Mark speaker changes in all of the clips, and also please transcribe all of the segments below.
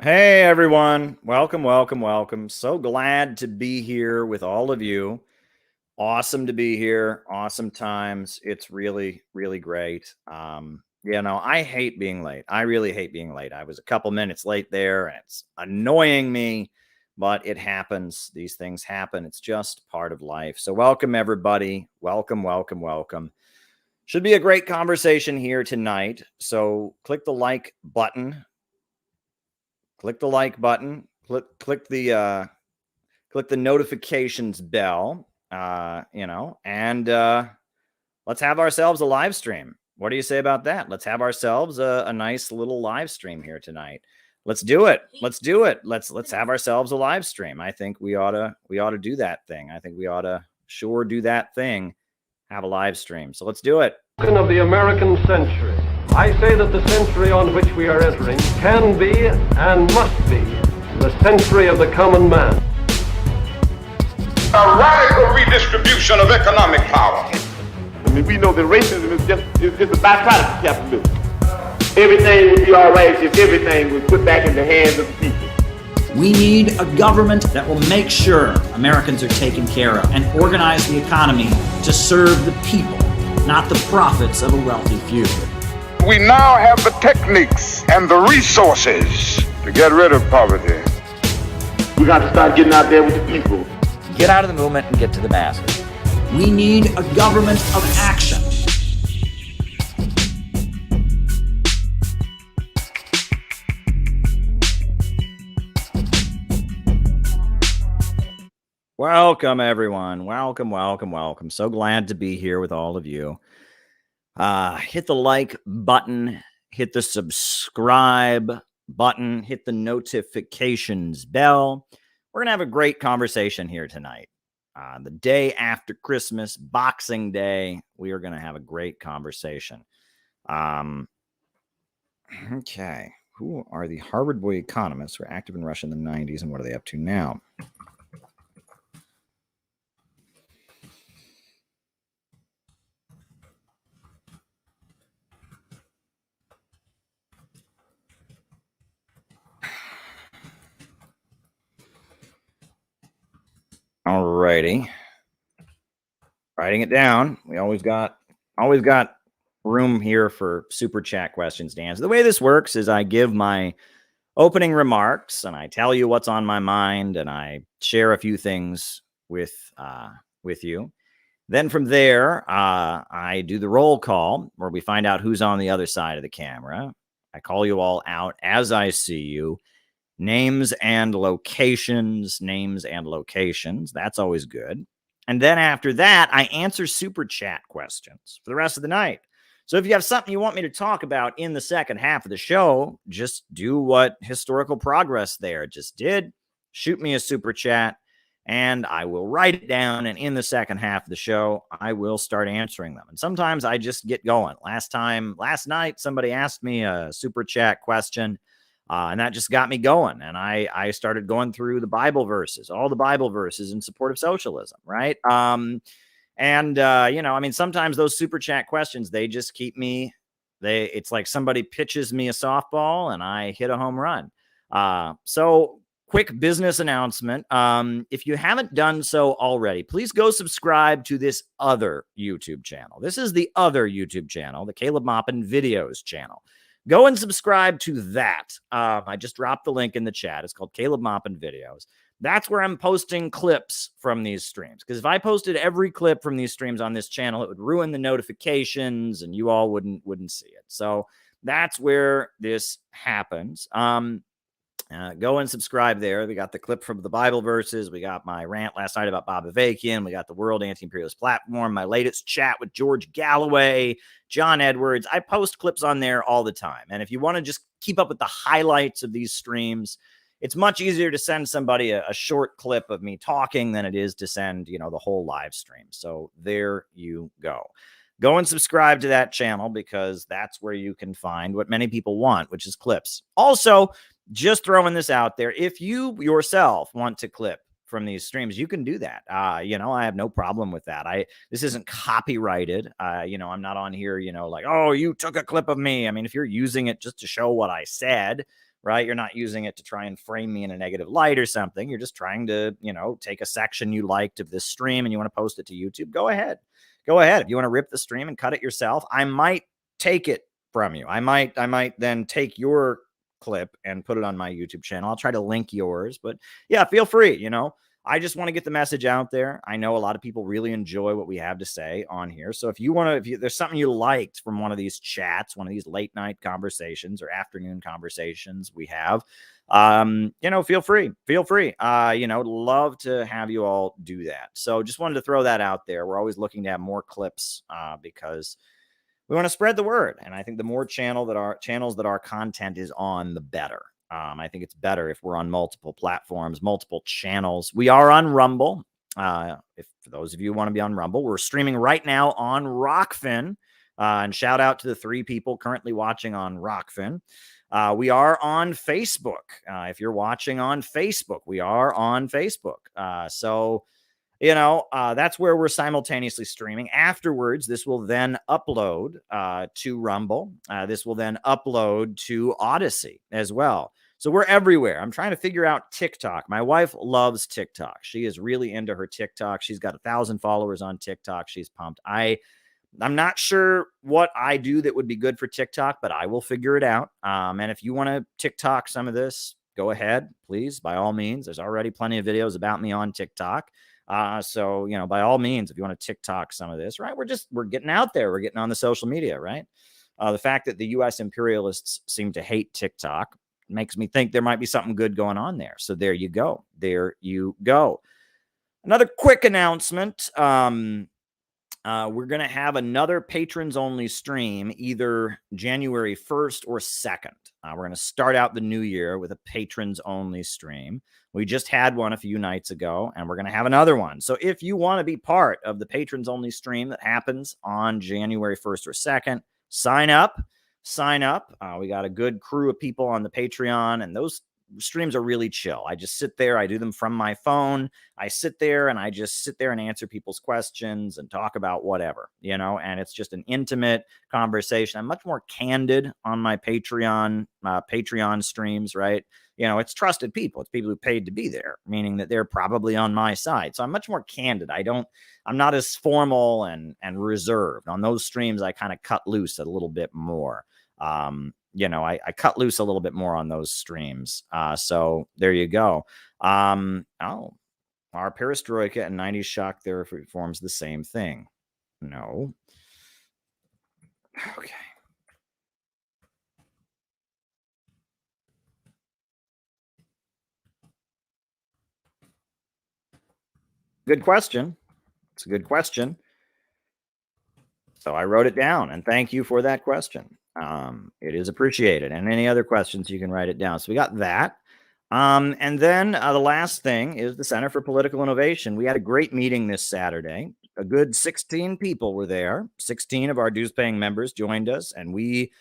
Speaker 1: Hey everyone, welcome, welcome, welcome. So glad to be here with all of you. Awesome to be here. Awesome times. It's really, really great. I hate being late. I really hate being late. I was a couple minutes late there and it's annoying me, but it happens. These things happen. It's just part of life. So welcome everybody. Welcome, welcome, welcome. Should be a great conversation here tonight. So click the like button. Click the like button. Click the notifications bell. And let's have ourselves a live stream. What do you say about that? Let's have ourselves a nice little live stream here tonight. Let's do it. Let's do it. Let's have ourselves a live stream. I think we ought to do that thing. I think we ought to sure do that thing. Have a live stream. So let's do it.
Speaker 2: Of the American century. I say that the century on which we are entering can be and must be the century of the common man.
Speaker 3: A radical redistribution of economic power.
Speaker 4: I mean, we know that racism is just a byproduct of capitalism. Everything would be all right if everything was put back in the hands of the people.
Speaker 5: We need a government that will make sure Americans are taken care of and organize the economy to serve the people, not the profits of a wealthy few.
Speaker 3: We now have the techniques and the resources to get rid of poverty.
Speaker 4: We got to start getting out there with the people.
Speaker 6: Get out of the movement and get to the masses.
Speaker 5: We need a government of action.
Speaker 1: Welcome, everyone. Welcome, welcome, welcome. So glad to be here with all of you. Hit the like button, hit the subscribe button, hit the notifications bell. We're going to have a great conversation here tonight. The day after Christmas, Boxing Day, we are going to have a great conversation. Okay. Who are the Harvard boy economists who were active in Russia in the 90s and what are they up to now? All righty. Writing it down. We always got room here for super chat questions to answer. The way this works is I give my opening remarks and I tell you what's on my mind and I share a few things with you. Then from there, I do the roll call where we find out who's on the other side of the camera. I call you all out as I see you. Names and locations. That's always good. And then after that, I answer super chat questions for the rest of the night. So if you have something you want me to talk about in the second half of the show, just do what Historical Progress there just did. Shoot me a super chat and I will write it down. And in the second half of the show, I will start answering them. And sometimes I just get going. Last night, somebody asked me a super chat question. And that just got me going. And I started going through the Bible verses, all the Bible verses in support of socialism, right? Sometimes those super chat questions, they just keep me, it's like somebody pitches me a softball and I hit a home run. So quick business announcement. If you haven't done so already, please go subscribe to this other YouTube channel. This is the other YouTube channel, the Caleb Maupin Videos channel. Go and subscribe to that. I just dropped the link in the chat. It's called Caleb Maupin Videos. That's where I'm posting clips from these streams. Because if I posted every clip from these streams on this channel, it would ruin the notifications and you all wouldn't see it. So that's where this happens. Go and subscribe there. We got the clip from the Bible verses. We got my rant last night about Bob Avakian. We got the World Anti-Imperialist Platform, my latest chat with George Galloway, John Edwards. I post clips on there all the time. And if you want to just keep up with the highlights of these streams, it's much easier to send somebody a short clip of me talking than it is to send, the whole live stream. So there you go. Go and subscribe to that channel because that's where you can find what many people want, which is clips. Also, just throwing this out there, if you yourself want to clip from these streams, you can do that. I have no problem with that. This isn't copyrighted. I'm not on here, like, oh, you took a clip of me. I mean, if you're using it just to show what I said, right? You're not using it to try and frame me in a negative light or something. You're just trying to, take a section you liked of this stream and you want to post it to YouTube. Go ahead. Go ahead. If you want to rip the stream and cut it yourself, I might take it from you. I might then take your clip and put it on my YouTube channel. I'll try to link yours, but yeah, feel free. I just want to get the message out there. I know a lot of people really enjoy what we have to say on here. So if there's something you liked from one of these chats, one of these late night conversations or afternoon conversations we have, feel free. Love to have you all do that. So just wanted to throw that out there. We're always looking to have more clips because we want to spread the word. And I think the more channels that our content is on, the better. I think it's better if we're on multiple platforms, multiple channels. We are on Rumble. If for those of you who want to be on Rumble, we're streaming right now on Rockfin. And shout out to the 3 people currently watching on Rockfin. We are on Facebook. If you're watching on Facebook, we are on Facebook. That's where we're simultaneously streaming. Afterwards, this will then upload to Rumble. This will then upload to Odyssey as well. So we're everywhere. I'm trying to figure out TikTok. My wife loves TikTok. She is really into her TikTok. She's got 1,000 followers on TikTok. She's pumped. I'm not sure what I do that would be good for TikTok, but I will figure it out. And if you want to TikTok some of this, go ahead, please, by all means. There's already plenty of videos about me on TikTok. So, by all means, if you want to TikTok some of this, right? We're getting out there. We're getting on the social media, right? The fact that the U.S. imperialists seem to hate TikTok makes me think there might be something good going on there. So there you go. There you go. Another quick announcement. We're going to have another patrons only stream either January 1st or 2nd. We're going to start out the new year with a patrons only stream. We just had one a few nights ago, and we're going to have another one. So if you want to be part of the patrons only stream that happens on January 1st or 2nd, sign up. We got a good crew of people on the Patreon, and those streams are really chill. I just sit there. I do them from my phone. I sit there and answer people's questions and talk about whatever, and it's just an intimate conversation. I'm much more candid on my Patreon streams, right? It's trusted people. It's people who paid to be there, meaning that they're probably on my side. So I'm much more candid. I'm not as formal and reserved. On those streams, I kind of cut loose a little bit more. I cut loose a little bit more on those streams. So there you go. Our perestroika and 90s shock therapy forms the same thing. No. Okay. Good question. It's a good question. So I wrote it down, and thank you for that question. It is appreciated. And any other questions, you can write it down. So we got that. And then the last thing is the Center for Political Innovation. We had a great meeting this Saturday. A good 16 people were there. 16 of our dues-paying members joined us, and we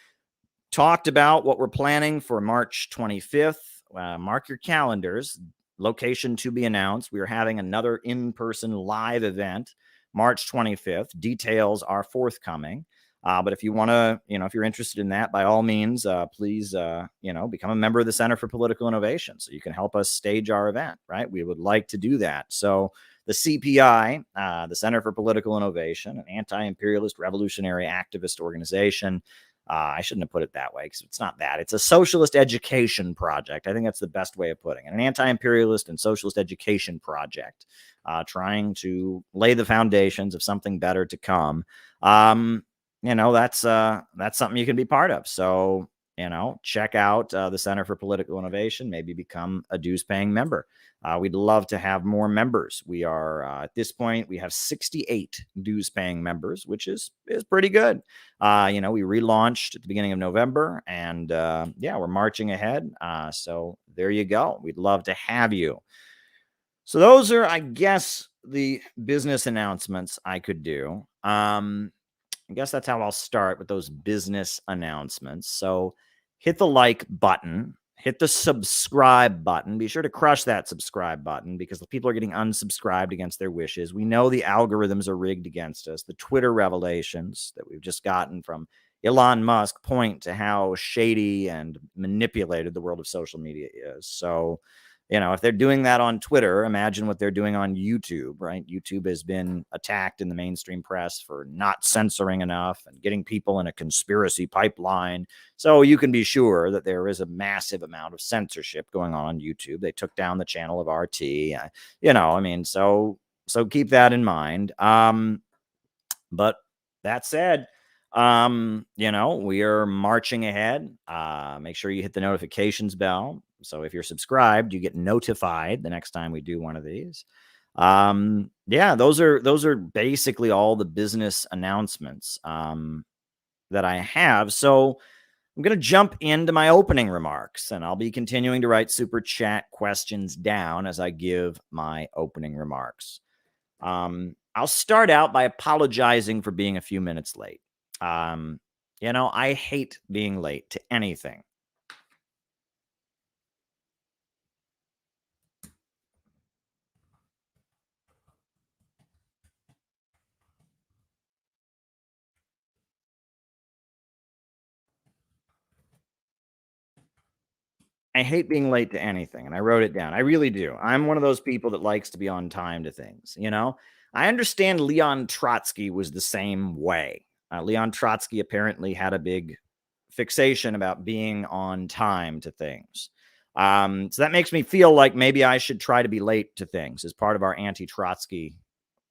Speaker 1: talked about what we're planning for March 25th. Mark your calendars. Location to be announced. We are having another in-person live event March 25th. Details are forthcoming. But if you want to, if you're interested in that, by all means, please, become a member of the Center for Political Innovation so you can help us stage our event, right? We would like to do that. So the CPI, the Center for Political Innovation, an anti-imperialist revolutionary activist organization. I shouldn't have put it that way because it's not that. It's a socialist education project. I think that's the best way of putting it. An anti-imperialist and socialist education project trying to lay the foundations of something better to come. That's something you can be part of. So, check out the Center for Political Innovation, maybe become a dues-paying member. We'd love to have more members. We are, at this point, we have 68 dues-paying members, which is pretty good. We relaunched at the beginning of November, and we're marching ahead. So there you go. We'd love to have you. So those are, I guess, the business announcements I could do. I guess that's how I'll start with those business announcements. So hit the like button, hit the subscribe button. Be sure to crush that subscribe button because the people are getting unsubscribed against their wishes. We know the algorithms are rigged against us. The Twitter revelations that we've just gotten from Elon Musk point to how shady and manipulated the world of social media is. So, if they're doing that on Twitter, imagine what they're doing on YouTube, right? YouTube has been attacked in the mainstream press for not censoring enough and getting people in a conspiracy pipeline. So you can be sure that there is a massive amount of censorship going on YouTube. They took down the channel of RT, so keep that in mind. But that said, we are marching ahead. Make sure you hit the notifications bell. So if you're subscribed, you get notified the next time we do one of these. Those are basically all the business announcements that I have. So I'm going to jump into my opening remarks, and I'll be continuing to write super chat questions down as I give my opening remarks. I'll start out by apologizing for being a few minutes late. I hate being late to anything. I hate being late to anything, and I wrote it down. I really do. I'm one of those people that likes to be on time to things, I understand Leon Trotsky was the same way. Leon Trotsky apparently had a big fixation about being on time to things. So that makes me feel like maybe I should try to be late to things as part of our anti-Trotsky,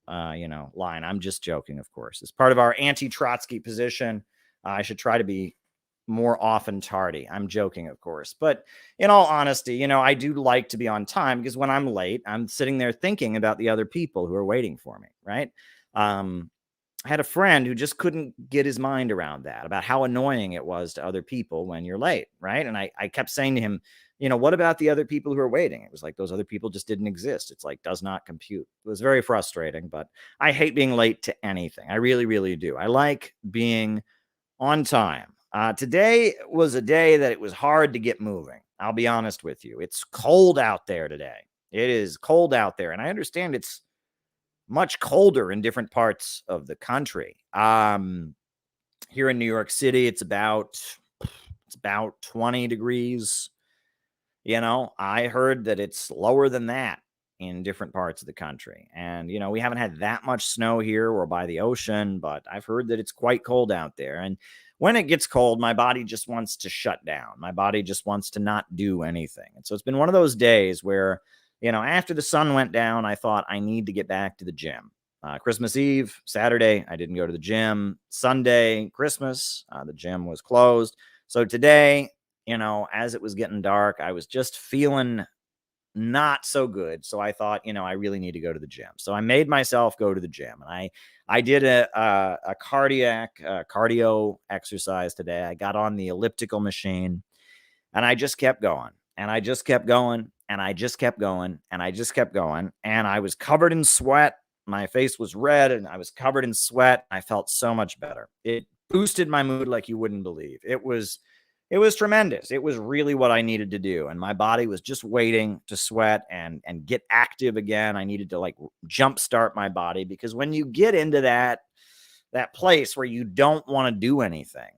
Speaker 1: line. I'm just joking, of course. As part of our anti-Trotsky position, I should try to be more often tardy. I'm joking, of course. But in all honesty, I do like to be on time because when I'm late, I'm sitting there thinking about the other people who are waiting for me, right? I had a friend who just couldn't get his mind around that, about how annoying it was to other people when you're late, right? And I kept saying to him, what about the other people who are waiting? It was like those other people just didn't exist. It's like does not compute. It was very frustrating, but I hate being late to anything. I really, really do. I like being on time. Today was a day that it was hard to get moving. I'll be honest with you. It's cold out there today. It is cold out there, and I understand it's much colder in different parts of the country. Here in New York City, it's about 20 degrees. I heard that it's lower than that in different parts of the country. And, we haven't had that much snow here or by the ocean, but I've heard that it's quite cold out there. And when it gets cold, my body just wants to shut down. My body just wants to not do anything. And so it's been one of those days where, after the sun went down, I thought I need to get back to the gym. Christmas Eve, Saturday, I didn't go to the gym. Sunday, Christmas, the gym was closed. So today, as it was getting dark, I was just feeling not so good. So I thought, I really need to go to the gym. So I made myself go to the gym, and I did a cardio exercise today. I got on the elliptical machine, and I just kept going, and I just kept going, and I just kept going, and I just kept going. And I was covered in sweat. My face was red, and I was covered in sweat. I felt so much better. It boosted my mood like you wouldn't believe. It was tremendous. It was really what I needed to do. And my body was just waiting to sweat and get active again. I needed to jumpstart my body, because when you get into that place where you don't want to do anything,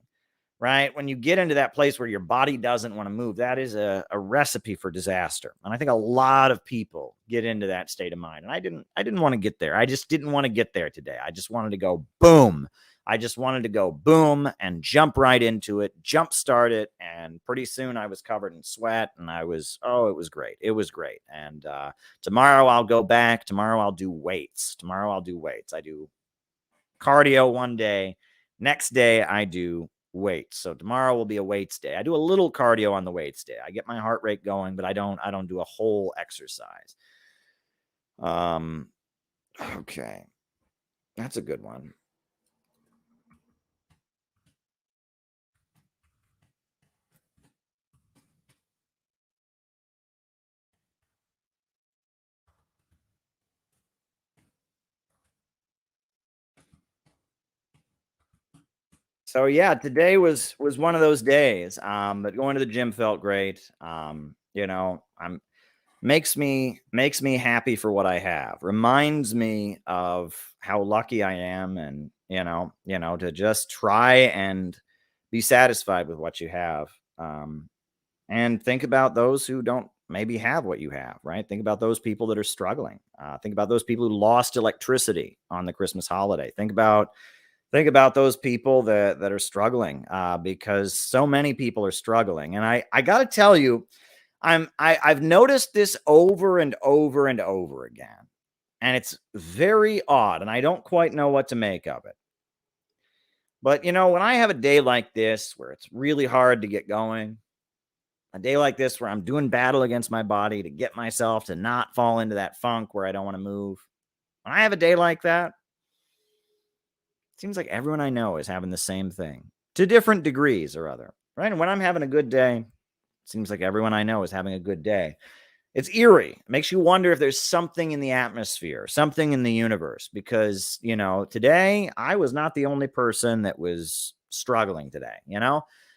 Speaker 1: right? When you get into that place where your body doesn't want to move, that is a recipe for disaster. And I think a lot of people get into that state of mind. And I didn't want to get there. I just didn't want to get there today. I just wanted to go boom. I just wanted to go boom and jump right into it, jump start it. And pretty soon I was covered in sweat, and it was great. It was great. And tomorrow I'll go back. Tomorrow I'll do weights. I do cardio one day. Next day I do weights. So tomorrow will be a weights day. I do a little cardio on the weights day. I get my heart rate going, but I don't do a whole exercise. Okay. That's a good one. So yeah, today was one of those days. But going to the gym felt great. I'm makes me happy for what I have. Reminds me of how lucky I am, and to just try and Be satisfied with what you have. And think about those who don't maybe have what you have, right? Think about those people that are struggling. Think about those people who lost electricity on the Christmas holiday. Think about those people that are struggling, because so many people are struggling. And I got to tell you, I've noticed this over and over and over again, and it's very odd, and I don't quite know what to make of it. But when I have a day like this where it's really hard to get going, a day like this where I'm doing battle against my body to get myself to not fall into that funk where I don't want to move, when I have a day like that, it seems like everyone I know is having the same thing to different degrees or other, right? And when I'm having a good day, it seems like everyone I know is having a good day. It's eerie. It makes you wonder if there's something in the atmosphere, something in the universe, because, today I was not the only person that was struggling today.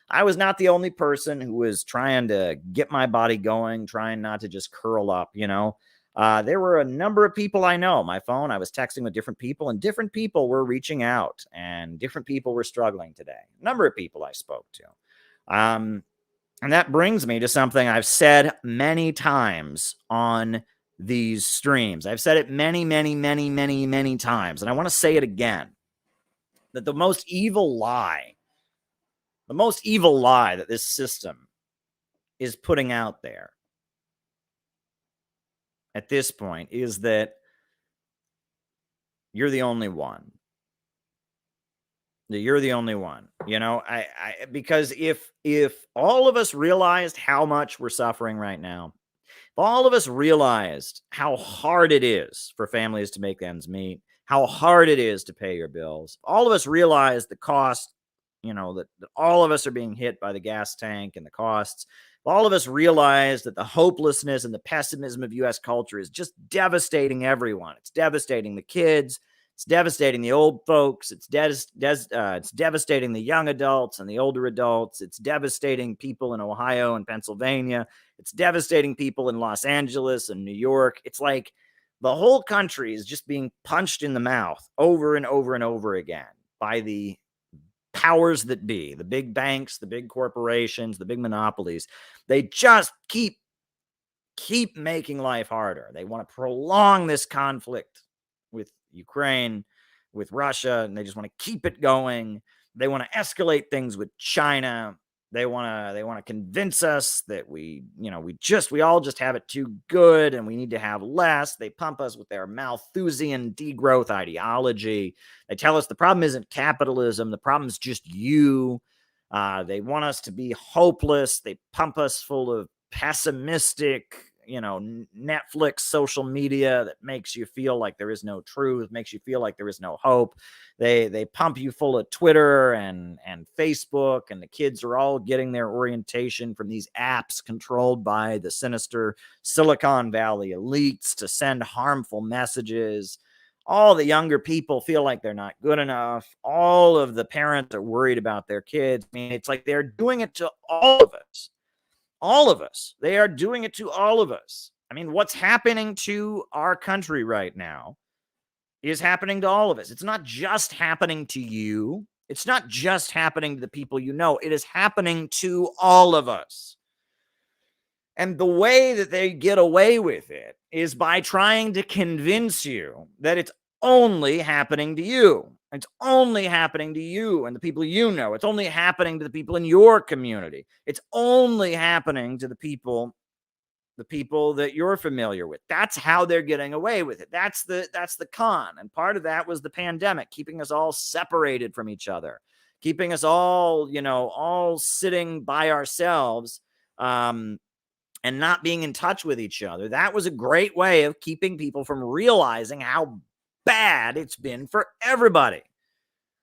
Speaker 1: I was not the only person who was trying to get my body going, trying not to just curl up. There were a number of people I know. My phone, I was texting with different people, and different people were reaching out, and different people were struggling today. A number of people I spoke to. And that brings me to something I've said many times on these streams. I've said it many, many, many, many, many times, and I want to say it again, that the most evil lie that this system is putting out there at this point is that you're the only one. That you're the only one. Because if all of us realized how much we're suffering right now, if all of us realized how hard it is for families to make ends meet, how hard it is to pay your bills, all of us realize the cost, that all of us are being hit by the gas tank and the costs. All of us realize that the hopelessness and the pessimism of U.S. culture is just devastating everyone. It's devastating the kids. It's devastating the old folks. It's devastating the young adults and the older adults. It's devastating people in Ohio and Pennsylvania. It's devastating people in Los Angeles and New York. It's like the whole country is just being punched in the mouth over and over and over again by the powers that be, the big banks, the big corporations, the big monopolies. They just keep making life harder. They want to prolong this conflict with Ukraine, with Russia, and they just want to keep it going. They want to escalate things with China. They want to convince us that we all just have it too good and we need to have less. They pump us with their Malthusian degrowth ideology. They tell us the problem isn't capitalism, the problem is just you. They want us to be hopeless. They pump us full of pessimistic, Netflix social media that makes you feel like there is no truth, makes you feel like there is no hope. They pump you full of Twitter and Facebook, and the kids are all getting their orientation from these apps controlled by the sinister Silicon Valley elites to send harmful messages. All the younger people feel like they're not good enough. All of the parents are worried about their kids. I mean, it's like they're doing it to all of us. All of us. They are doing it to all of us. I mean, what's happening to our country right now is happening to all of us. It's not just happening to you. It's not just happening to the people you know. It is happening to all of us. And the way that they get away with it is by trying to convince you that it's only happening to you. It's only happening to you and the people you know. It's only happening to the people in your community. It's only happening to the people that you're familiar with. That's how they're getting away with it. That's the con. And part of that was the pandemic, keeping us all separated from each other, keeping us all, all sitting by ourselves, and not being in touch with each other. That was a great way of keeping people from realizing how bad it's been for everybody.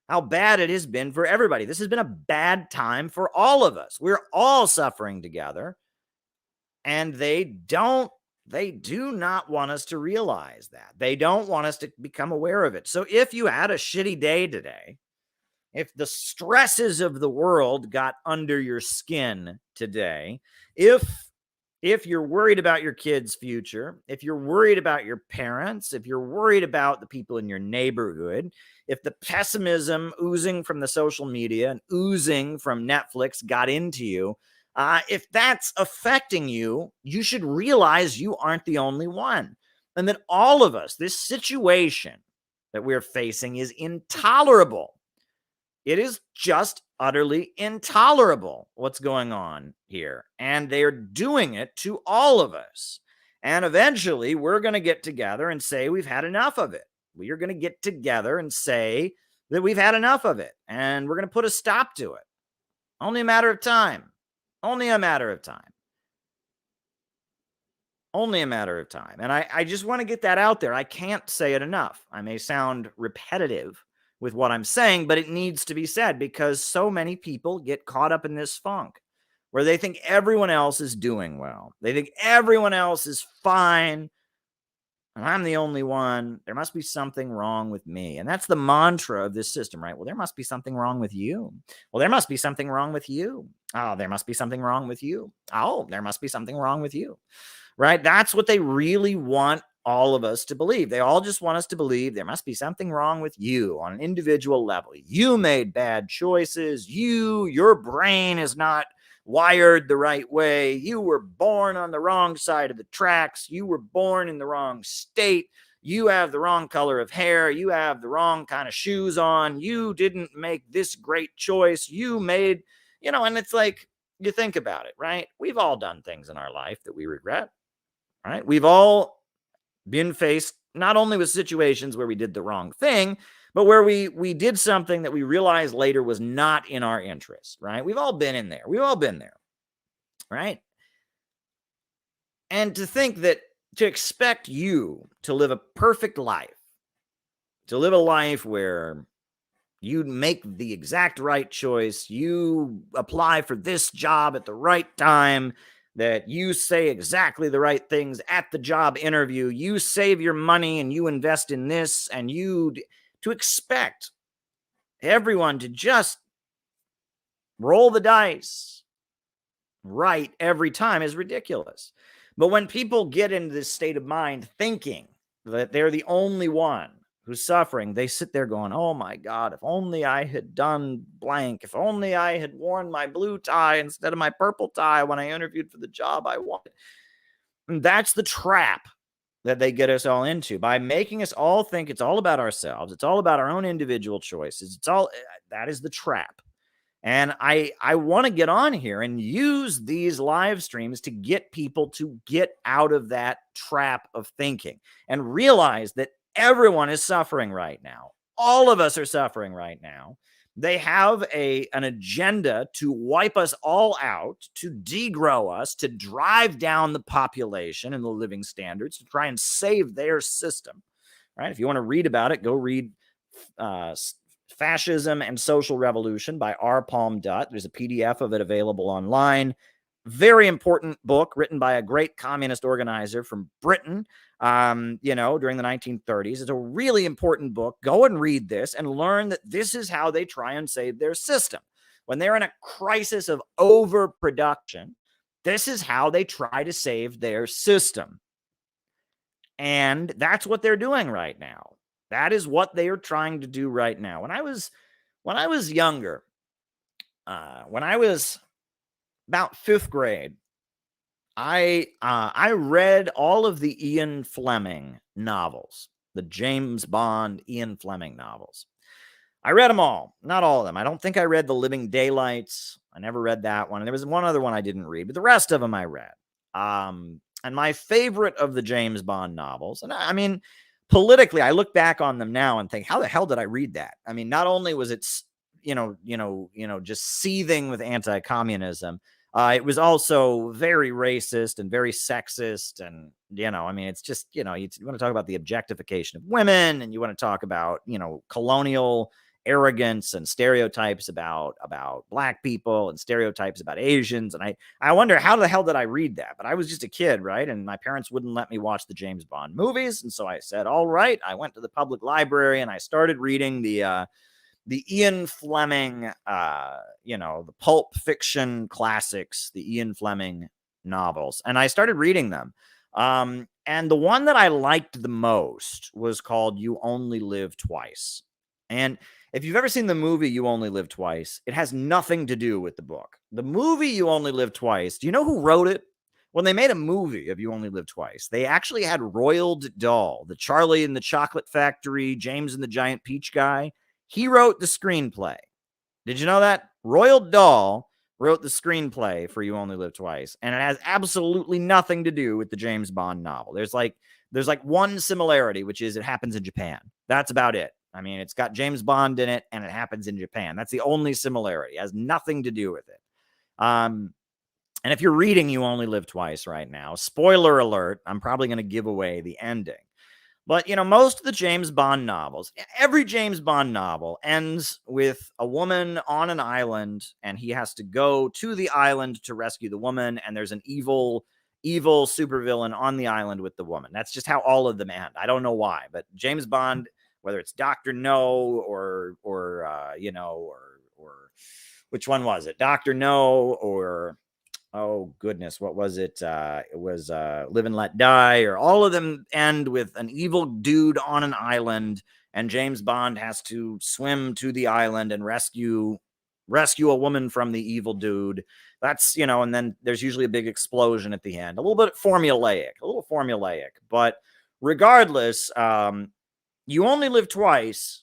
Speaker 1: How bad it has been for everybody. This has been a bad time for all of us. We're all suffering together. And they do not want us to realize that. They don't want us to become aware of it. So if you had a shitty day today, if the stresses of the world got under your skin today, if if you're worried about your kids' future, if you're worried about your parents, if you're worried about the people in your neighborhood, if the pessimism oozing from the social media and oozing from Netflix got into you, if that's affecting you, you should realize you aren't the only one. And that all of us, this situation that we're facing is intolerable. It is just utterly intolerable what's going on here. And they're doing it to all of us. And eventually we're going to get together and say we've had enough of it. We are going to get together and say that we've had enough of it. And we're going to put a stop to it. Only a matter of time. Only a matter of time. Only a matter of time. And I just want to get that out there. I can't say it enough. I may sound repetitive with what I'm saying, but it needs to be said because so many people get caught up in this funk where they think everyone else is doing well. They think everyone else is fine. And I'm the only one. There must be something wrong with me. And that's the mantra of this system, right? Well, there must be something wrong with you. Well, there must be something wrong with you. Oh, there must be something wrong with you. Oh, there must be something wrong with you. Right? That's what they really want all of us to believe. They all just want us to believe there must be something wrong with you on an individual level. You made bad choices. Your brain is not wired the right way. You were born on the wrong side of the tracks. You were born in the wrong state. You have the wrong color of hair. You have the wrong kind of shoes on. You didn't make this great choice. You made, and it's like, you think about it, right? We've all done things in our life that we regret, right? We've all been faced not only with situations where we did the wrong thing, but where we did something that we realized later was not in our interest, right? We've all been in there. We've all been there, right? And to expect you to live a perfect life, to live a life where you make the exact right choice, you apply for this job at the right time, that you say exactly the right things at the job interview, you save your money and you invest in this, and to expect everyone to just roll the dice right every time is ridiculous. But when people get into this state of mind thinking that they're the only one who's suffering, they sit there going, oh my God, if only I had done blank, if only I had worn my blue tie instead of my purple tie when I interviewed for the job I wanted. And that's the trap that they get us all into by making us all think it's all about ourselves. It's all about our own individual choices. That is the trap. And I want to get on here and use these live streams to get people to get out of that trap of thinking and realize that everyone is suffering right now. All of us are suffering right now. They have an agenda to wipe us all out, to degrow us, to drive down the population and the living standards, to try and save their system. Right? If you want to read about it, go read Fascism and Social Revolution by R. Palm Dutt. There's a PDF of it available online. Very important book written by a great communist organizer from Britain, during the 1930s. It's a really important book. Go and read this and learn that this is how they try and save their system. When they're in a crisis of overproduction, this is how they try to save their system. And that's what they're doing right now. That is what they are trying to do right now. When I was younger, when I was about fifth grade, I read all of the Ian Fleming novels, the James Bond Ian Fleming novels. I read them all, not all of them. I don't think I read The Living Daylights. I never read that one. And there was one other one I didn't read, but the rest of them I read. And my favorite of the James Bond novels, and I mean, politically, I look back on them now and think, how the hell did I read that? I mean, not only was it, just seething with anti-communism, it was also very racist and very sexist. And, it's just, you want to talk about the objectification of women, and you want to talk about, colonial arrogance and stereotypes about black people and stereotypes about Asians. And I wonder, how the hell did I read that? But I was just a kid, right? And my parents wouldn't let me watch the James Bond movies. And so I said, all right. I went to the public library and I started reading the Ian Fleming, the pulp fiction classics, the Ian Fleming novels, and I started reading them. And the one that I liked the most was called You Only Live Twice. And if you've ever seen the movie You Only Live Twice, it has nothing to do with the book. The movie You Only Live Twice, do you know who wrote it? When they made a movie of You Only Live Twice, they actually had Roald Dahl, the Charlie and the Chocolate Factory, James and the Giant Peach guy. He wrote the screenplay. Did you know that? Roald Dahl wrote the screenplay for You Only Live Twice, and it has absolutely nothing to do with the James Bond novel. There's like one similarity, which is it happens in Japan. That's about it. I mean, it's got James Bond in it, and it happens in Japan. That's the only similarity. It has nothing to do with it. And if you're reading You Only Live Twice right now, spoiler alert, I'm probably going to give away the ending. But, most of the James Bond novels, every James Bond novel ends with a woman on an island, and he has to go to the island to rescue the woman, and there's an evil supervillain on the island with the woman. That's just how all of them end. I don't know why, but James Bond, whether it's Dr. No or which one was it? Dr. No or... oh, goodness, what was it? It was Live and Let Die, or all of them end with an evil dude on an island, and James Bond has to swim to the island and rescue a woman from the evil dude. That's, and then there's usually a big explosion at the end. A little formulaic. But regardless, You Only Live Twice,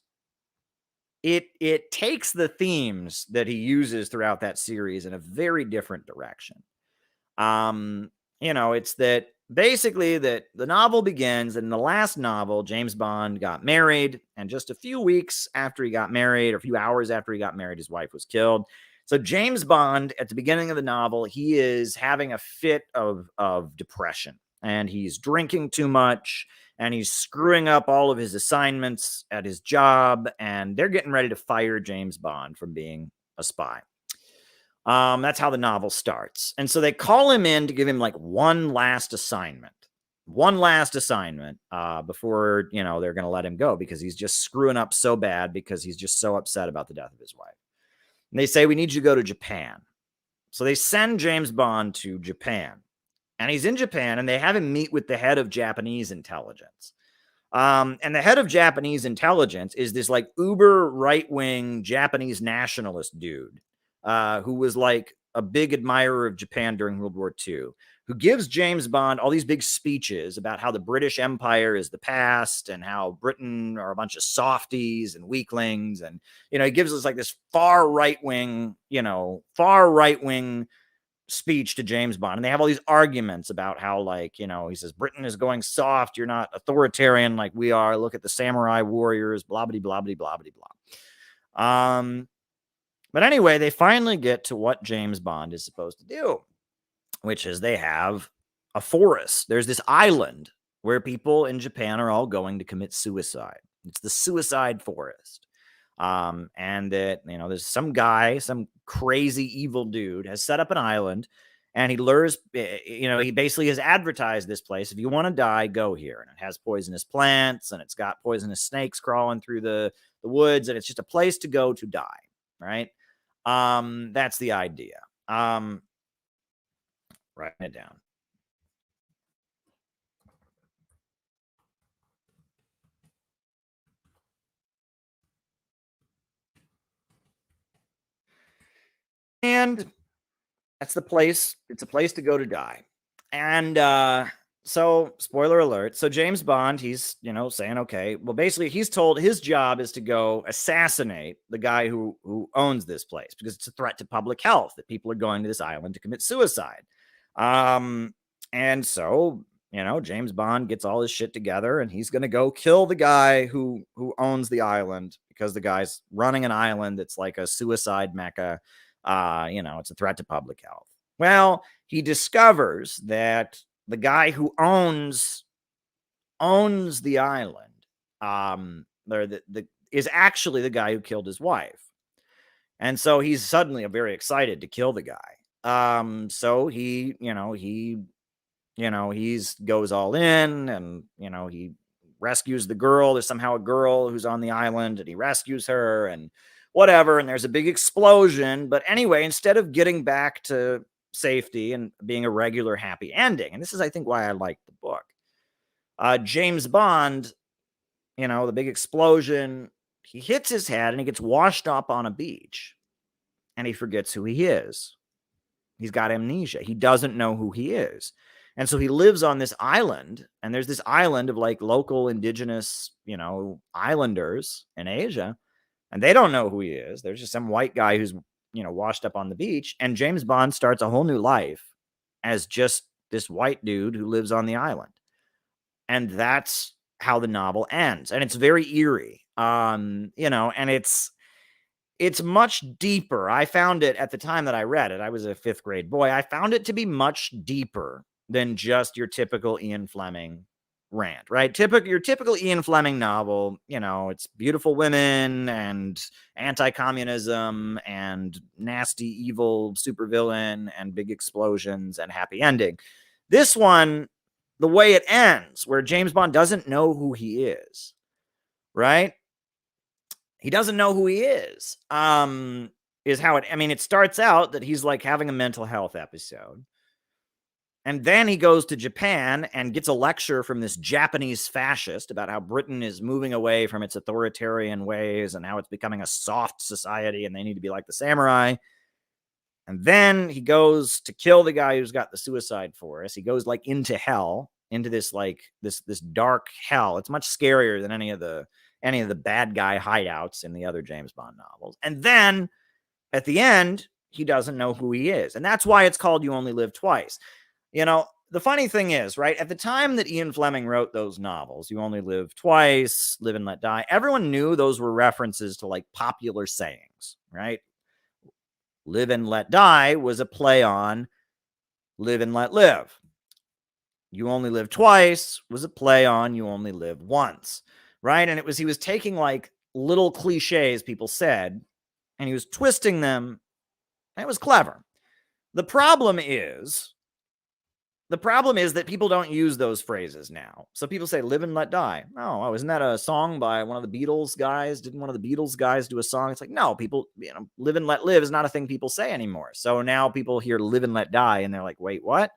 Speaker 1: it takes the themes that he uses throughout that series in a very different direction. It's that basically that the novel begins, and in the last novel, James Bond got married, and just a few weeks after he got married, or a few hours after he got married, his wife was killed. So James Bond, at the beginning of the novel, he is having a fit of depression, and he's drinking too much, and he's screwing up all of his assignments at his job, and they're getting ready to fire James Bond from being a spy. That's how the novel starts. And so they call him in to give him like one last assignment before, they're going to let him go, because he's just screwing up so bad, because he's just so upset about the death of his wife. And they say, we need you to go to Japan. So they send James Bond to Japan. And he's in Japan, and they have him meet with the head of Japanese intelligence. And the head of Japanese intelligence is this like uber right-wing Japanese nationalist dude who was like a big admirer of Japan during World War II, who gives James Bond all these big speeches about how the British Empire is the past and how Britain are a bunch of softies and weaklings. And, he gives us like this far right-wing speech to James Bond, and they have all these arguments about how, like, he says Britain is going soft, you're not authoritarian like we are, look at the samurai warriors, blah blah blah blah blah blah. But anyway, they finally get to what James Bond is supposed to do, which is they have a forest. There's this island where people in Japan are all going to commit suicide. It's the suicide forest. And that, there's some guy, some crazy evil dude has set up an island, and he lures, he basically has advertised this place. If you want to die, go here. And it has poisonous plants, and it's got poisonous snakes crawling through the woods, and it's just a place to go to die. Right. That's the idea. Writing it down. And that's the place. It's a place to go to die. And so, spoiler alert. So James Bond, he's, saying, okay, well, basically he's told his job is to go assassinate the guy who owns this place, because it's a threat to public health that people are going to this island to commit suicide. And so, James Bond gets all his shit together, and he's going to go kill the guy who owns the island, because the guy's running an island that's like a suicide mecca. It's a threat to public health. Well, he discovers that the guy who owns the island is actually the guy who killed his wife. And so he's suddenly very excited to kill the guy. So he goes all in, and, he rescues the girl. There's somehow a girl who's on the island, and he rescues her and whatever. And there's a big explosion. But anyway, instead of getting back to safety and being a regular happy ending. And this is, I think, why I like the book. James Bond, the big explosion, he hits his head and he gets washed up on a beach and he forgets who he is. He's got amnesia. He doesn't know who he is. And so he lives on this island, and there's this island of like local indigenous, islanders in Asia, and they don't know who he is. There's just some white guy who's, washed up on the beach, and James Bond starts a whole new life as just this white dude who lives on the island. And that's how the novel ends. And it's very eerie. And it's much deeper. I found it at the time that I read it. I was a 5th grade boy. I found it to be much deeper than just your typical Ian Fleming rant, right? Your typical Ian Fleming novel, it's beautiful women and anti-communism and nasty, evil supervillain and big explosions and happy ending. This one, the way it ends, where James Bond doesn't know who he is, right? He doesn't know who he is how it starts out that he's like having a mental health episode. And then he goes to Japan and gets a lecture from this Japanese fascist about how Britain is moving away from its authoritarian ways and how it's becoming a soft society and they need to be like the samurai. And then he goes to kill the guy who's got the suicide force. He goes like into hell, into this like this dark hell. It's much scarier than any of the bad guy hideouts in the other James Bond novels. And then at the end, he doesn't know who he is. And that's why it's called You Only Live Twice. The funny thing is, right, at the time that Ian Fleming wrote those novels, You Only Live Twice, Live and Let Die, everyone knew those were references to like popular sayings, right? Live and Let Die was a play on Live and Let Live. You Only Live Twice was a play on You Only Live Once, right? And he was taking like little cliches people said, and he was twisting them, and it was clever. The problem is that people don't use those phrases now. So people say live and let die. Oh, isn't that a song by one of the Beatles guys? Didn't one of the Beatles guys do a song? It's like, no, people, live and let live is not a thing people say anymore. So now people hear live and let die and they're like, wait, what?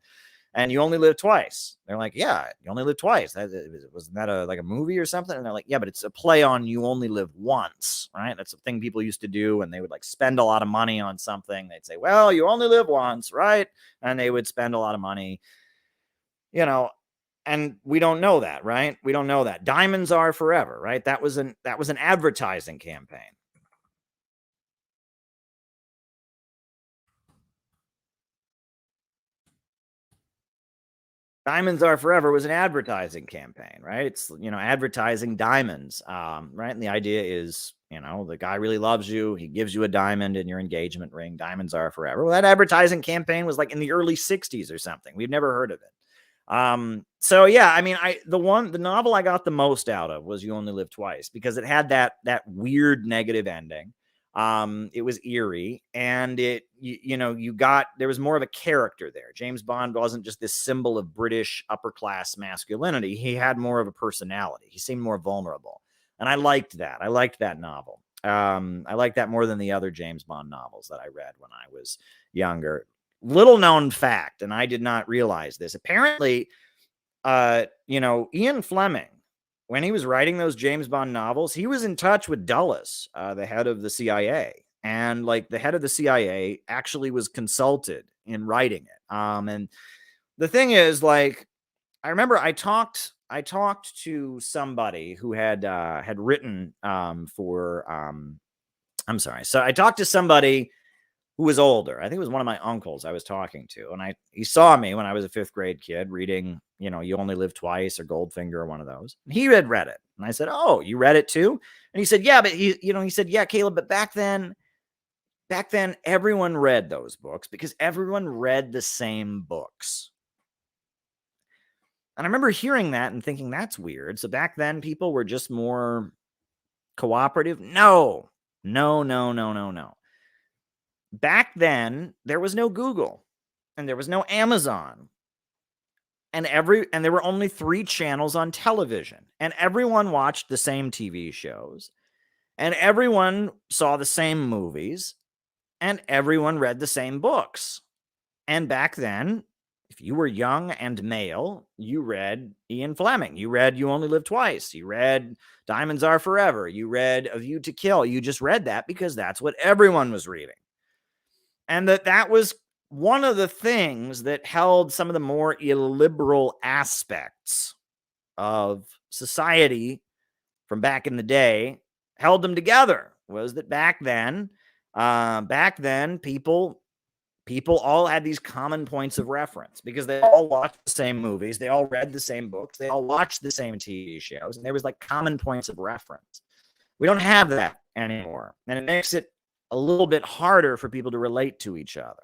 Speaker 1: And you only live twice. They're like, yeah, you only live twice. Wasn't that a movie or something? And they're like, yeah, but it's a play on you only live once, right? That's a thing people used to do. And they would like spend a lot of money on something. They'd say, well, you only live once, right? And they would spend a lot of money. And we don't know that, right? We don't know that. Diamonds are forever, right? That was an advertising campaign. Diamonds Are Forever was an advertising campaign, right? It's, advertising diamonds, right? And the idea is, the guy really loves you. He gives you a diamond in your engagement ring. Diamonds are forever. Well, that advertising campaign was like in the early 60s or something. We've never heard of it. So yeah, the novel I got the most out of was You Only Live Twice because it had that weird negative ending. It was eerie, and there was more of a character there. James Bond wasn't just this symbol of British upper class masculinity. He had more of a personality. He seemed more vulnerable. And I liked that. I liked that novel. I liked that more than the other James Bond novels that I read when I was younger. Little known fact, and I did not realize this. Apparently, Ian Fleming, when he was writing those James Bond novels, he was in touch with Dulles, the head of the CIA. And like the head of the CIA actually was consulted in writing it. And the thing is, like, I remember I talked to somebody who had written So I talked to somebody who was older. I think it was one of my uncles I was talking to. And he saw me when I was a 5th grade kid reading, You Only Live Twice or Goldfinger or one of those. And he had read it. And I said, oh, you read it too? And he said, yeah, but he said, yeah, Caleb, but back then everyone read those books because everyone read the same books. And I remember hearing that and thinking that's weird. So back then people were just more cooperative. No. Back then, there was no Google and there was no Amazon. And there were only 3 channels on television. And everyone watched the same TV shows. And everyone saw the same movies. And everyone read the same books. And back then, if you were young and male, you read Ian Fleming. You read You Only Live Twice. You read Diamonds Are Forever. You read A View to Kill. You just read that because that's what everyone was reading. And that was one of the things that held some of the more illiberal aspects of society from back in the day, held them together, was that back then people all had these common points of reference because they all watched the same movies, they all read the same books, they all watched the same TV shows, and there was like common points of reference. We don't have that anymore, and it makes it a little bit harder for people to relate to each other.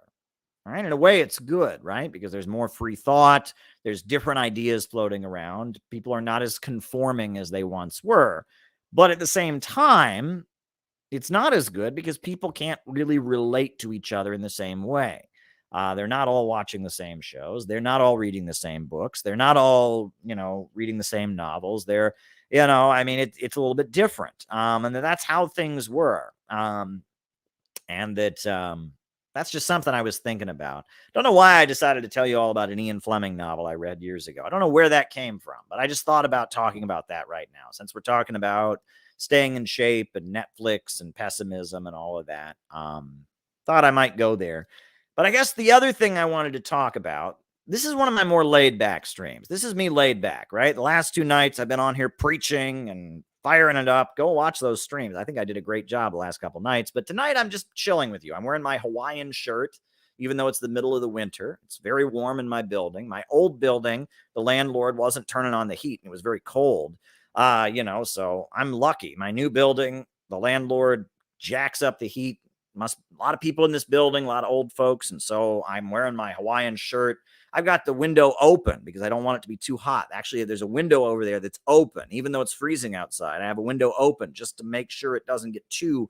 Speaker 1: All right, in a way, it's good, right? Because there's more free thought, there's different ideas floating around. People are not as conforming as they once were. But at the same time, it's not as good because people can't really relate to each other in the same way. They're not all watching the same shows. They're not all reading the same books. They're not all, reading the same novels. They're, it's a little bit different. And that's how things were. That's just something I was thinking about. Don't know why I decided to tell you all about an Ian Fleming novel I read years ago. I don't know where that came from, but I just thought about talking about that right now, since we're talking about staying in shape and Netflix and pessimism and all of that. Thought I might go there. But I guess the other thing I wanted to talk about, this is one of my more laid back streams. This is me laid back, right? The last 2 nights I've been on here preaching and firing it up. Go watch those streams. I think I did a great job the last couple nights, but tonight I'm just chilling with you. I'm wearing my Hawaiian shirt, even though it's the middle of the winter. It's very warm in my building. My old building, the landlord wasn't turning on the heat, and it was very cold. So I'm lucky. My new building, the landlord jacks up the heat. A lot of people in this building, a lot of old folks. And so I'm wearing my Hawaiian shirt. I've got the window open because I don't want it to be too hot. Actually, there's a window over there that's open, even though it's freezing outside. I have a window open just to make sure it doesn't get too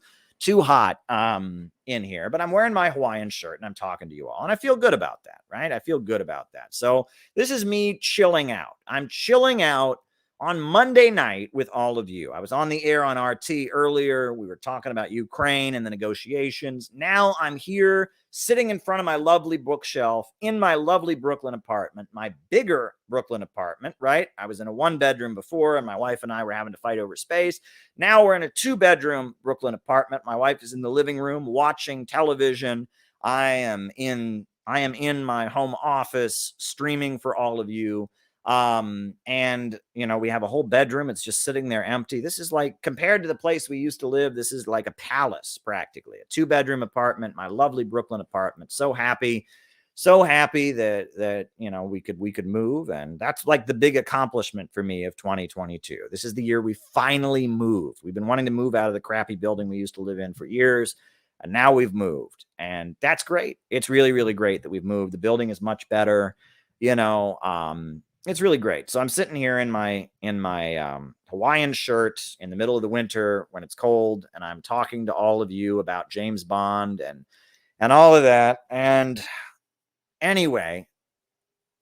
Speaker 1: hot in here. But I'm wearing my Hawaiian shirt and I'm talking to you all. And I feel good about that, right? I feel good about that. So this is me chilling out. I'm chilling out on Monday night with all of you. I was on the air on RT earlier. We were talking about Ukraine and the negotiations. Now I'm here sitting in front of my lovely bookshelf in my lovely Brooklyn apartment, my bigger Brooklyn apartment, right? I was in a 1-bedroom before and my wife and I were having to fight over space. Now we're in a 2-bedroom Brooklyn apartment. My wife is in the living room watching television. I am in my home office streaming for all of you. We have a whole bedroom. It's just sitting there empty. This is like, compared to the place we used to live, this is like a palace, practically a 2-bedroom apartment, my lovely Brooklyn apartment. So happy that we could move. And that's like the big accomplishment for me of 2022. This is the year we finally moved. We've been wanting to move out of the crappy building we used to live in for years. And now we've moved, and that's great. It's really, really great that we've moved. The building is much better, it's really great. So I'm sitting here in my Hawaiian shirt in the middle of the winter when it's cold, and I'm talking to all of you about James Bond and all of that. And anyway,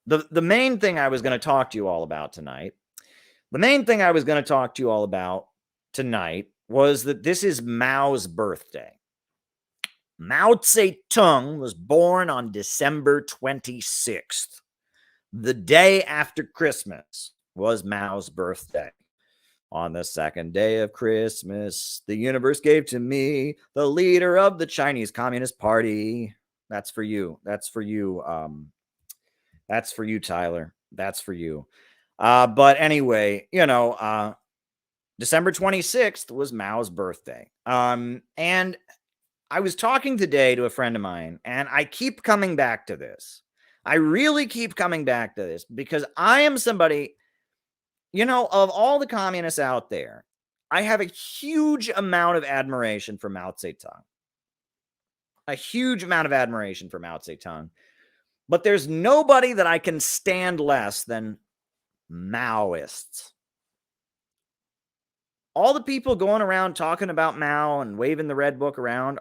Speaker 1: the main thing I was going to talk to you all about tonight, was that this is Mao's birthday. Mao Zedong was born on December 26th. The day after Christmas was Mao's birthday. On the second day of Christmas, the universe gave to me the leader of the Chinese Communist Party. That's for you. That's for you. That's for you, Tyler. That's for you. But anyway, December 26th was Mao's birthday. And I was talking today to a friend of mine, and I keep coming back to this. I really keep coming back to this because I am somebody, of all the communists out there, I have a huge amount of admiration for Mao Zedong. A huge amount of admiration for Mao Zedong. But there's nobody that I can stand less than Maoists. All the people going around talking about Mao and waving the red book around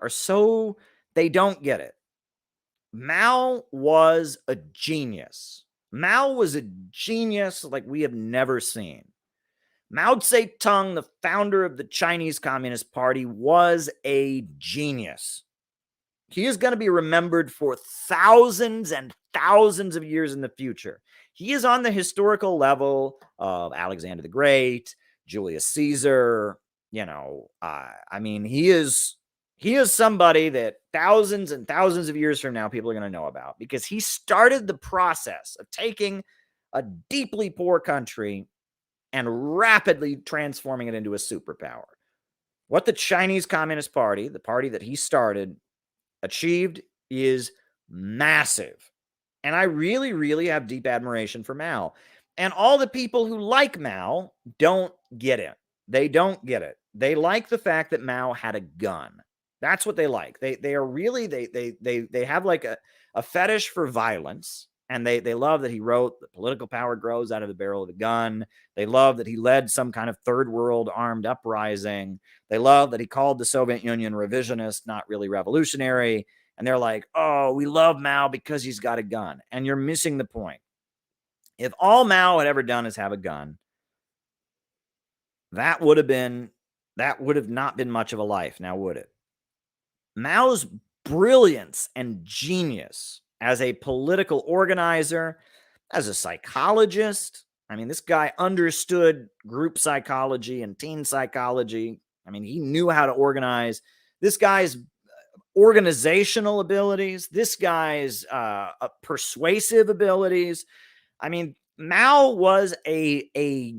Speaker 1: they don't get it. Mao was a genius. Mao was a genius like we have never seen. Mao Zedong, the founder of the Chinese Communist Party, was a genius. He is going to be remembered for thousands and thousands of years in the future. He is on the historical level of Alexander the Great, Julius Caesar. I mean, he is somebody that thousands and thousands of years from now, people are going to know about, because he started the process of taking a deeply poor country and rapidly transforming it into a superpower. What the Chinese Communist Party, the party that he started, achieved is massive. And I really, really have deep admiration for Mao. And all the people who like Mao don't get it. They don't get it. They like the fact that Mao had a gun. That's what they like. They are really, they have like a fetish for violence. And they love that he wrote, "The political power grows out of the barrel of the gun." They love that he led some kind of third world armed uprising. They love that he called the Soviet Union revisionist, not really revolutionary. And they're like, "Oh, we love Mao because he's got a gun." And you're missing the point. If all Mao had ever done is have a gun, that would have not been much of a life, now would it? Mao's brilliance and genius as a political organizer, as a psychologist. I mean, this guy understood group psychology and teen psychology. I mean, he knew how to organize. This guy's organizational abilities, this guy's persuasive abilities. I mean, Mao was a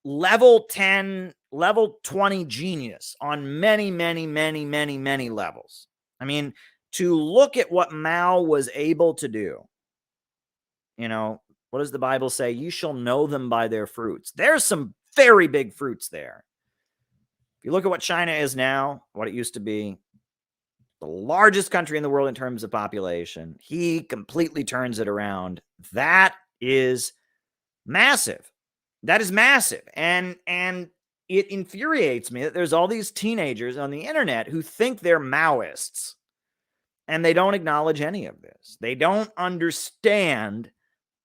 Speaker 1: level 10, level 20 genius on many, many, many, many, many levels. I mean, to look at what Mao was able to do, what does the Bible say? You shall know them by their fruits. There's some very big fruits there. If you look at what China is now, what it used to be, the largest country in the world in terms of population, he completely turns it around. That is massive. That is massive. And it infuriates me that there's all these teenagers on the internet who think they're Maoists. And they don't acknowledge any of this. They don't understand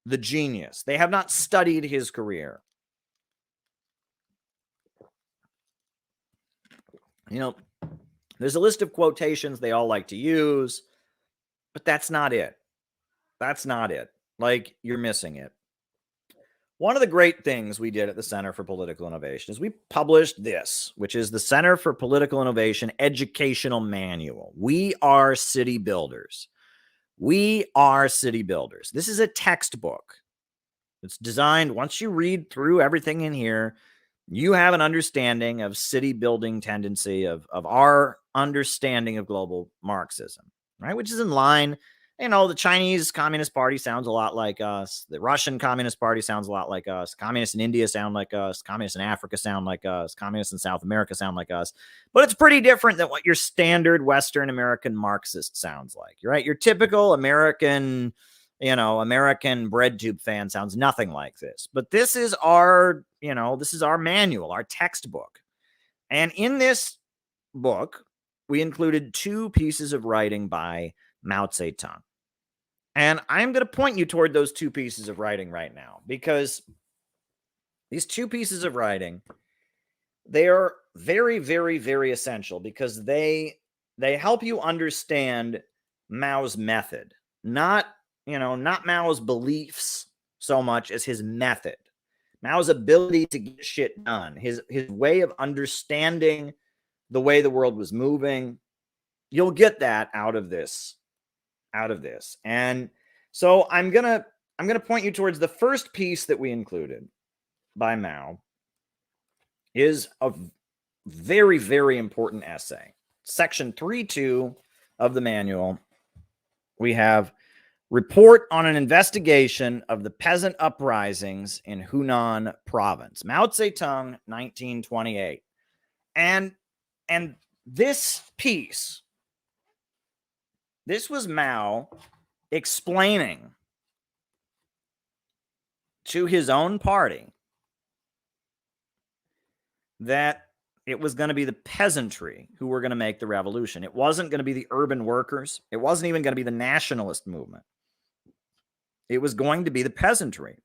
Speaker 1: the genius. They have not studied his career. There's a list of quotations they all like to use, but that's not it. That's not it. Like, you're missing it. One of the great things we did at the Center for Political Innovation is we published this, which is the Center for Political Innovation Educational Manual. We are city builders. We are city builders. This is a textbook. It's designed, once you read through everything in here, you have an understanding of city building tendency, of our understanding of global Marxism, right? Which is in line. The Chinese Communist Party sounds a lot like us. The Russian Communist Party sounds a lot like us. Communists in India sound like us. Communists in Africa sound like us. Communists in South America sound like us. But it's pretty different than what your standard Western American Marxist sounds like, right? Your typical American, American bread tube fan sounds nothing like this. But this is our manual, our textbook. And in this book, we included 2 pieces of writing by Mao Zedong. And I'm going to point you toward those 2 pieces of writing right now, because these 2 pieces of writing, they are very, very, very essential, because they help you understand Mao's method, not Mao's beliefs so much as his method, Mao's ability to get shit done, his way of understanding the way the world was moving. You'll get that out of this. And so I'm going to point you towards the first piece that we included by Mao. Is a very, very important essay. Section 3.2 of the manual. We have report on an investigation of the peasant uprisings in Hunan province. Mao Zedong, 1928. And this piece, this was Mao explaining to his own party that it was going to be the peasantry who were going to make the revolution. It wasn't going to be the urban workers. It wasn't even going to be the nationalist movement. It was going to be the peasantry.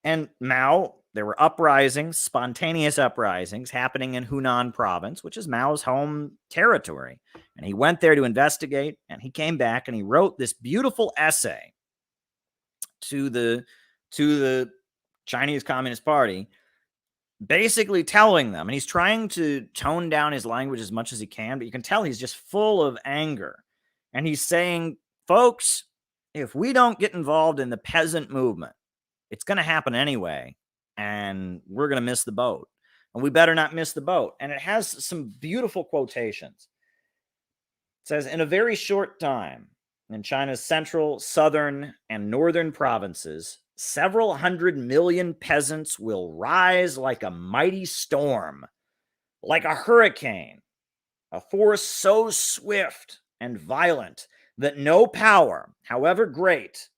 Speaker 1: And Mao there were uprisings, spontaneous uprisings happening in Hunan province, which is Mao's home territory. And he went there to investigate, and he came back and he wrote this beautiful essay to the Chinese Communist Party, basically telling them, and he's trying to tone down his language as much as he can, but you can tell he's just full of anger. And he's saying, folks, if we don't get involved in the peasant movement, it's going to happen anyway, and we're going to miss the boat. And we better not miss the boat. And it has some beautiful quotations. It says, in a very short time, in China's central, southern, and northern provinces, several 100 million peasants will rise like a mighty storm, like a hurricane, a force so swift and violent that no power, however great,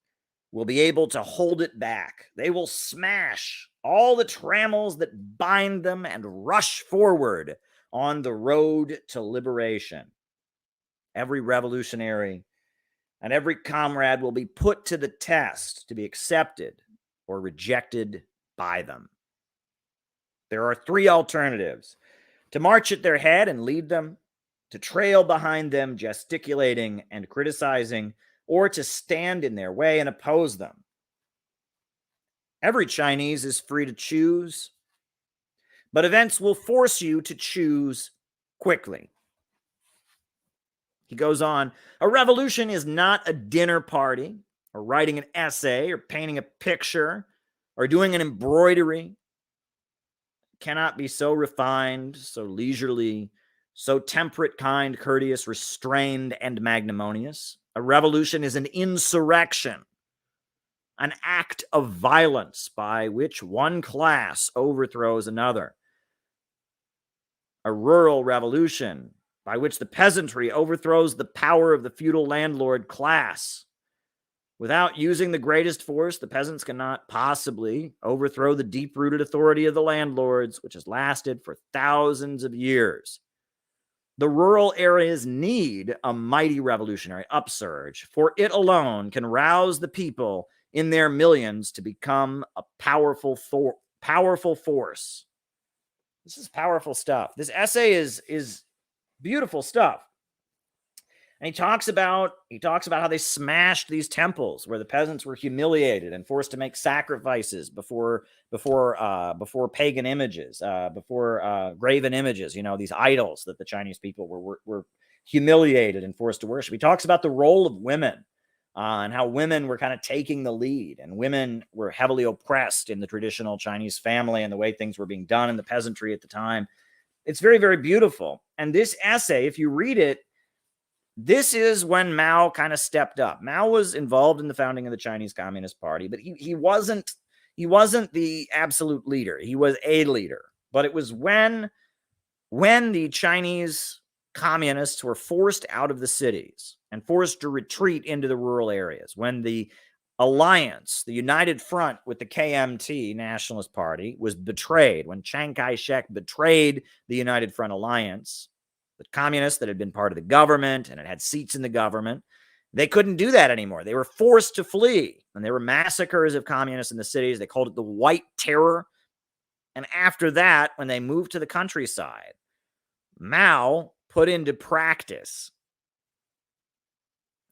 Speaker 1: will be able to hold it back. They will smash all the trammels that bind them and rush forward on the road to liberation. Every revolutionary and every comrade will be put to the test to be accepted or rejected by them. There are three alternatives: to march at their head and lead them, to trail behind them, gesticulating and criticizing, or to stand in their way and oppose them. Every Chinese is free to choose, but events will force you to choose quickly. He goes on, a revolution is not a dinner party, or writing an essay, or painting a picture, or doing an embroidery. It cannot be so refined, so leisurely, so temperate, kind, courteous, restrained, and magnanimous. A revolution is an insurrection, an act of violence by which one class overthrows another. A rural revolution by which the peasantry overthrows the power of the feudal landlord class. Without using the greatest force, the peasants cannot possibly overthrow the deep-rooted authority of the landlords, which has lasted for thousands of years. The rural areas need a mighty revolutionary upsurge, for it alone can rouse the people in their millions to become a powerful force. This is powerful stuff. This essay is beautiful stuff. And he talks about how they smashed these temples where the peasants were humiliated and forced to make sacrifices before pagan images, before graven images, these idols that the Chinese people were humiliated and forced to worship. He talks about the role of women and how women were kind of taking the lead, and women were heavily oppressed in the traditional Chinese family and the way things were being done in the peasantry at the time. It's very, very beautiful. And this essay, if you read it, this is when Mao kind of stepped up. Mao was involved in the founding of the Chinese Communist Party, but he wasn't the absolute leader. He was a leader. But it was when the Chinese communists were forced out of the cities and forced to retreat into the rural areas, when the alliance, the united front with the KMT Nationalist Party, was betrayed, when Chiang Kai-shek betrayed the United Front Alliance, the communists that had been part of the government and had seats in the government, they couldn't do that anymore. They were forced to flee, and there were massacres of communists in the cities. They called it the White Terror. And after that, when they moved to the countryside, Mao put into practice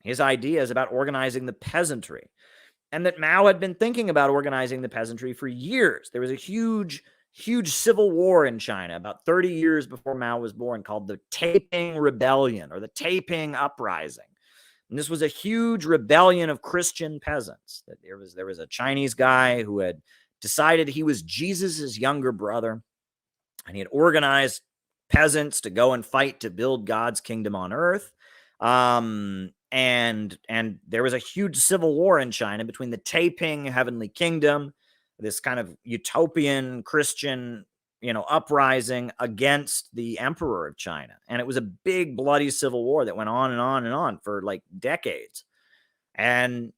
Speaker 1: his ideas about organizing the peasantry, and that Mao had been thinking about organizing the peasantry for years. There was a huge civil war in China about 30 years before Mao was born called the Taiping Rebellion, or the Taiping Uprising. And this was a huge rebellion of Christian peasants. That there was a Chinese guy who had decided he was Jesus's younger brother, and he had organized peasants to go and fight to build God's kingdom on earth. And there was a huge civil war in China between the Taiping Heavenly Kingdom, this kind of utopian Christian, uprising against the emperor of China. And it was a big bloody civil war that went on and on and on for like decades. And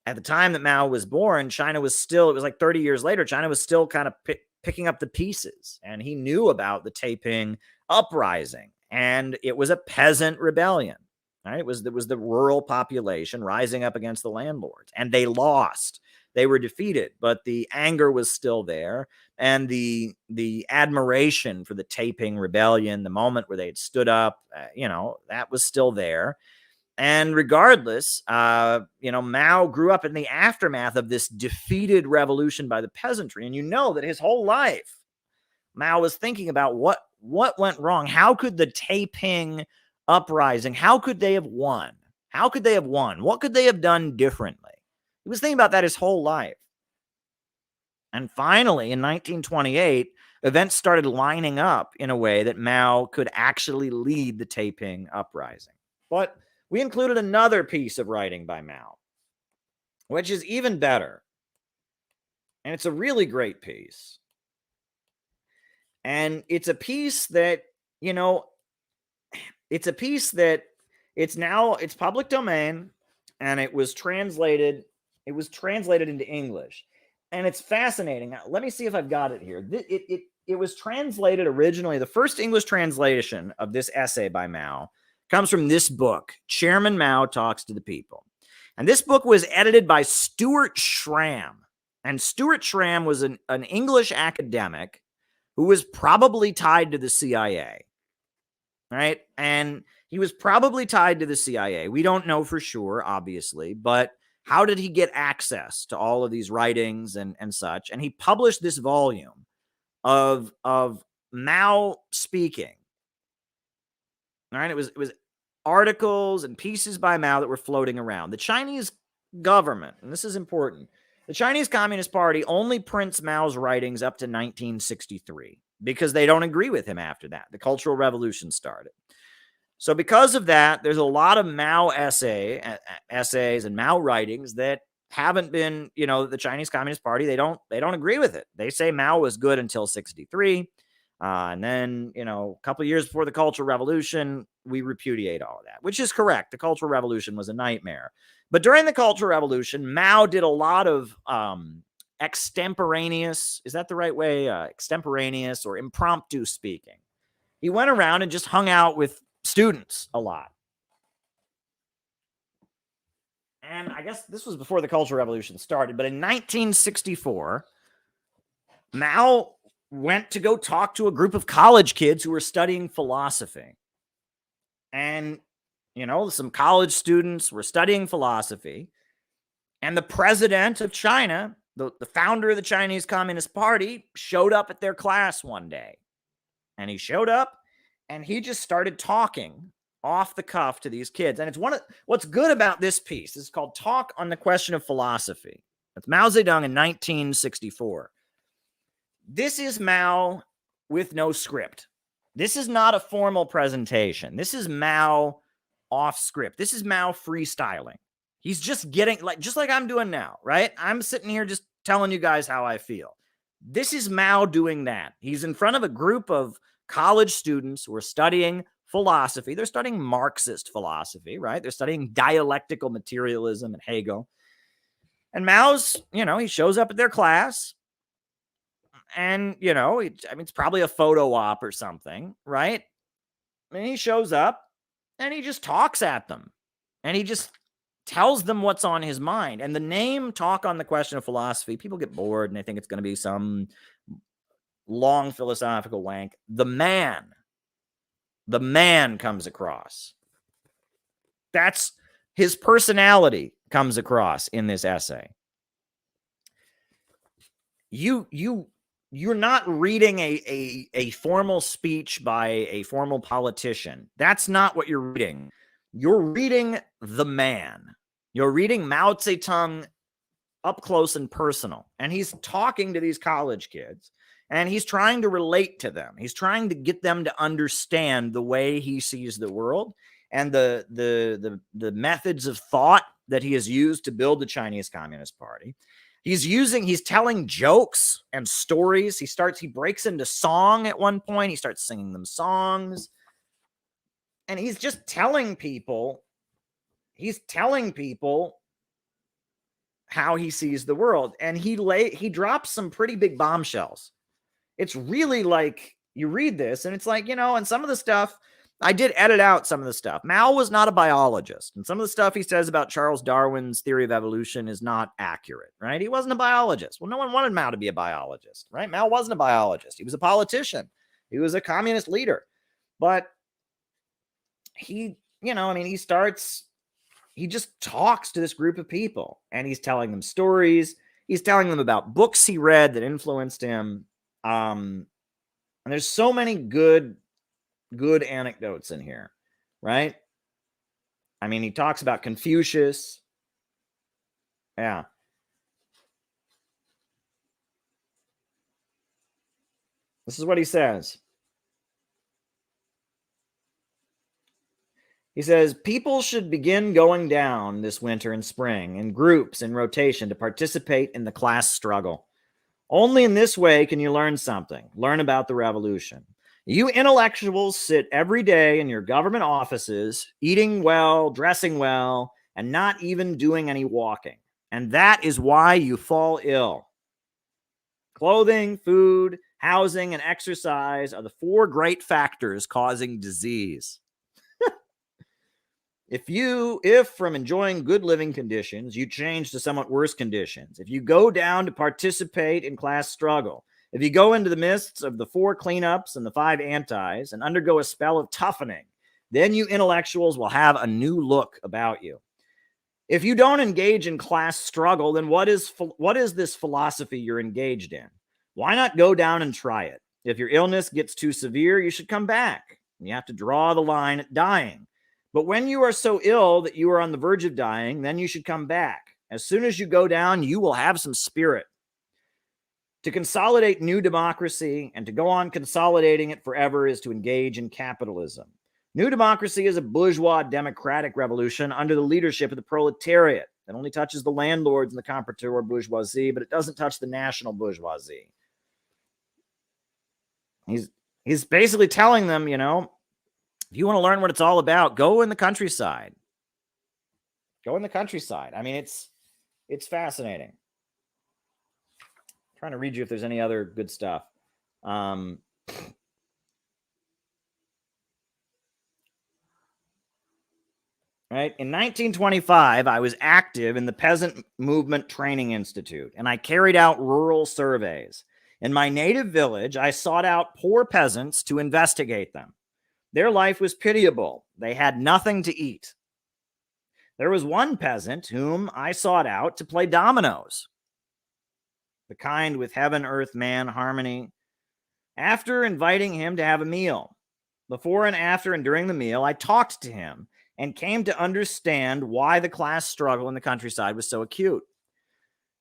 Speaker 1: at the time that Mao was born, China was still, it was like 30 years later, China was still kind of picking up the pieces. And he knew about the Taiping uprising, and it was a peasant rebellion. Right? It was the rural population rising up against the landlords, and they lost. they were defeated, but the anger was still there, and the admiration for the Taiping Rebellion, the moment where they had stood up, that was still there. And regardless, Mao grew up in the aftermath of this defeated revolution by the peasantry, and that his whole life Mao was thinking about what went wrong. How could the Taiping uprising, how could they have won? How could they have won? What could they have done differently? He was thinking about that his whole life. And finally, in 1928, events started lining up in a way that Mao could actually lead the Taiping uprising. But we included another piece of writing by Mao, which is even better. And it's a really great piece. And it's a piece that, it's public domain, and it was translated into English. And it's fascinating. Now, let me see if I've got it here. It was translated originally. The first English translation of this essay by Mao comes from this book, Chairman Mao Talks to the People. And this book was edited by Stuart Schramm. And Stuart Schramm was an English academic who was probably tied to the CIA, right? And he was probably tied to the CIA. We don't know for sure, obviously, but how did he get access to all of these writings and such? And he published this volume of Mao speaking. All right, it was articles and pieces by Mao that were floating around. The Chinese government, and this is important, the Chinese Communist Party only prints Mao's writings up to 1963 because they don't agree with him after that. The Cultural Revolution started. So because of that, there's a lot of Mao essays and Mao writings that haven't been, the Chinese Communist Party, they don't agree with it. They say Mao was good until 63. And then, a couple of years before the Cultural Revolution, we repudiate all of that, which is correct. The Cultural Revolution was a nightmare. But during the Cultural Revolution, Mao did a lot of extemporaneous, is that the right way? Extemporaneous or impromptu speaking. He went around and just hung out with students a lot. And I guess this was before the Cultural Revolution started, but in 1964, Mao went to go talk to a group of college kids who were studying philosophy. And, some college students were studying philosophy. And the president of China, the founder of the Chinese Communist Party, showed up at their class one day. And he showed up and he just started talking off the cuff to these kids. And it's what's good about this piece. This is called Talk on the Question of Philosophy. That's Mao Zedong in 1964. This is Mao with no script. This is not a formal presentation. This is Mao off script. This is Mao freestyling. He's just getting, just like I'm doing now, right? I'm sitting here just telling you guys how I feel. This is Mao doing that. He's in front of a group of college students who are studying philosophy. They're studying Marxist philosophy, right? They're studying dialectical materialism and Hegel. And Mao's, he shows up at their class. And, it's probably a photo op or something, right? And he shows up and he just talks at them. And he just tells them what's on his mind. And the name Talk on the Question of Philosophy, people get bored and they think it's going to be some long philosophical wank. The man comes across. That's his personality comes across in this essay. You're not reading a formal speech by a formal politician. That's not what you're reading. You're reading the man. You're reading Mao Zedong up close and personal. And he's talking to these college kids, and he's trying to relate to them. He's trying to get them to understand the way he sees the world and the methods of thought that he has used to build the Chinese Communist Party. He's telling jokes and stories. He breaks into song at one point. He starts singing them songs. And he's just telling people how he sees the world. And he drops some pretty big bombshells. It's really like, you read this and it's like, and some of the stuff, I did edit out some of the stuff. Mao was not a biologist, and some of the stuff he says about Charles Darwin's theory of evolution is not accurate, right? He wasn't a biologist. Well, no one wanted Mao to be a biologist, right? Mao wasn't a biologist. He was a politician. He was a communist leader. But he, he just talks to this group of people, and he's telling them stories. He's telling them about books he read that influenced him. And there's so many good anecdotes in here, right? I mean, he talks about Confucius. Yeah. This is what he says. He says, people should begin going down this winter and spring in groups in rotation to participate in the class struggle. Only in this way can you learn something, learn about the revolution. You intellectuals sit every day in your government offices, eating well, dressing well, and not even doing any walking. And that is why you fall ill. Clothing, food, housing, and exercise are the 4 great factors causing disease. If from enjoying good living conditions, you change to somewhat worse conditions, if you go down to participate in class struggle, if you go into the midst of the 4 cleanups and the 5 antis and undergo a spell of toughening, then you intellectuals will have a new look about you. If you don't engage in class struggle, then what is this philosophy you're engaged in? Why not go down and try it? If your illness gets too severe, you should come back. You have to draw the line at dying. But when you are so ill that you are on the verge of dying, then you should come back. As soon as you go down, you will have some spirit. To consolidate new democracy and to go on consolidating it forever is to engage in capitalism. New democracy is a bourgeois democratic revolution under the leadership of the proletariat. It only touches the landlords and the comprador bourgeoisie, but it doesn't touch the national bourgeoisie. He's basically telling them, if you want to learn what it's all about, go in the countryside. Go in the countryside. I mean, it's fascinating. I'm trying to read you if there's any other good stuff. Right? In 1925, I was active in the Peasant Movement Training Institute, and I carried out rural surveys. In my native village, I sought out poor peasants to investigate them. Their life was pitiable. They had nothing to eat. There was one peasant whom I sought out to play dominoes, the kind with heaven, earth, man harmony. After inviting him to have a meal, before and after and during the meal, I talked to him and came to understand why the class struggle in the countryside was so acute.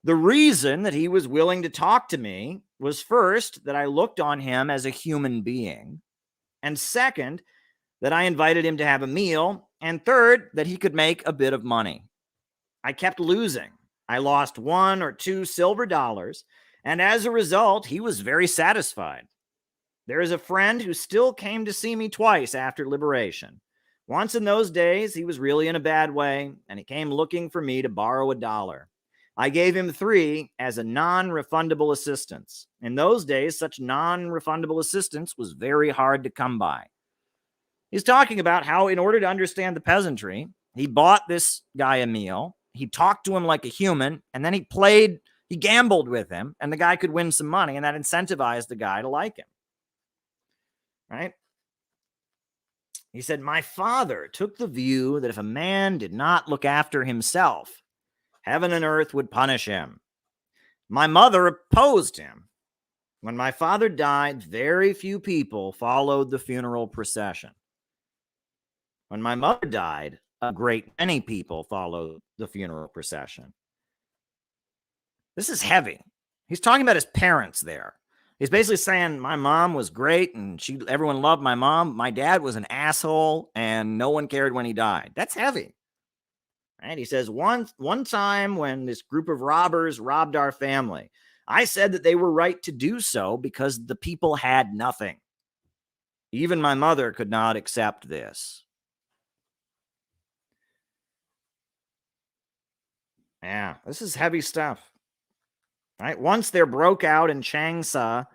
Speaker 1: The reason that he was willing to talk to me was, first, that I looked on him as a human being, and second, that I invited him to have a meal, and third, that he could make a bit of money. I kept losing. I lost 1 or 2 silver dollars, and as a result, he was very satisfied. There is a friend who still came to see me twice after liberation. Once in those days, he was really in a bad way, and he came looking for me to borrow $1. I gave him 3 as a non-refundable assistance. In those days, such non-refundable assistance was very hard to come by. He's talking about how, in order to understand the peasantry, he bought this guy a meal, he talked to him like a human, and then he gambled with him, and the guy could win some money, and that incentivized the guy to like him. Right? He said, my father took the view that if a man did not look after himself, heaven and earth would punish him. My mother opposed him. When my father died, very few people followed the funeral procession. When my mother died, a great many people followed the funeral procession. This is heavy. He's talking about his parents there. He's basically saying, my mom was great and everyone loved my mom. My dad was an asshole and no one cared when he died. That's heavy. Right? He says, one time when this group of robbers robbed our family, I said that they were right to do so because the people had nothing. Even my mother could not accept this. Yeah, this is heavy stuff. Right? Once there broke out in Changsha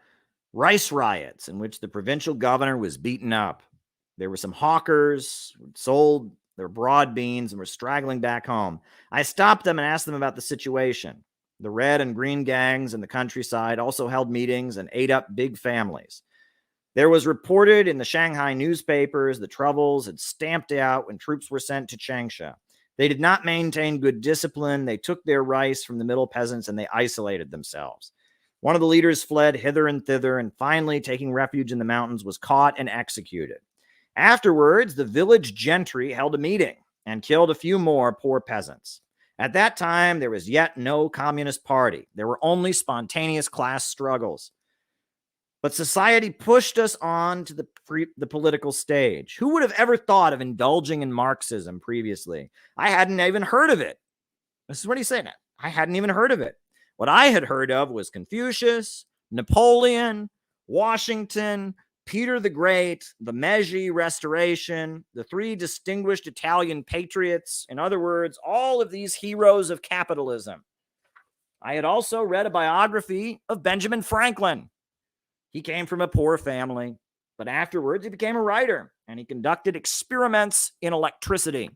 Speaker 1: rice riots in which the provincial governor was beaten up. There were some hawkers who sold their broad beans and were straggling back home. I stopped them and asked them about the situation. The red and green gangs in the countryside also held meetings and ate up big families. There was reported in the Shanghai newspapers the troubles had stamped out when troops were sent to Changsha. They did not maintain good discipline. They took their rice from the middle peasants and they isolated themselves. One of the leaders fled hither and thither and finally, taking refuge in the mountains, was caught and executed. Afterwards, the village gentry held a meeting and killed a few more poor peasants. At that time, there was yet no communist party. There were only spontaneous class struggles. But society pushed us on to the political stage. Who would have ever thought of indulging in Marxism previously? I hadn't even heard of it. This is what he's saying. I hadn't even heard of it. What I had heard of was Confucius, Napoleon, Washington, Peter the Great, the Meiji Restoration, the three distinguished Italian patriots. In other words, all of these heroes of capitalism. I had also read a biography of Benjamin Franklin. He came from a poor family, but afterwards he became a writer and he conducted experiments in electricity.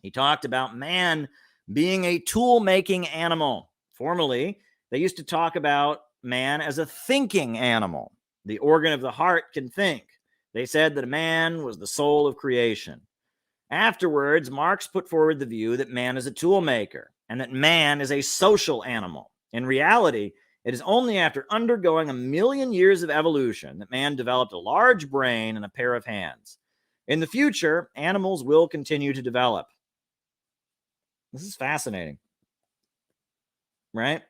Speaker 1: He talked about man being a tool-making animal. Formerly, they used to talk about man as a thinking animal. The organ of the heart can think. They said that a man was the soul of creation. Afterwards, Marx put forward the view that man is a tool maker and that man is a social animal. In reality, it is only after undergoing 1 million years of evolution that man developed a large brain and a pair of hands. In the future, animals will continue to develop. This is fascinating, right?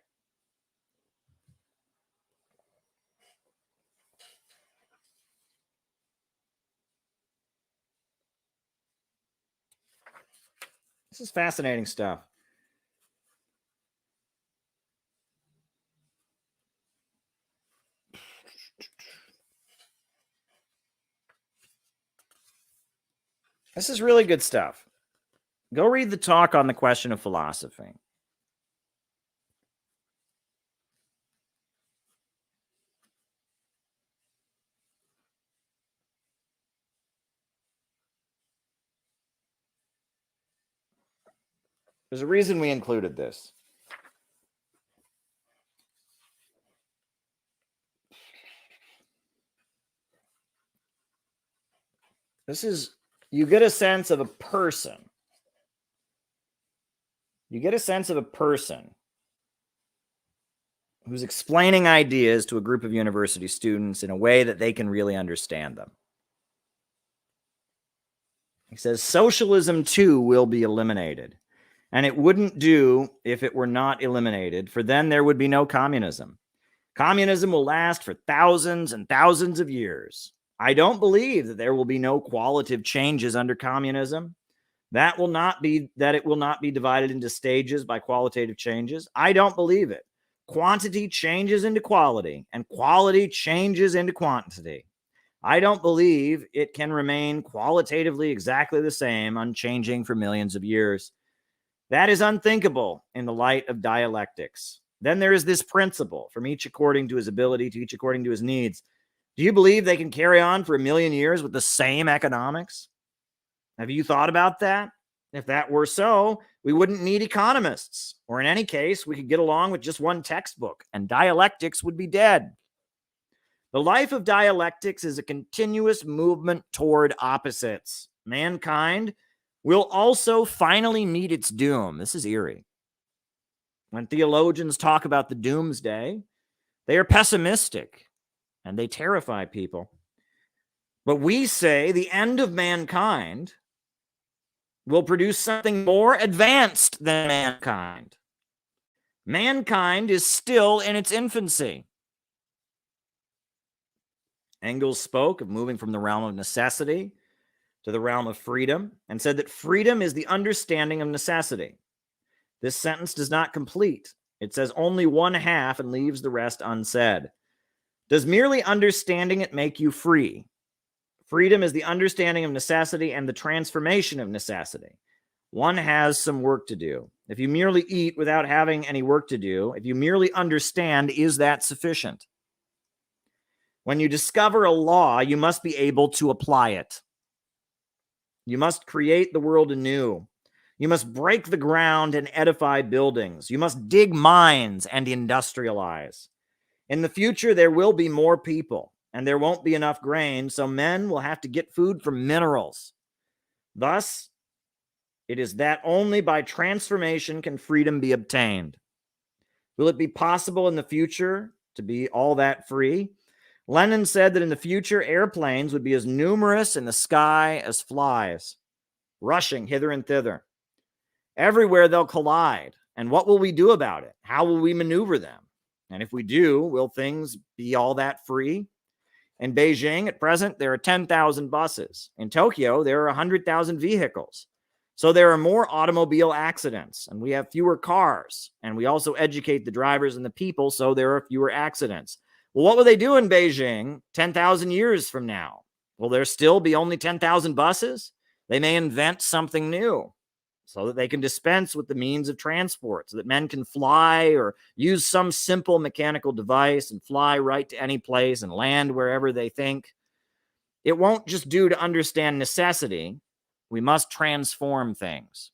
Speaker 1: This is fascinating stuff. This is really good stuff. Go read the talk on the question of philosophy. There's a reason we included this. This is, you get a sense of a person. You get a sense of a person who's explaining ideas to a group of university students in a way that they can really understand them. He says, socialism too will be eliminated. And it wouldn't do if it were not eliminated, for then there would be no communism. Communism will last for thousands and thousands of years. I don't believe that there will be no qualitative changes under communism. That it will not be divided into stages by qualitative changes. I don't believe it. Quantity changes into quality, and quality changes into quantity. I don't believe it can remain qualitatively exactly the same, unchanging for millions of years. That is unthinkable in the light of dialectics. Then there is this principle, from each according to his ability to each according to his needs. Do you believe they can carry on for 1 million years with the same economics? Have you thought about that? If that were so, we wouldn't need economists. Or in any case, we could get along with just one textbook, and dialectics would be dead. The life of dialectics is a continuous movement toward opposites. Mankind will also finally meet its doom. This is eerie. When theologians talk about the doomsday, they are pessimistic and they terrify people. But we say the end of mankind will produce something more advanced than mankind. Mankind is still in its infancy. Engels spoke of moving from the realm of necessity to the realm of freedom and said that freedom is the understanding of necessity. This sentence does not complete. It says only one half and leaves the rest unsaid. Does merely understanding it make you free? Freedom is the understanding of necessity and the transformation of necessity. One has some work to do. If you merely eat without having any work to do, if you merely understand, is that sufficient? When you discover a law, you must be able to apply it. You must create the world anew. You must break the ground and edify buildings. You must dig mines and industrialize. In the future, there will be more people, and there won't be enough grain, so men will have to get food from minerals. Thus, it is that only by transformation can freedom be obtained. Will it be possible in the future to be all that free? Lenin said that in the future, airplanes would be as numerous in the sky as flies, rushing hither and thither. Everywhere they'll collide. And what will we do about it? How will we maneuver them? And if we do, will things be all that free? In Beijing, at present, there are 10,000 buses. In Tokyo, there are 100,000 vehicles. So there are more automobile accidents, and we have fewer cars. And we also educate the drivers and the people, so there are fewer accidents. Well, what will they do in Beijing 10,000 years from now? Will there still be only 10,000 buses? They may invent something new so that they can dispense with the means of transport, so that men can fly or use some simple mechanical device and fly right to any place and land wherever they think. It won't just do to understand necessity. We must transform things.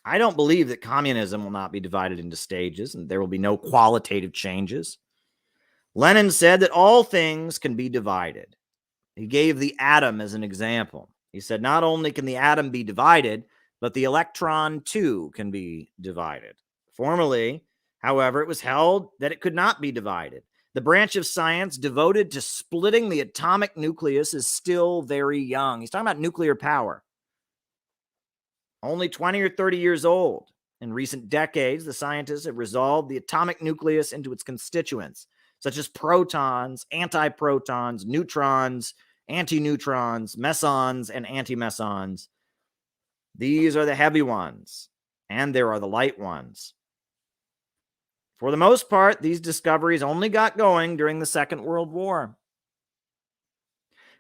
Speaker 1: I don't believe that communism will not be divided into stages and there will be no qualitative changes. Lenin said that all things can be divided. He gave the atom as an example. He said not only can the atom be divided, but the electron too can be divided. Formerly, however, it was held that it could not be divided. The branch of science devoted to splitting the atomic nucleus is still very young. He's talking about nuclear power. Only 20 or 30 years old. In recent decades, the scientists have resolved the atomic nucleus into its constituents, such as protons, antiprotons, neutrons, antineutrons, mesons, and antimesons. These are the heavy ones, and there are the light ones. For the most part, these discoveries only got going during the Second World War.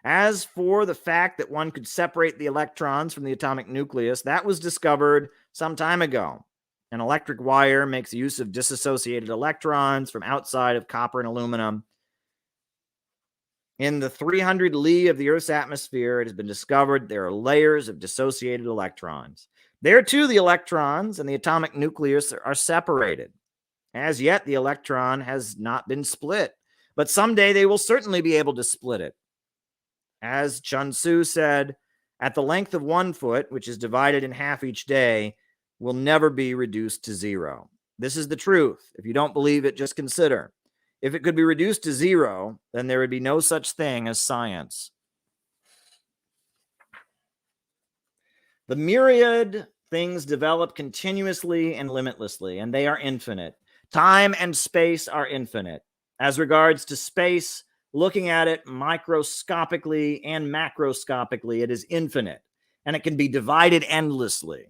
Speaker 1: As for the fact that one could separate the electrons from the atomic nucleus, that was discovered some time ago. An electric wire makes use of dissociated electrons from outside of copper and aluminum. In the 300 Li of the Earth's atmosphere, it has been discovered there are layers of dissociated electrons. There, too, the electrons and the atomic nucleus are separated. As yet, the electron has not been split, but someday they will certainly be able to split it. As Chun Tzu said, at the length of 1 foot, which is divided in half each day, will never be reduced to zero. This is the truth. If you don't believe it, just consider. If it could be reduced to zero, then there would be no such thing as science. The myriad things develop continuously and limitlessly, and they are infinite. Time and space are infinite. As regards to space, looking at it microscopically and macroscopically, it is infinite, and it can be divided endlessly.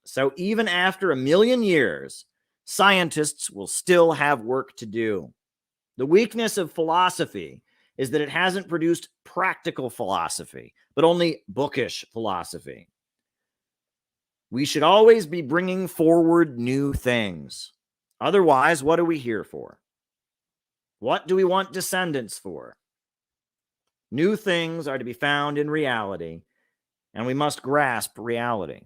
Speaker 1: So even after 1,000,000 years, scientists will still have work to do. The weakness of philosophy is that it hasn't produced practical philosophy, but only bookish philosophy. We should always be bringing forward new things. Otherwise, what are we here for? What do we want descendants for? New things are to be found in reality, and we must grasp reality.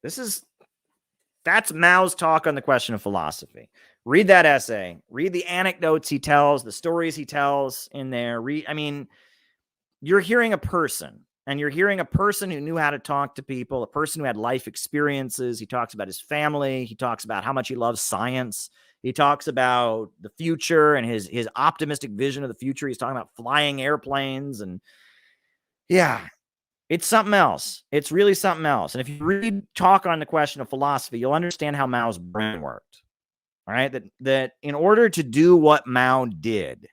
Speaker 1: That's Mao's talk on the question of philosophy. Read that essay. Read the anecdotes he tells, the stories he tells in there. You're hearing a person, and you're hearing a person who knew how to talk to people, a person who had life experiences. He talks about his family. He talks about how much he loves science. He talks about the future and his optimistic vision of the future. He's talking about flying airplanes, and yeah, it's something else. It's really something else. And if you read talk on the question of philosophy, you'll understand how Mao's brain worked. All right, that in order to do what Mao did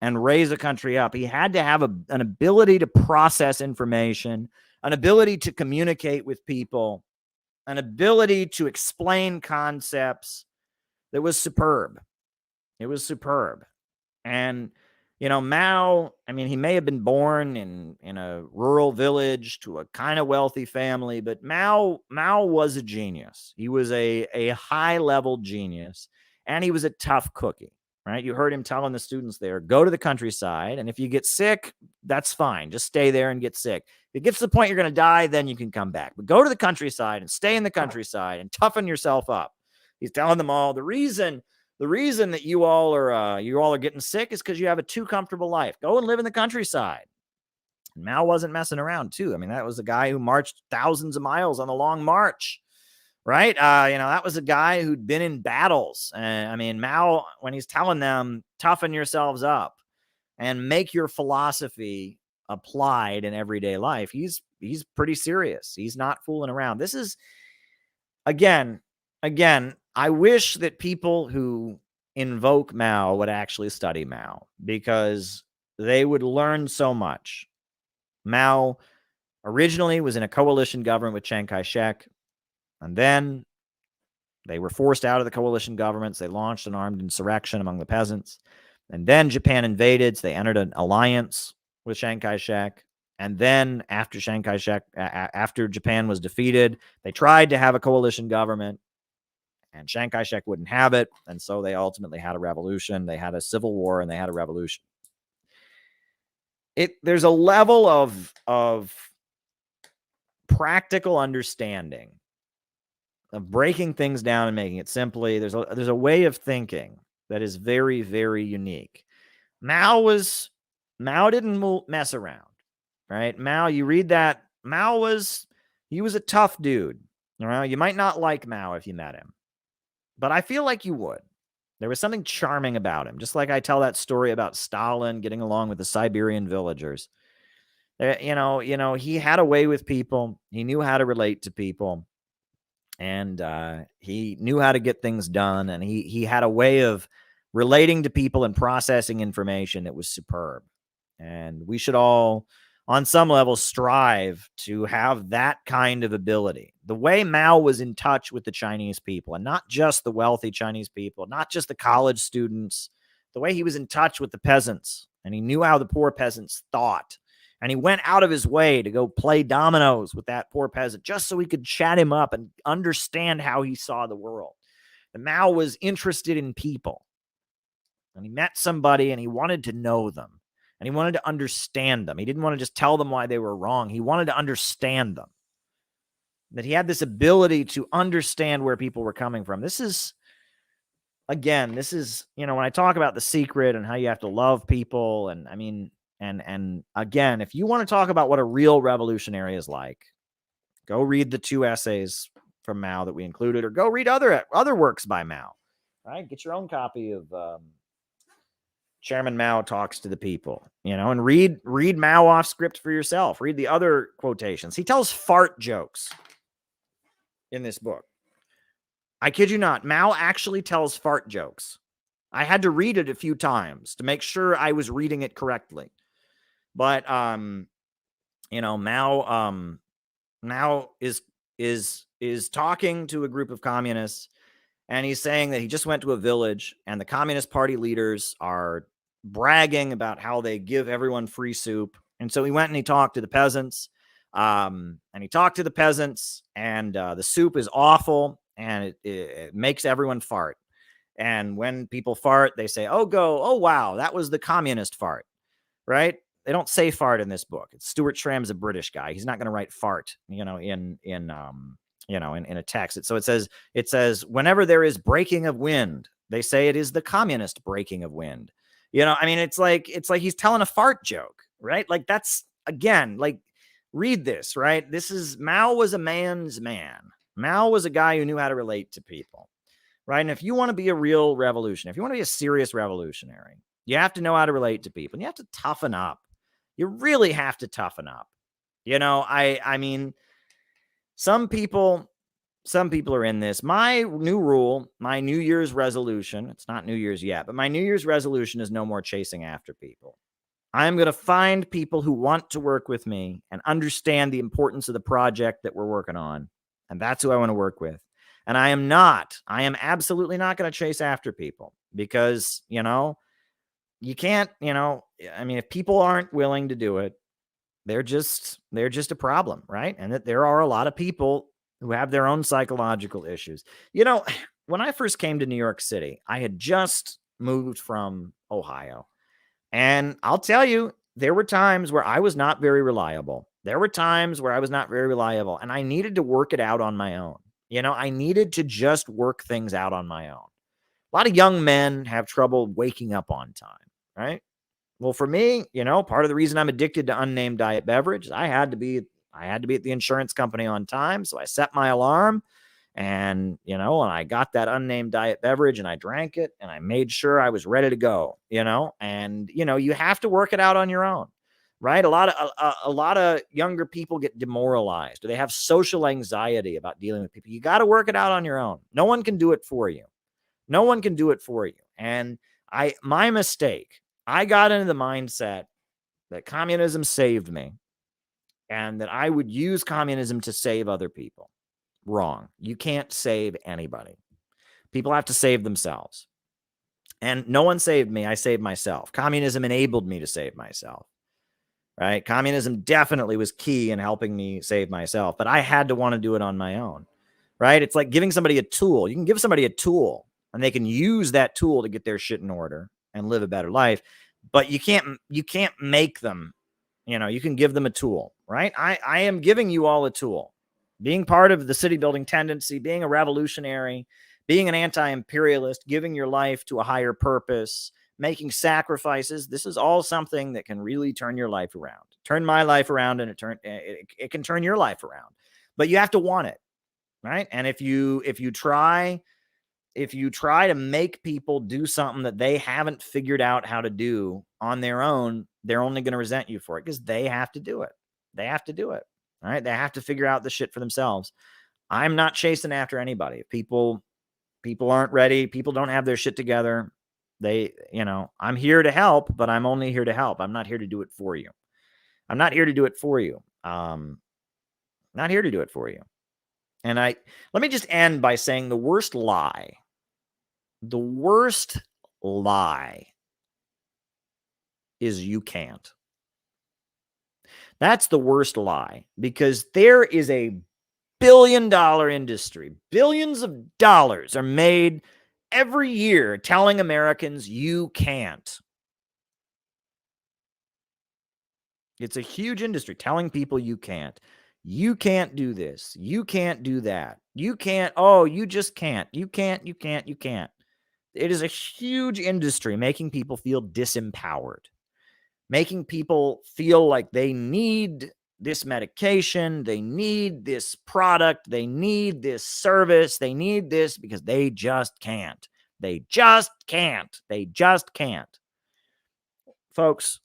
Speaker 1: and raise a country up, he had to have an ability to process information, an ability to communicate with people, an ability to explain concepts that was superb. It was superb. And Mao, he may have been born in a rural village to a kind of wealthy family, but Mao was a genius. He was a high-level genius, and he was a tough cookie. right? You heard him telling the students there, go to the countryside, and if you get sick, that's fine. Just stay there and get sick. If it gets to the point you're going to die, then you can come back. But go to the countryside and stay in the countryside and toughen yourself up. He's telling them all the reason that you all are getting sick is because you have a too comfortable life. Go and live in the countryside. And Mao wasn't messing around too. I mean, that was a guy who marched thousands of miles on the Long March, right? That was a guy who'd been in battles. I mean, Mao, when he's telling them, toughen yourselves up and make your philosophy applied in everyday life, he's pretty serious. He's not fooling around. This is, again, I wish that people who invoke Mao would actually study Mao, because they would learn so much. Mao originally was in a coalition government with Chiang Kai-shek, and then they were forced out of the coalition governments. They launched an armed insurrection among the peasants, and then Japan invaded. So they entered an alliance with Chiang Kai-shek. And then after after Japan was defeated, they tried to have a coalition government, and Chiang Kai-shek wouldn't have it. And so they ultimately had a revolution. They had a civil war, and they had a revolution. There's a level of practical understanding of breaking things down and making it simply. There's a way of thinking that is very, very unique. Mao didn't mess around, right? Mao, you read that, he was a tough dude. You might not like Mao if you met him, but I feel like you would. There was something charming about him, just like I tell that story about Stalin getting along with the Siberian villagers. He had a way with people. He knew how to relate to people, and he knew how to get things done. And he had a way of relating to people and processing information that was superb. And we should all, on some level, strive to have that kind of ability. The way Mao was in touch with the Chinese people, and not just the wealthy Chinese people, not just the college students, the way he was in touch with the peasants, and he knew how the poor peasants thought. And he went out of his way to go play dominoes with that poor peasant just so he could chat him up and understand how he saw the world. And Mao was interested in people. And he met somebody and he wanted to know them. And he wanted to understand them. He didn't want to just tell them why they were wrong. He wanted to understand them. That he had this ability to understand where people were coming from. This is, when I talk about The Secret and how you have to love people, and again, if you want to talk about what a real revolutionary is like, go read the 2 essays from Mao that we included, or go read other works by Mao. All right, get your own copy of Chairman Mao Talks to the People, and read Mao off script for yourself. Read the other quotations. He tells fart jokes in this book. I kid you not. Mao actually tells fart jokes. I had to read it a few times to make sure I was reading it correctly. But Mao is talking to a group of communists, and he's saying that he just went to a village, and the Communist Party leaders are bragging about how they give everyone free soup. And so he went and he talked to the peasants, and the soup is awful, and it makes everyone fart. And when people fart, they say, oh, wow, that was the communist fart, right? They don't say fart in this book. Stuart Schramm's a British guy. He's not going to write fart, in a text. So it says, whenever there is breaking of wind, they say it is the communist breaking of wind. It's like he's telling a fart joke, right? Like, that's, again, like, read this, right? Mao was a man's man. Mao was a guy who knew how to relate to people, right? And if you want to be a real revolutionary, if you want to be a serious revolutionary, you have to know how to relate to people, and you have to toughen up. You really have to toughen up. Some people are in this. My new rule, my New Year's resolution, it's not New Year's yet, but my New Year's resolution is no more chasing after people. I'm going to find people who want to work with me and understand the importance of the project that we're working on. And that's who I want to work with. And I am absolutely not going to chase after people, because, you can't, if people aren't willing to do it, they're just a problem, right? And that there are a lot of people who have their own psychological issues. When I first came to New York City, I had just moved from Ohio. And I'll tell you, there were times where I was not very reliable. And I needed to work it out on my own. I needed to just work things out on my own. A lot of young men have trouble waking up on time, right? Well, for me, part of the reason I'm addicted to unnamed diet beverage, I had to be at the insurance company on time. So I set my alarm and I got that unnamed diet beverage and I drank it and I made sure I was ready to go, and you have to work it out on your own, right? A lot of younger people get demoralized or they have social anxiety about dealing with people. You got to work it out on your own. No one can do it for you. And my mistake, I got into the mindset that communism saved me and that I would use communism to save other people. Wrong. You can't save anybody. People have to save themselves. And no one saved me. I saved myself. Communism enabled me to save myself. Right? Communism definitely was key in helping me save myself, but I had to want to do it on my own. Right? It's like giving somebody a tool. You can give somebody a tool and they can use that tool to get their shit in order and live a better life, but you can't make them, you can give them a tool, right? I am giving you all a tool. Being part of the city building tendency, being a revolutionary, being an anti-imperialist, giving your life to a higher purpose, making sacrifices. This is all something that can really turn your life around. Turn my life around, and it can turn your life around. But you have to want it, right? And if you try to make people do something that they haven't figured out how to do on their own, they're only going to resent you for it because they have to do it. All right. They have to figure out the shit for themselves. I'm not chasing after anybody. If people aren't ready, people don't have their shit together. I'm here to help, but I'm only here to help. I'm not here to do it for you. Not here to do it for you. And let me just end by saying the worst lie is you can't. That's the worst lie, because there is a billion-dollar industry. Billions of dollars are made every year telling Americans you can't. It's a huge industry telling people you can't. You can't do this. You can't do that. You can't. Oh, you just can't. You can't. It is a huge industry making people feel disempowered, making people feel like they need this medication, they need this product, they need this service, they need this because they just can't. Folks,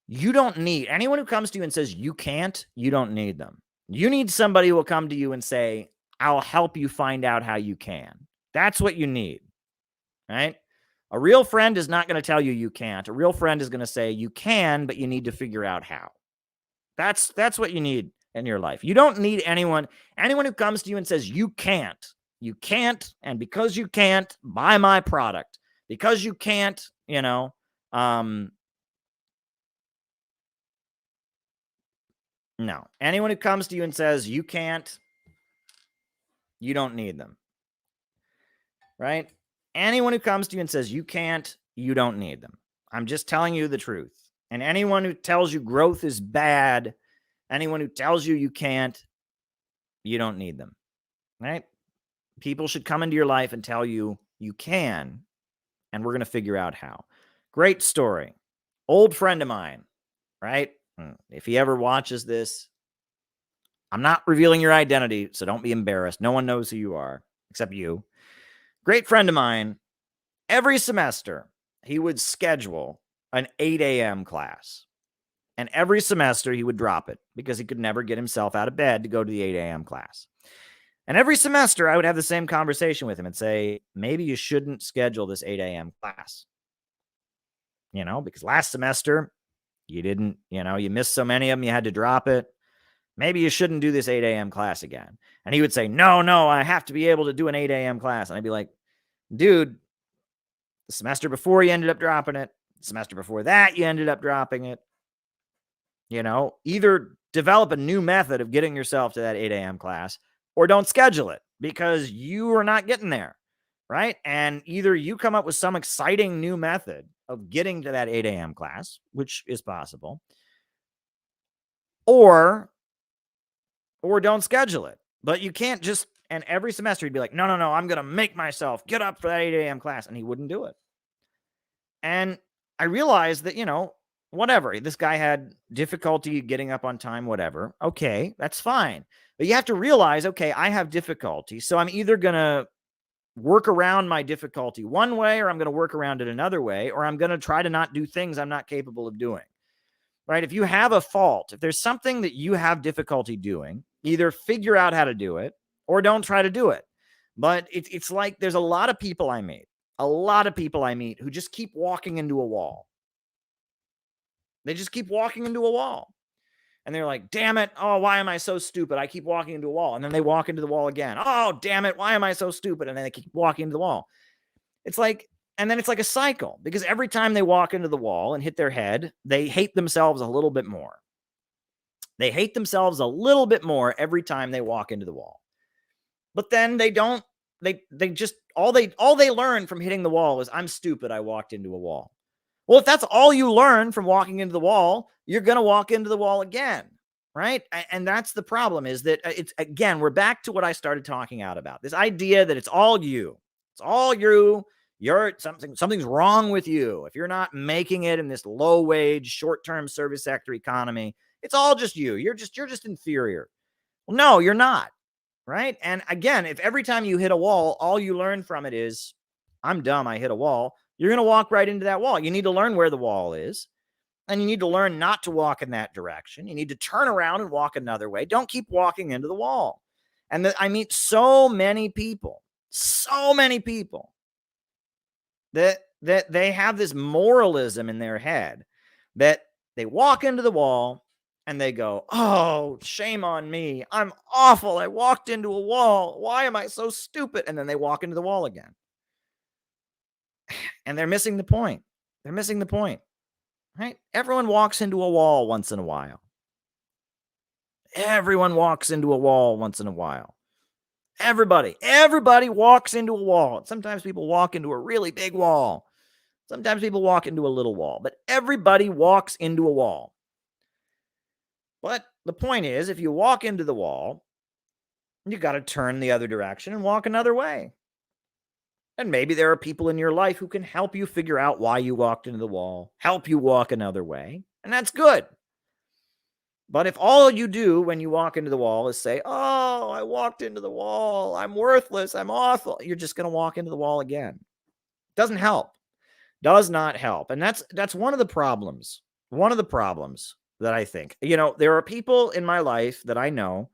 Speaker 1: you don't need anyone who comes to you and says you can't, you don't need them. You need somebody who will come to you and say, I'll help you find out how you can. That's what you need, right? A real friend is not going to tell you you can't. A real friend is going to say you can, but you need to figure out how. That's what you need in your life. You don't need anyone who comes to you and says you can't, and because you can't, buy my product. Because you can't, no. Anyone who comes to you and says you can't, you don't need them. Right? Anyone who comes to you and says you can't, you don't need them. I'm just telling you the truth. And anyone who tells you growth is bad, anyone who tells you you can't, you don't need them. Right? People should come into your life and tell you you can, and we're going to figure out how. Great story. Old friend of mine, right? If he ever watches this, I'm not revealing your identity, so don't be embarrassed. No one knows who you are except you. Great friend of mine, every semester, he would schedule an 8 a.m. class. And every semester, he would drop it because he could never get himself out of bed to go to the 8 a.m. class. And every semester, I would have the same conversation with him and say, maybe you shouldn't schedule this 8 a.m. class. Because last semester, you didn't, you missed so many of them, you had to drop it. Maybe you shouldn't do this 8 a.m. class again. And he would say, no, I have to be able to do an 8 a.m. class. And I'd be like, dude, the semester before you ended up dropping it. The semester before that, you ended up dropping it. Either develop a new method of getting yourself to that 8 a.m. class or don't schedule it because you are not getting there. right? And either you come up with some exciting new method of getting to that 8 a.m. class, which is possible, or don't schedule it. But you can't just, and every semester he'd be like, no, I'm going to make myself get up for that 8 a.m. class. And he wouldn't do it. And I realized that, whatever, this guy had difficulty getting up on time, whatever. Okay, that's fine. But you have to realize, okay, I have difficulty. So I'm either going to work around my difficulty one way, or I'm going to work around it another way, or I'm going to try to not do things I'm not capable of doing. Right? If you have a fault, if there's something that you have difficulty doing, either figure out how to do it or don't try to do it. But it's like there's a lot of people I meet who just keep walking into a wall. They just keep walking into a wall. And they're like, damn it. Oh, why am I so stupid? I keep walking into a wall. And then they walk into the wall again. Oh, damn it. Why am I so stupid? And then they keep walking into the wall. It's like, and then it's like a cycle, because every time they walk into the wall and hit their head, they hate themselves a little bit more. They hate themselves a little bit more every time they walk into the wall. But then they just, all they learn from hitting the wall is, I'm stupid, I walked into a wall. Well, if that's all you learn from walking into the wall, you're going to walk into the wall again, right? And that's the problem, is that it's, again, we're back to what I started talking about. This idea that it's all you. It's all you. Something's wrong with you. If you're not making it in this low wage, short-term service sector economy, it's all just you. You're just inferior. Well, no, you're not, right? And again, if every time you hit a wall, all you learn from it is, I'm dumb, I hit a wall, you're going to walk right into that wall. You need to learn where the wall is, and you need to learn not to walk in that direction. You need to turn around and walk another way. Don't keep walking into the wall. And I meet so many people that they have this moralism in their head that they walk into the wall and they go, oh, shame on me. I'm awful. I walked into a wall. Why am I so stupid? And then they walk into the wall again. And they're missing the point. Right? Everyone walks into a wall once in a while. Everybody walks into a wall. Sometimes people walk into a really big wall. Sometimes people walk into a little wall, but everybody walks into a wall. But the point is, if you walk into the wall, you got to turn the other direction and walk another way. And maybe there are people in your life who can help you figure out why you walked into the wall, help you walk another way, and that's good. But if all you do when you walk into the wall is say, oh, I walked into the wall, I'm worthless, I'm awful, you're just going to walk into the wall again. Doesn't help. Does not help. And that's one of the problems. One of the problems that I think, there are people in my life that I know,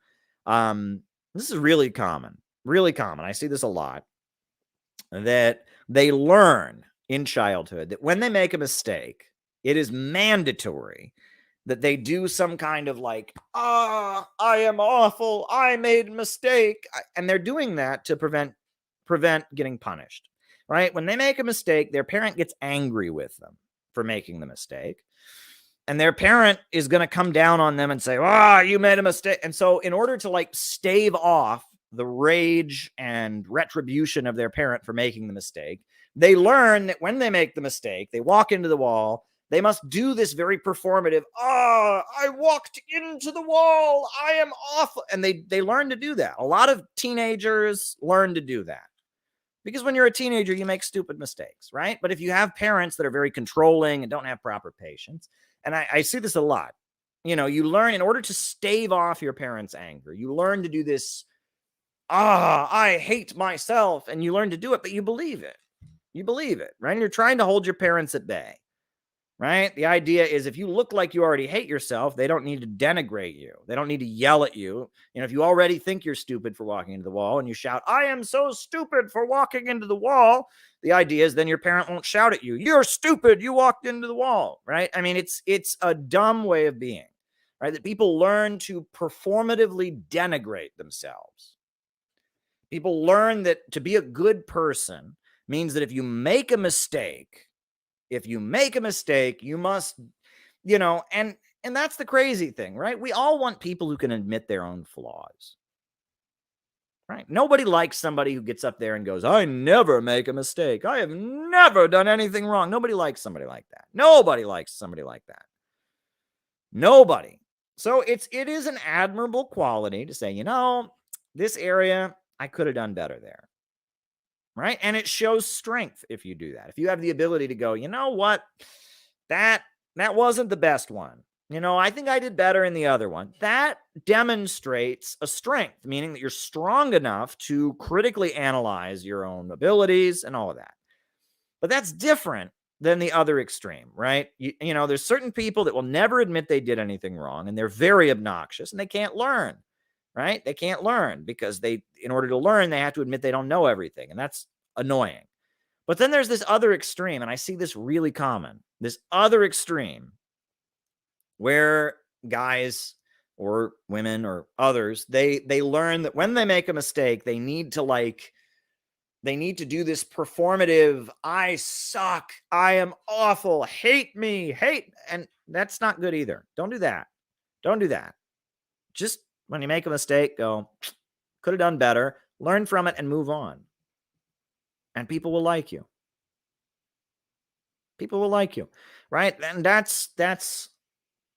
Speaker 1: this is really common. I see this a lot, that they learn in childhood that when they make a mistake, it is mandatory that they do some kind of like, I am awful, I made a mistake. And they're doing that to prevent getting punished, right? When they make a mistake, their parent gets angry with them for making the mistake. And their parent is going to come down on them and say, you made a mistake. And so in order to like stave off the rage and retribution of their parent for making the mistake, they learn that when they make the mistake, they walk into the wall, they must do this very performative, I walked into the wall, I am awful. And they learn to do that. A lot of teenagers learn to do that. Because when you're a teenager, you make stupid mistakes, right? But if you have parents that are very controlling and don't have proper patience, and I see this a lot, you learn, in order to stave off your parents' anger, you learn to do this, I hate myself, and you learn to do it, but you believe it. Right? And you're trying to hold your parents at bay, right? The idea is, if you look like you already hate yourself, they don't need to denigrate you. They don't need to yell at you. If you already think you're stupid for walking into the wall and you shout, I am so stupid for walking into the wall, the idea is then your parent won't shout at you. You're stupid. You walked into the wall, right? I mean, it's a dumb way of being, right? That people learn to performatively denigrate themselves. People learn that to be a good person means that if you make a mistake, you must, and that's the crazy thing, right? We all want people who can admit their own flaws. right? Nobody likes somebody who gets up there and goes, I never make a mistake. I have never done anything wrong. Nobody likes somebody like that. Nobody likes somebody like that. Nobody. So it is an admirable quality to say, you know, this area, I could have done better there. Right? And it shows strength if you do that. If you have the ability to go, you know what? That wasn't the best one. You know, I think I did better in the other one. That demonstrates a strength, meaning that you're strong enough to critically analyze your own abilities and all of that. But that's different than the other extreme, right? You know, there's certain people that will never admit they did anything wrong, and they're very obnoxious, and they can't learn, right? They can't learn because in order to learn, they have to admit they don't know everything, and that's annoying. But then there's this other extreme, and I see this really common, this other extreme where guys or women or others, they learn that when they make a mistake, they need to do this performative, I suck, I am awful, hate me, hate. And that's not good either. Don't do that. Don't do that. Just when you make a mistake, go, could have done better, learn from it and move on. And people will like you. People will like you, right? And that's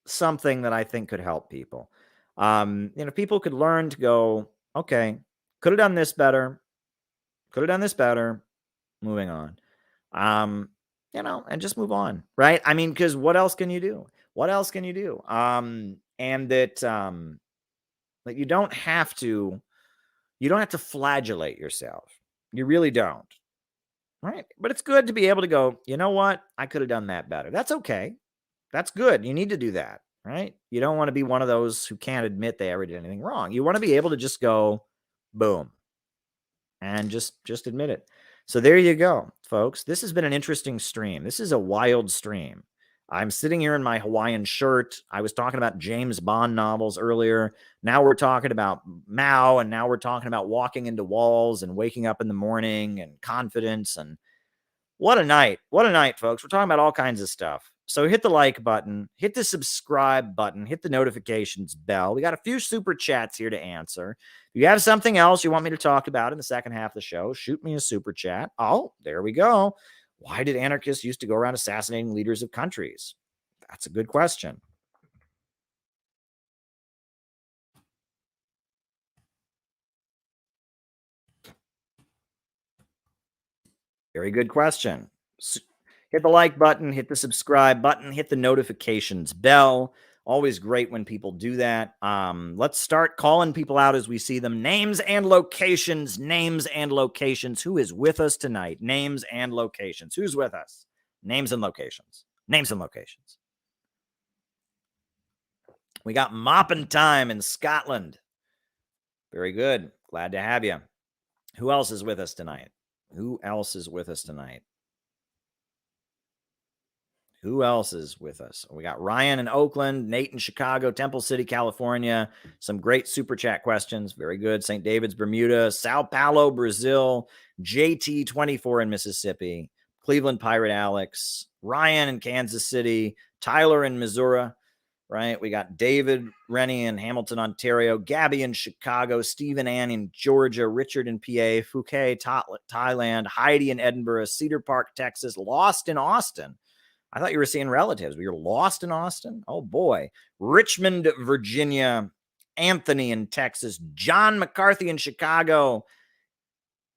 Speaker 1: something that I think could help people. You know, people could learn to go, okay, could have done this better. Could have done this better. Moving on. You know, and just move on, right? I mean, because what else can you do? What else can you do? And that you don't have to flagellate yourself. You really don't. Right? But it's good to be able to go, you know what? I could have done that better. That's okay. That's good. You need to do that, right? You don't want to be one of those who can't admit they ever did anything wrong. You want to be able to just go, boom, and just admit it. So there you go, folks. This has been an interesting stream. This is a wild stream. I'm sitting here in my Hawaiian shirt. I was talking about James Bond novels earlier. Now we're talking about Mao, and now we're talking about walking into walls and waking up in the morning and confidence. And what a night. What a night, folks. We're talking about all kinds of stuff. So hit the like button, hit the subscribe button, hit the notifications bell. We got a few super chats here to answer. If you have something else you want me to talk about in the second half of the show, shoot me a super chat. Oh, there we go. Why did anarchists used to go around assassinating leaders of countries? That's a good question. Very good question. Hit the like button, hit the subscribe button, hit the notifications bell. Always great when people do that. Let's start calling people out as we see them. Names and locations. Names and locations. Who is with us tonight? Names and locations. Who's with us? Names and locations. Names and locations. We got Maupin time in Scotland. Very good. Glad to have you. Who else is with us tonight? Who else is with us tonight? Who else is with us? We got Ryan in Oakland, Nate in Chicago, Temple City, California. Some great super chat questions. Very good. St. David's, Bermuda, Sao Paulo, Brazil, JT24 in Mississippi, Cleveland Pirate Alex, Ryan in Kansas City, Tyler in Missouri, right? We got David Rennie in Hamilton, Ontario, Gabby in Chicago, Stephen Ann in Georgia, Richard in PA, Phuket, Thailand, Heidi in Edinburgh, Cedar Park, Texas, Lost in Austin. I thought you were seeing relatives, but you're lost in Austin? Oh, boy. Richmond, Virginia. Anthony in Texas. John McCarthy in Chicago.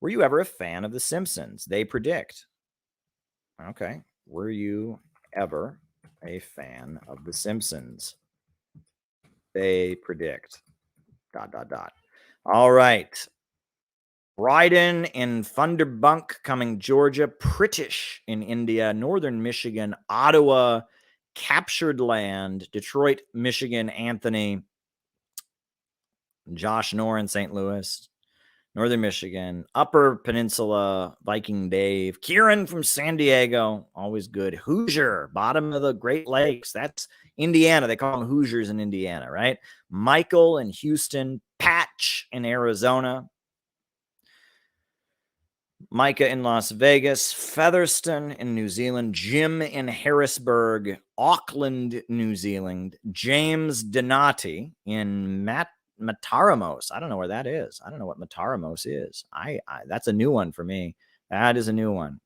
Speaker 1: Were you ever a fan of The Simpsons? They predict. Okay. Were you ever a fan of The Simpsons? They predict. ... All right. Bryden in Thunderbunk, Cumming, Georgia, Pritish in India, Northern Michigan, Ottawa, Captured Land, Detroit, Michigan, Anthony, Josh Knorr in St. Louis, Northern Michigan, Upper Peninsula, Viking Dave, Kieran from San Diego, always good, Hoosier, bottom of the Great Lakes, that's Indiana, they call them Hoosiers in Indiana, right? Michael in Houston, Patch in Arizona, Micah in Las Vegas, Featherston in New Zealand, Jim in Harrisburg, Auckland, New Zealand, James Donati in Mataramos. I don't know where that is. I don't know what Mataramos is. That's a new one for me. That is a new one.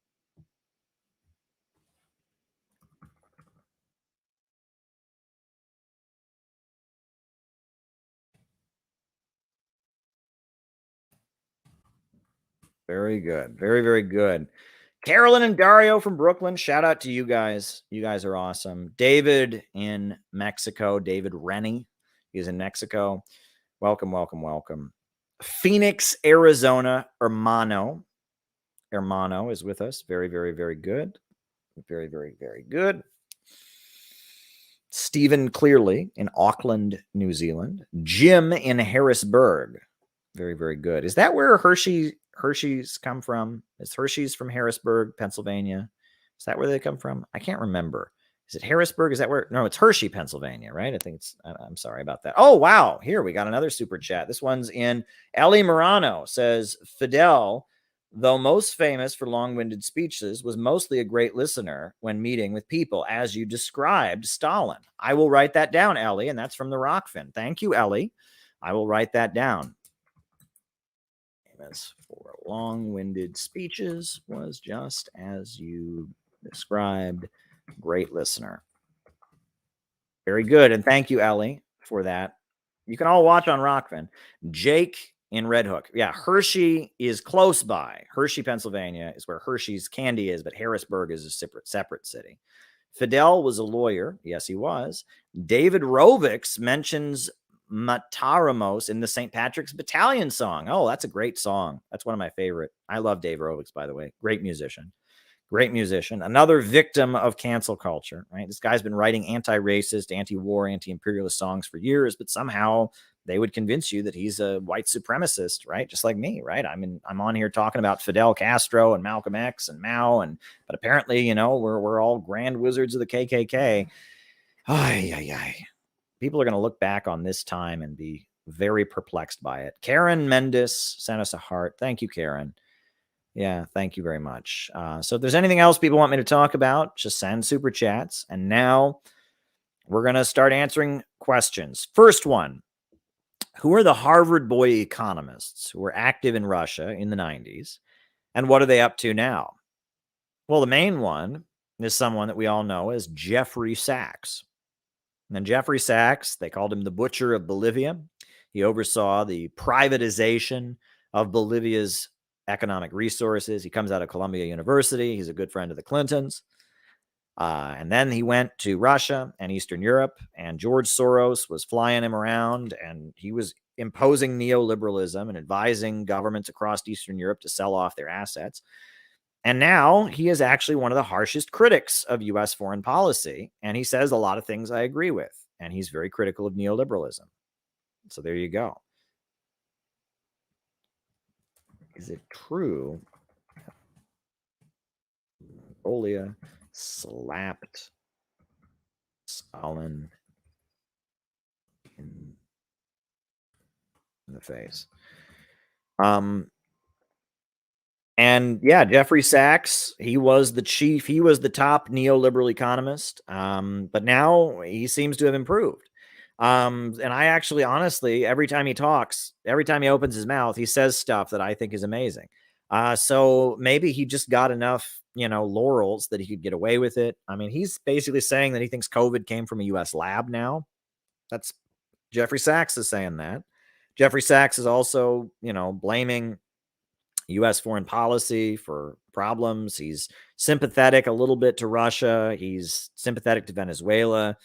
Speaker 1: Very good. Very, very good. Carolyn and Dario from Brooklyn. Shout out to you guys. You guys are awesome. David in Mexico. David Rennie. He's in Mexico. Welcome, welcome, welcome. Phoenix, Arizona. Hermano is with us. Very, very, very good. Very, very, very good. Stephen Clearly in Auckland, New Zealand. Jim in Harrisburg. Very, very good. Is that where Hershey's come from? Is Hershey's from Harrisburg, Pennsylvania? Is that where they come from? I can't remember. Is it Harrisburg? Is that where? No, it's Hershey, Pennsylvania, right? I think it's, I'm sorry about that. Oh, wow. Here, we got another super chat. This one's in Ellie Morano says, Fidel, though most famous for long-winded speeches, was mostly a great listener when meeting with people, as you described Stalin. I will write that down, Ellie, and that's from the Rockfin. Thank you, Ellie. I will write that down. Famous for long-winded speeches was just as you described. Great listener. Very good. And thank you, Ellie, for that. You can all watch on Rockfin. Jake in Red Hook. Yeah, Hershey is close by. Hershey, Pennsylvania is where Hershey's candy is, but Harrisburg is a separate city. Fidel was a lawyer. Yes, he was. David Rovix mentions Mataramos in the St. Patrick's Battalion song. Oh, that's a great song. That's one of my favorite. I love Dave Rovix, by the way. Great musician. Great musician. Another victim of cancel culture, right? This guy's been writing anti-racist, anti-war, anti-imperialist songs for years, but somehow they would convince you that he's a white supremacist, right? Just like me, right? I'm on here talking about Fidel Castro and Malcolm X and Mao, but apparently, you know, we're all grand wizards of the KKK. People are going to look back on this time and be very perplexed by it. Karen Mendes sent us a heart. Thank you, Karen. Yeah, thank you very much. So if there's anything else people want me to talk about, just send super chats. And now we're going to start answering questions. First one, who are the Harvard boy economists who were active in Russia in the 90s? And what are they up to now? Well, the main one is someone that we all know as Jeffrey Sachs. And Jeffrey Sachs, they called him the Butcher of Bolivia. He oversaw the privatization of Bolivia's economic resources. He comes out of Columbia University. He's a good friend of the Clintons. And then he went to Russia and Eastern Europe, and George Soros was flying him around, and he was imposing neoliberalism and advising governments across Eastern Europe to sell off their assets. And now he is actually one of the harshest critics of U.S. foreign policy, and he says a lot of things I agree with, and he's very critical of neoliberalism. So there you go. Is it true Mongolia slapped Stalin in the face? And yeah, Jeffrey Sachs, he was the top neoliberal economist. But now he seems to have improved. And I actually, honestly, every time he talks, every time he opens his mouth, he says stuff that I think is amazing. So maybe he just got enough, laurels that he could get away with it. I mean, he's basically saying that he thinks COVID came from a U.S. lab now. That's Jeffrey Sachs is saying that. Jeffrey Sachs is also, blaming U.S. foreign policy for problems. He's sympathetic a little bit to Russia. He's sympathetic to Venezuela.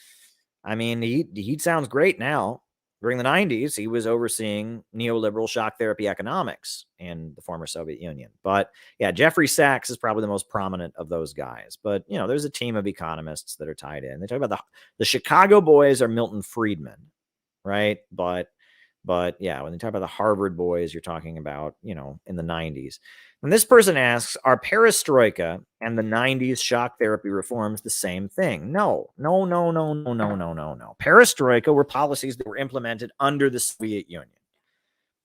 Speaker 1: I mean, he sounds great now. During the 90s, he was overseeing neoliberal shock therapy economics in the former Soviet Union. But yeah, Jeffrey Sachs is probably the most prominent of those guys. But, there's a team of economists that are tied in. They talk about the Chicago boys are Milton Friedman, right? But yeah, when they talk about the Harvard boys, you're talking about, in the 90s. And this person asks, are perestroika and the 90s shock therapy reforms the same thing? No. Perestroika were policies that were implemented under the Soviet Union,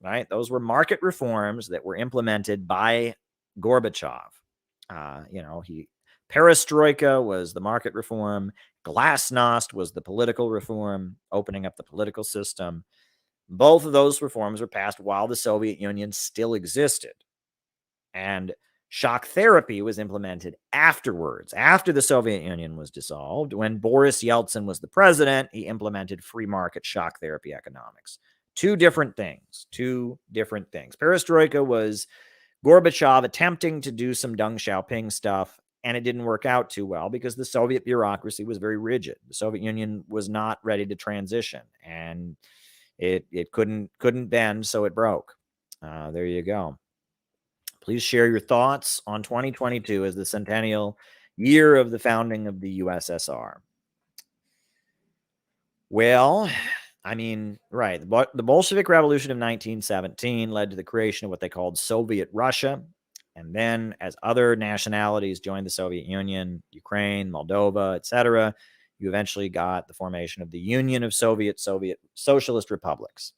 Speaker 1: right? Those were market reforms that were implemented by Gorbachev. Perestroika was the market reform. Glasnost was the political reform, opening up the political system. Both of those reforms were passed while the Soviet Union still existed. And shock therapy was implemented afterwards, after the Soviet Union was dissolved. When Boris Yeltsin was the president, he implemented free market shock therapy economics. Two different things. Perestroika was Gorbachev attempting to do some Deng Xiaoping stuff, and it didn't work out too well because the Soviet bureaucracy was very rigid. The Soviet Union was not ready to transition, and it couldn't bend, so it broke. There you go. Please share your thoughts on 2022 as the centennial year of the founding of the USSR. Well, I mean, right. The Bolshevik Revolution of 1917 led to the creation of what they called Soviet Russia. And then as other nationalities joined the Soviet Union, Ukraine, Moldova, etc., you eventually got the formation of the Union of Soviet Socialist Republics.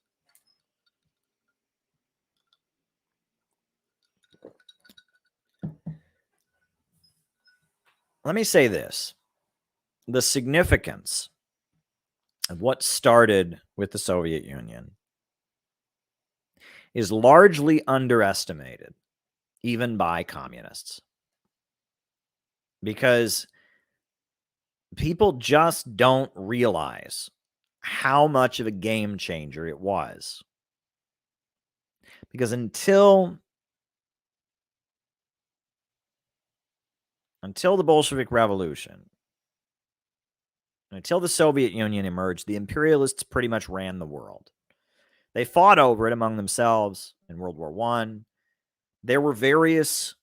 Speaker 1: Let me say this. The significance of what started with the Soviet Union is largely underestimated, even by communists. Because people just don't realize how much of a game changer it was. Because until the Bolshevik Revolution, until the Soviet Union emerged, the imperialists pretty much ran the world. They fought over it among themselves in World War I. There were various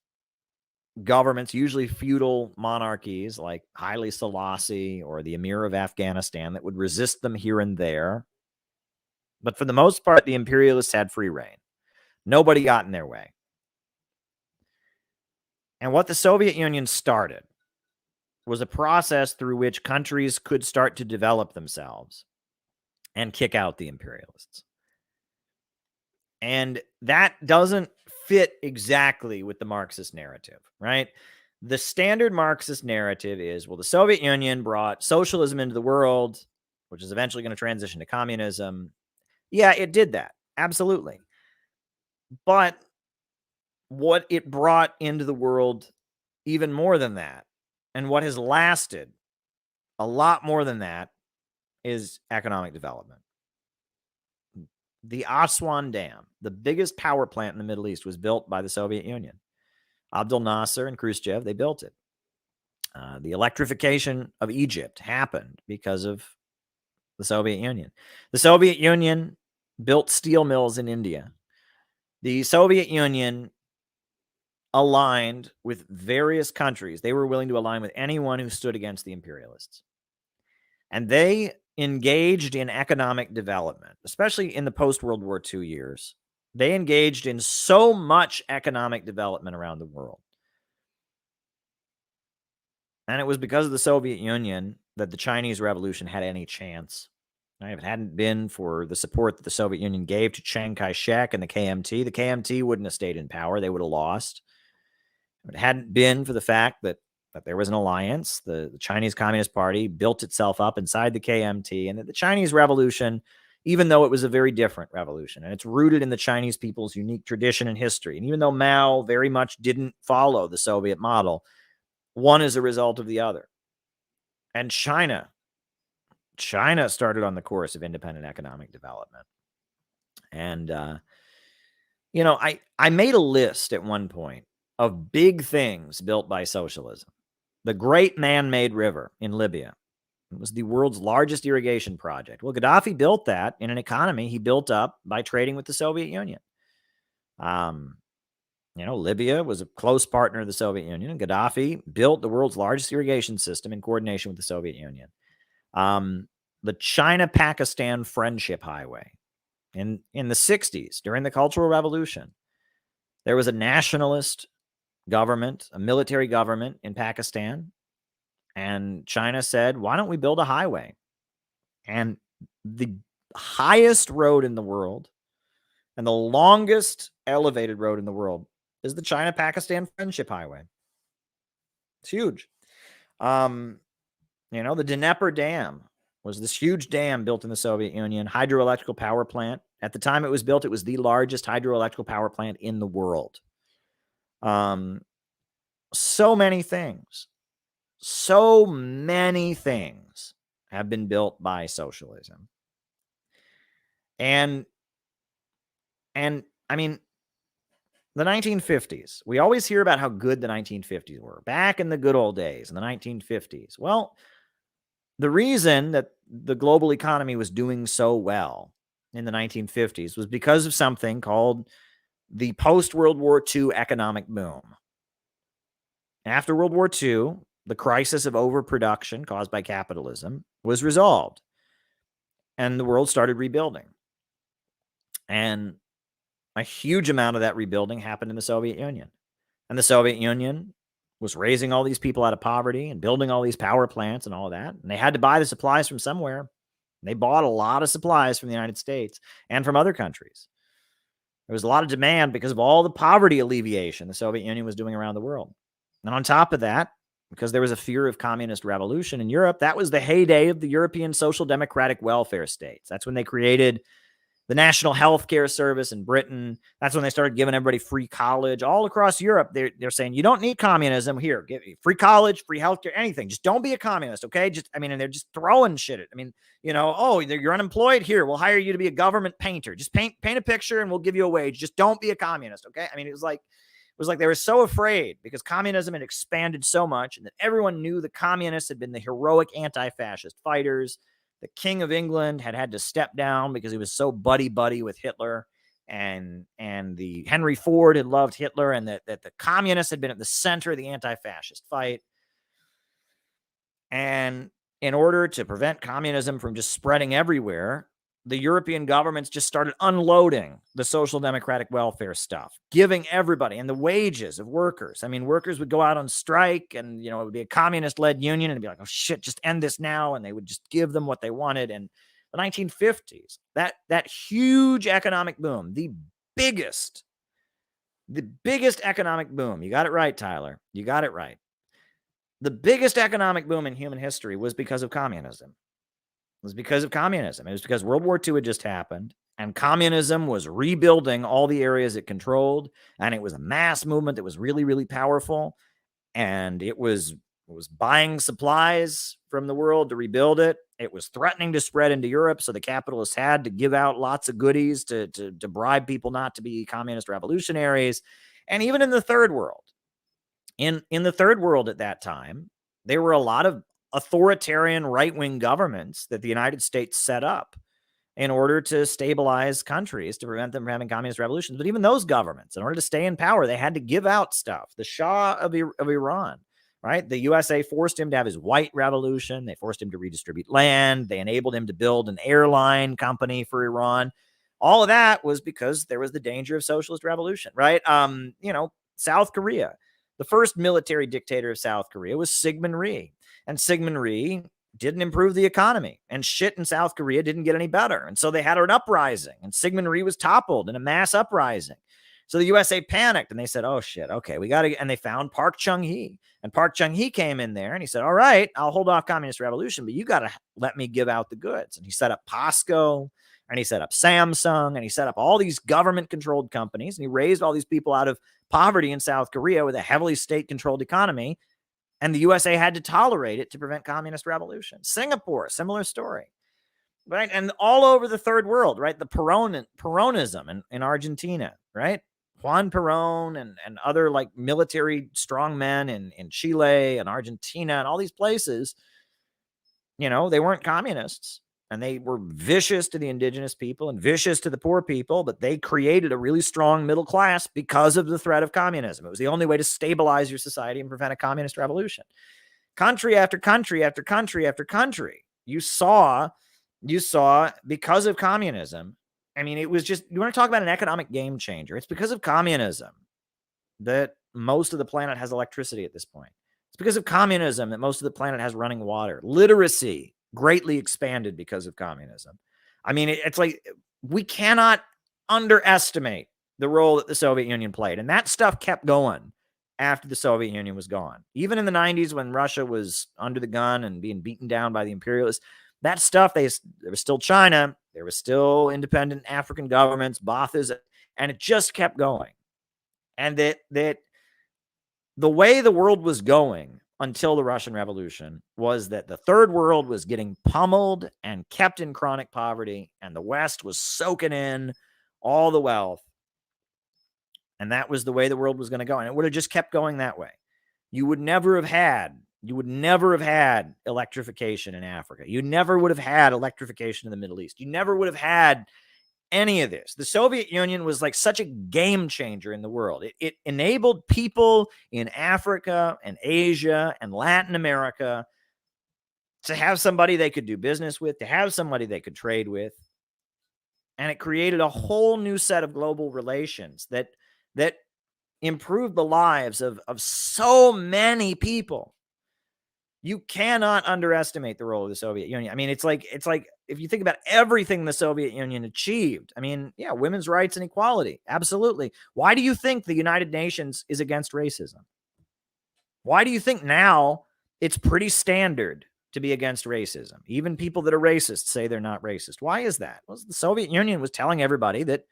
Speaker 1: governments, usually feudal monarchies like Haile Selassie or the Emir of Afghanistan, that would resist them here and there. But for the most part, the imperialists had free reign. Nobody got in their way. And what the Soviet Union started was a process through which countries could start to develop themselves and kick out the imperialists. And that doesn't fit exactly with the Marxist narrative, right? The standard Marxist narrative is, well, the Soviet Union brought socialism into the world, which is eventually going to transition to communism. Yeah, it did that. Absolutely. But what it brought into the world even more than that, and what has lasted a lot more than that, is economic development. The Aswan Dam, the biggest power plant in the Middle East, was built by the Soviet Union. Abdel Nasser and Khrushchev, they built it. The electrification of Egypt happened because of the Soviet Union. The Soviet Union built steel mills in India. The Soviet Union aligned with various countries. They were willing to align with anyone who stood against the imperialists. And they engaged in economic development, especially in the post-World War II years. They engaged in so much economic development around the world. And it was because of the Soviet Union that the Chinese Revolution had any chance. If it hadn't been for the support that the Soviet Union gave to Chiang Kai-shek and the KMT wouldn't have stayed in power. They would have lost. If it hadn't been for the fact that there was an alliance, the Chinese Communist Party built itself up inside the KMT, and that the Chinese Revolution, even though it was a very different revolution, and it's rooted in the Chinese people's unique tradition and history, and even though Mao very much didn't follow the Soviet model, one is a result of the other. And China started on the course of independent economic development. And, I made a list at one point of big things built by socialism. The Great Man-Made River in Libya. It was the world's largest irrigation project. Well, Gaddafi built that in an economy he built up by trading with the Soviet Union. Libya was a close partner of the Soviet Union, and Gaddafi built the world's largest irrigation system in coordination with the Soviet Union. The China-Pakistan Friendship Highway. In the 60s, during the Cultural Revolution, there was a nationalist government, a military government in Pakistan, and China said, why don't we build a highway? And the highest road in the world and the longest elevated road in the world is the China-Pakistan Friendship Highway. It's huge. The Dnieper Dam was this huge dam built in the Soviet Union, hydroelectrical power plant At the time it was built, it was the largest hydroelectric power plant in the world. So many things have been built by socialism. And I mean, the 1950s, we always hear about how good the 1950s were, back in the good old days in the 1950s. Well, the reason that the global economy was doing so well in the 1950s was because of something called the post-World War II economic boom. After World War II, the crisis of overproduction caused by capitalism was resolved, and the world started rebuilding. And a huge amount of that rebuilding happened in the Soviet Union. And the Soviet Union was raising all these people out of poverty and building all these power plants and all of that. And they had to buy the supplies from somewhere. And they bought a lot of supplies from the United States and from other countries. There was a lot of demand because of all the poverty alleviation the Soviet Union was doing around the world. And on top of that, because there was a fear of communist revolution in Europe, that was the heyday of the European social democratic welfare states. That's when they created the National Health Care Service in Britain. That's when they started giving everybody free college. All across Europe, they're saying, you don't need communism. Here, give free college, free healthcare, anything. Just don't be a communist, okay? And they're just throwing shit at. Oh, you're unemployed? Here, we'll hire you to be a government painter. Just paint a picture and we'll give you a wage. Just don't be a communist, okay? It was like they were so afraid because communism had expanded so much and that everyone knew the communists had been the heroic anti-fascist fighters. The King of England had to step down because he was so buddy-buddy with Hitler, and the Henry Ford had loved Hitler, and that the communists had been at the center of the anti-fascist fight. And in order to prevent communism from just spreading everywhere, the European governments just started unloading the social democratic welfare stuff, giving everybody, and the wages of workers. Workers would go out on strike and, it would be a communist-led union and it'd be like, oh shit, just end this now. And they would just give them what they wanted. And the 1950s, that huge economic boom, the biggest economic boom. You got it right, Tyler. You got it right. The biggest economic boom in human history was because of communism. It was because of communism. It was because World War II had just happened and communism was rebuilding all the areas it controlled. And it was a mass movement that was really, really powerful. And it was buying supplies from the world to rebuild it. It was threatening to spread into Europe. So the capitalists had to give out lots of goodies to bribe people not to be communist revolutionaries. And even in the third world, in the third world at that time, there were a lot of authoritarian right-wing governments that the United States set up in order to stabilize countries, to prevent them from having communist revolutions. But even those governments, in order to stay in power, they had to give out stuff. The Shah of Iran, right? The USA forced him to have his white revolution. They forced him to redistribute land. They enabled him to build an airline company for Iran. All of that was because there was the danger of socialist revolution, right? South Korea. The first military dictator of South Korea was Syngman Rhee. And Syngman Rhee didn't improve the economy. And shit in South Korea didn't get any better. And so they had an uprising. And Syngman Rhee was toppled in a mass uprising. So the USA panicked. And they said, oh, shit, okay, we got to... And they found Park Chung-hee. And Park Chung-hee came in there. And he said, all right, I'll hold off communist revolution, but you got to let me give out the goods. And he set up POSCO. And he set up Samsung. And he set up all these government-controlled companies. And he raised all these people out of poverty in South Korea with a heavily state-controlled economy. And the USA had to tolerate it to prevent communist revolution. Singapore, similar story, right? And all over the third world, right? The Peronism in Argentina, right? Juan Perón and other like military strongmen in Chile and Argentina and all these places, they weren't communists. And they were vicious to the indigenous people and vicious to the poor people, but they created a really strong middle class because of the threat of communism. It was the only way to stabilize your society and prevent a communist revolution. Country after country after country after country, you saw because of communism. It was just, you want to talk about an economic game changer. It's because of communism that most of the planet has electricity at this point. It's because of communism that most of the planet has running water. Literacy greatly expanded because of communism. It's like we cannot underestimate the role that the Soviet Union played. And that stuff kept going after the Soviet Union was gone. Even in the 90s when Russia was under the gun and being beaten down by the imperialists, that stuff, there was still China. There was still independent African governments, Ba'athas, and it just kept going. And that the way the world was going until the Russian Revolution was that the third world was getting pummeled and kept in chronic poverty, and the West was soaking in all the wealth. And that was the way the world was going to go. And it would have just kept going that way. You would never have had electrification in Africa. You never would have had electrification in the Middle East. You never would have had any of this. The Soviet Union was like such a game changer in the world. It enabled people in Africa and Asia and Latin America to have somebody they could do business with, to have somebody they could trade with. And it created a whole new set of global relations that improved the lives of so many people. You cannot underestimate the role of the Soviet Union. I mean, it's like if you think about everything the Soviet Union achieved, I mean, yeah, women's rights and equality. Absolutely. Why do you think the United Nations is against racism? Why do you think now it's pretty standard to be against racism? Even people that are racist say they're not racist. Why is that? Well, the Soviet Union was telling everybody that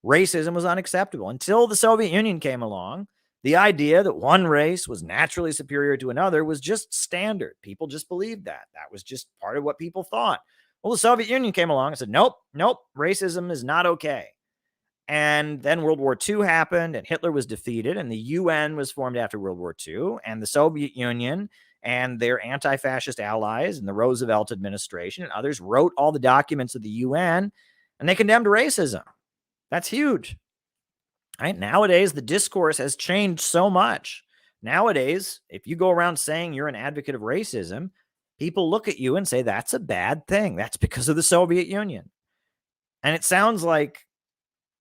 Speaker 1: racism was unacceptable. Until the Soviet Union came along, the idea that one race was naturally superior to another was just standard. People just believed that. That was just part of what people thought. Well, the Soviet Union came along and said, nope, racism is not okay. And then World War II happened, and Hitler was defeated, and the UN was formed after World War II, and the Soviet Union and their anti-fascist allies and the Roosevelt administration and others wrote all the documents of the UN, and they condemned racism. That's huge. Right? Nowadays, the discourse has changed so much. Nowadays, if you go around saying you're an advocate of racism, people look at you and say, that's a bad thing. That's because of the Soviet Union. And it sounds like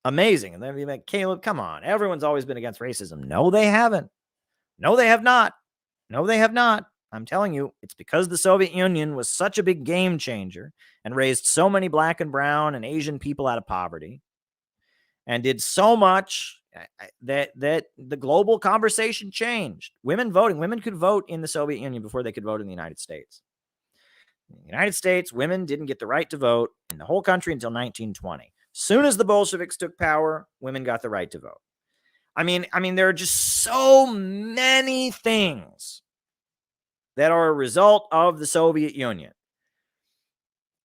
Speaker 1: amazing. And then be like, Caleb, come on. Everyone's always been against racism. No, they haven't. No, they have not. No, they have not. I'm telling you, it's because the Soviet Union was such a big game changer and raised so many black and brown and Asian people out of poverty, and did so much that the global conversation changed. Women could vote in the Soviet Union before they could vote in the United States. In the United States, women didn't get the right to vote in the whole country until 1920. Soon as the Bolsheviks took power, women got the right to vote. I mean, there are just so many things that are a result of the Soviet Union.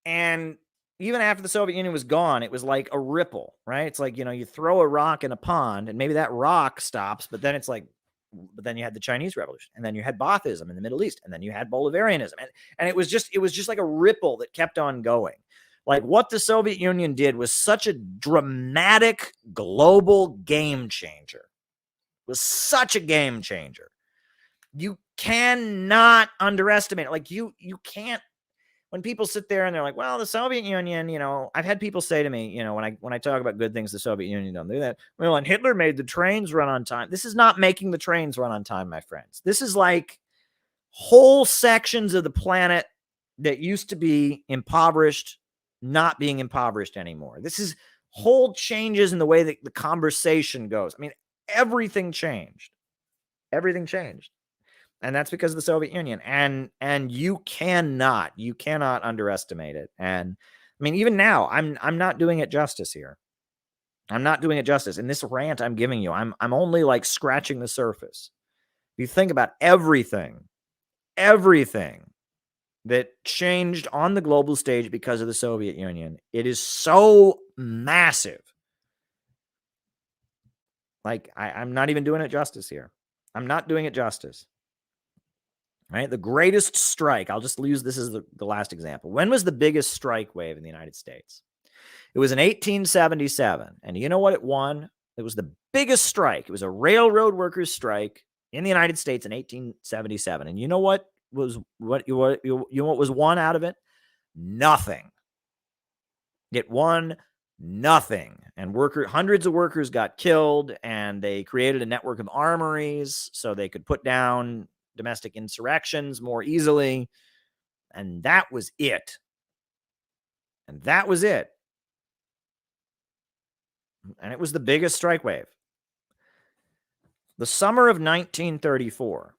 Speaker 1: And even after the Soviet Union was gone, it was like a ripple, right? It's like, you throw a rock in a pond and maybe that rock stops, but then it's like, but then you had the Chinese Revolution, and then you had Baathism in the Middle East, and then you had Bolivarianism. And it was just like a ripple that kept on going. Like what the Soviet Union did was such a dramatic global game changer. It was such a game changer. You cannot underestimate it. Like you can't. When people sit there and they're like, well, the Soviet Union, I've had people say to me, when I talk about good things, the Soviet Union don't do that. Well, and Hitler made the trains run on time. This is not making the trains run on time, my friends. This is like whole sections of the planet that used to be impoverished, not being impoverished anymore. This is whole changes in the way that the conversation goes. I mean, everything changed. Everything changed. And that's because of the Soviet Union. And you cannot underestimate it. And I mean, even now, I'm not doing it justice here. I'm not doing it justice. In this rant I'm giving you, I'm only like scratching the surface. If you think about everything that changed on the global stage because of the Soviet Union, it is so massive. Like, I'm not even doing it justice here. I'm not doing it justice. Right? The greatest strike, I'll just use this as the last example. When was the biggest strike wave in the United States? It was in 1877. And you know what it won? It was the biggest strike. It was a railroad workers' strike in the United States in 1877. And you know what was what was won out of it? Nothing. It won nothing. And hundreds of workers got killed, and they created a network of armories so they could put down domestic insurrections more easily. And that was it. And that was it. And it was the biggest strike wave. The summer of 1934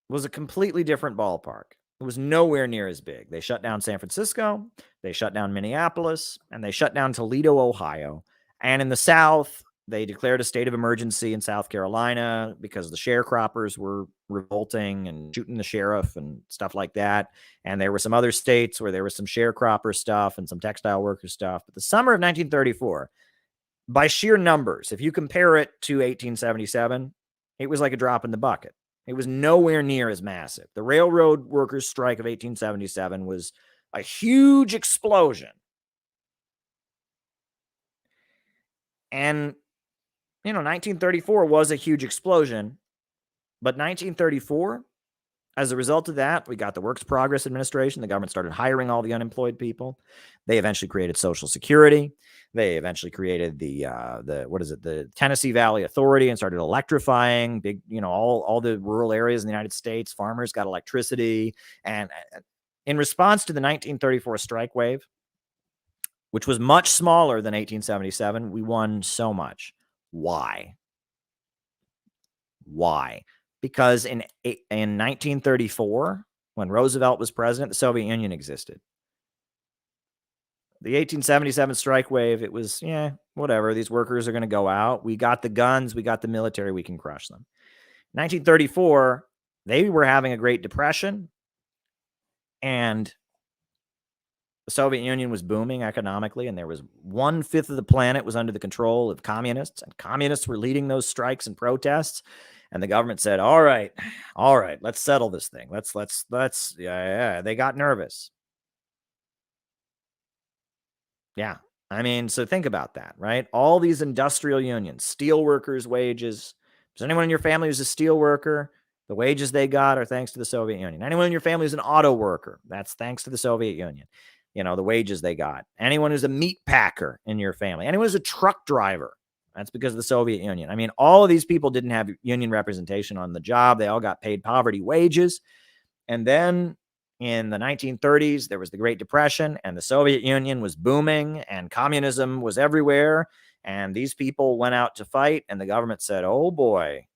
Speaker 1: was a completely different ballpark. It was nowhere near as big. They shut down San Francisco, they shut down Minneapolis, and they shut down Toledo, Ohio. And in the South, they declared a state of emergency in South Carolina because the sharecroppers were revolting and shooting the sheriff and stuff like that. And there were some other states where there was some sharecropper stuff and some textile worker stuff. But the summer of 1934, by sheer numbers, if you compare it to 1877, it was like a drop in the bucket. It was nowhere near as massive. The railroad workers' strike of 1877 was a huge explosion. And, 1934 was a huge explosion. But 1934, as a result of that, we got the Works Progress Administration. The government started hiring all the unemployed people. They eventually created Social Security. They eventually created the Tennessee Valley Authority and started electrifying big, all the rural areas in the United States. Farmers got electricity. And in response to the 1934 strike wave, which was much smaller than 1877, we won so much. Why? Because in 1934, when Roosevelt was president, the Soviet Union existed. The 1877 strike wave, it was, whatever. These workers are going to go out. We got the guns. We got the military. We can crush them. 1934, they were having a Great Depression, and the Soviet Union was booming economically, and there was 1/5 of the planet was under the control of communists, and communists were leading those strikes and protests. And the government said, all right, let's settle this thing. Let's, they got nervous. Yeah. I mean, so think about that, right? All these industrial unions, steel workers' wages. Is anyone in your family who's a steel worker? The wages they got are thanks to the Soviet Union. Anyone in your family who's an auto worker? That's thanks to the Soviet Union. The wages they got. Anyone who's a meat packer in your family. Anyone who's a truck driver. That's because of the Soviet Union. I mean, all of these people didn't have union representation on the job. They all got paid poverty wages. And then in the 1930s, there was the Great Depression, and the Soviet Union was booming, and communism was everywhere. And these people went out to fight, and the government said, oh boy,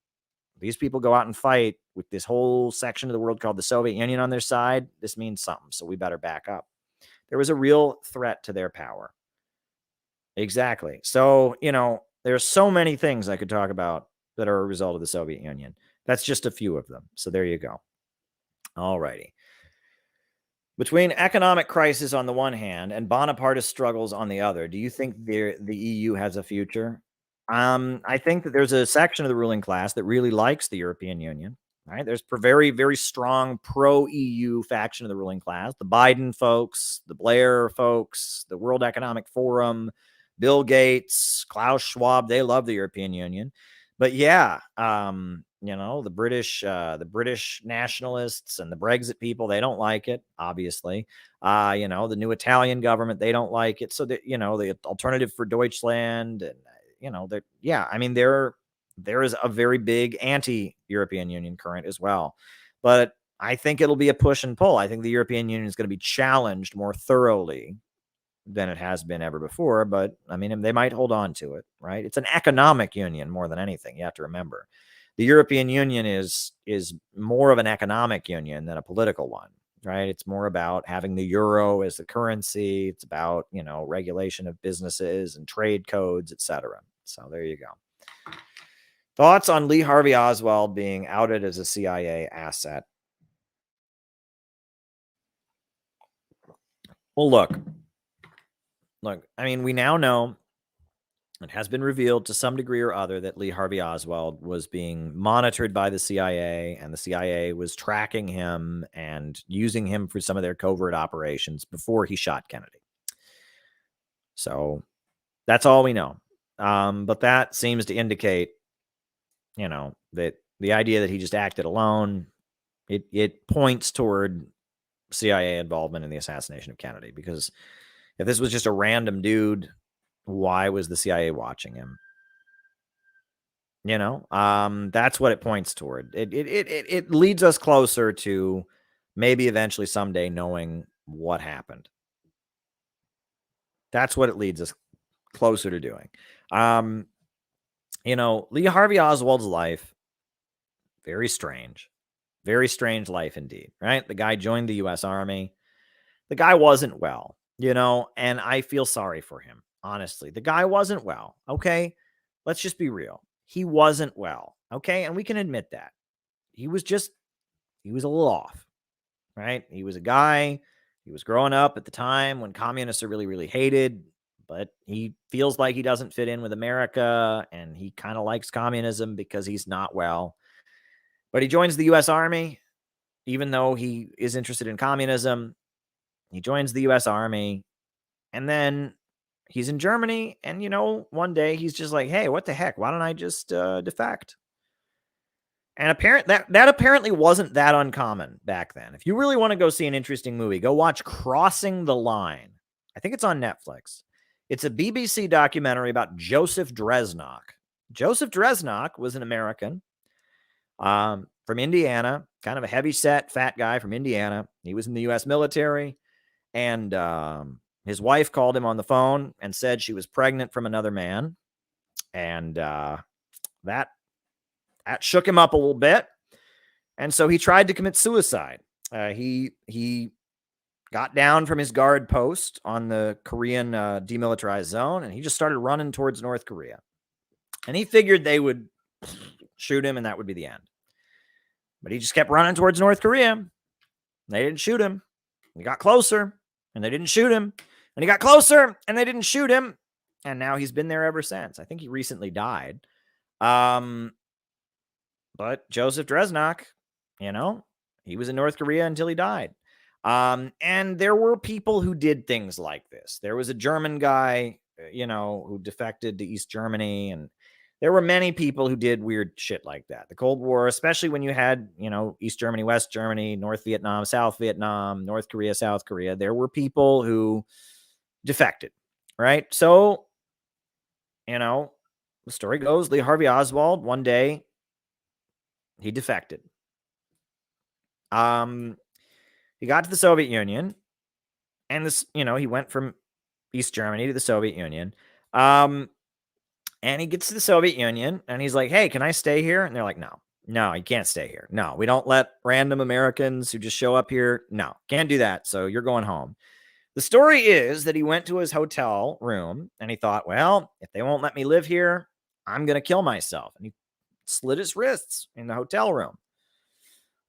Speaker 1: these people go out and fight with this whole section of the world called the Soviet Union on their side. This means something, so we better back up. There was a real threat to their power. Exactly. So, there's so many things I could talk about that are a result of the Soviet Union. That's just a few of them. So there you go. All righty. Between economic crisis on the one hand and Bonapartist struggles on the other, do you think the EU has a future? I think that there's a section of the ruling class that really likes the European Union. Right? There's a very, very strong pro-EU faction of the ruling class. The Biden folks, the Blair folks, the World Economic Forum, Bill Gates, Klaus Schwab, they love the European Union. But yeah, the British nationalists and the Brexit people, they don't like it, obviously. The new Italian government, they don't like it. So that, the Alternative for Deutschland, and there is a very big anti-European Union current as well. But I think it'll be a push and pull. I think the European Union is going to be challenged more thoroughly than it has been ever before. But I mean, they might hold on to it, right? It's an economic union more than anything. You have to remember. The European Union is more of an economic union than a political one, right? It's more about having the euro as the currency. It's about, regulation of businesses and trade codes, etc. So there you go. Thoughts on Lee Harvey Oswald being outed as a CIA asset? Well, look, I mean, we now know it has been revealed to some degree or other that Lee Harvey Oswald was being monitored by the CIA, and the CIA was tracking him and using him for some of their covert operations before he shot Kennedy. So that's all we know. But that seems to indicate, that the idea that he just acted alone, it points toward CIA involvement in the assassination of Kennedy. Because if this was just a random dude, why was the CIA watching him? That's what it points toward. It leads us closer to maybe eventually someday knowing what happened. That's what it leads us closer to doing. Lee Harvey Oswald's life, very strange. Very strange life indeed, right? The guy joined the U.S. Army. The guy wasn't well, and I feel sorry for him, honestly. The guy wasn't well, okay? Let's just be real. He wasn't well, okay? And we can admit that. He was a little off, right? He was a guy, he was growing up at the time when communists are really, really hated, but he feels like he doesn't fit in with America, and he kind of likes communism because he's not well. But he joins the U.S. Army, even though he is interested in communism. He joins the U.S. Army, and then he's in Germany, and, one day he's just like, hey, what the heck? Why don't I just defect? And that apparently wasn't that uncommon back then. If you really want to go see an interesting movie, go watch Crossing the Line. I think it's on Netflix. It's a BBC documentary about Joseph Dresnok. Joseph Dresnok was an American from Indiana, kind of a heavy-set, fat guy from Indiana. He was in the U.S. military, and his wife called him on the phone and said she was pregnant from another man, and that shook him up a little bit, and so he tried to commit suicide. He got down from his guard post on the Korean demilitarized zone, and he just started running towards North Korea. And he figured they would shoot him, and that would be the end. But he just kept running towards North Korea. They didn't shoot him. He got closer, and they didn't shoot him. And he got closer, and they didn't shoot him. And now he's been there ever since. I think he recently died. But Joseph Dresnok, he was in North Korea until he died. And there were people who did things like this. There was a German guy, who defected to East Germany, and there were many people who did weird shit like that. The Cold War, especially when you had, East Germany, West Germany, North Vietnam, South Vietnam, North Korea, South Korea, there were people who defected, right? So, the story goes, Lee Harvey Oswald, one day, he defected. He got to the Soviet Union, and this, he went from East Germany to the Soviet Union. And he gets to the Soviet Union, and he's like, hey, can I stay here? And they're like, no, you can't stay here. No, we don't let random Americans who just show up here. No, can't do that. So you're going home. The story is that he went to his hotel room, and he thought, well, if they won't let me live here, I'm going to kill myself. And he slit his wrists in the hotel room.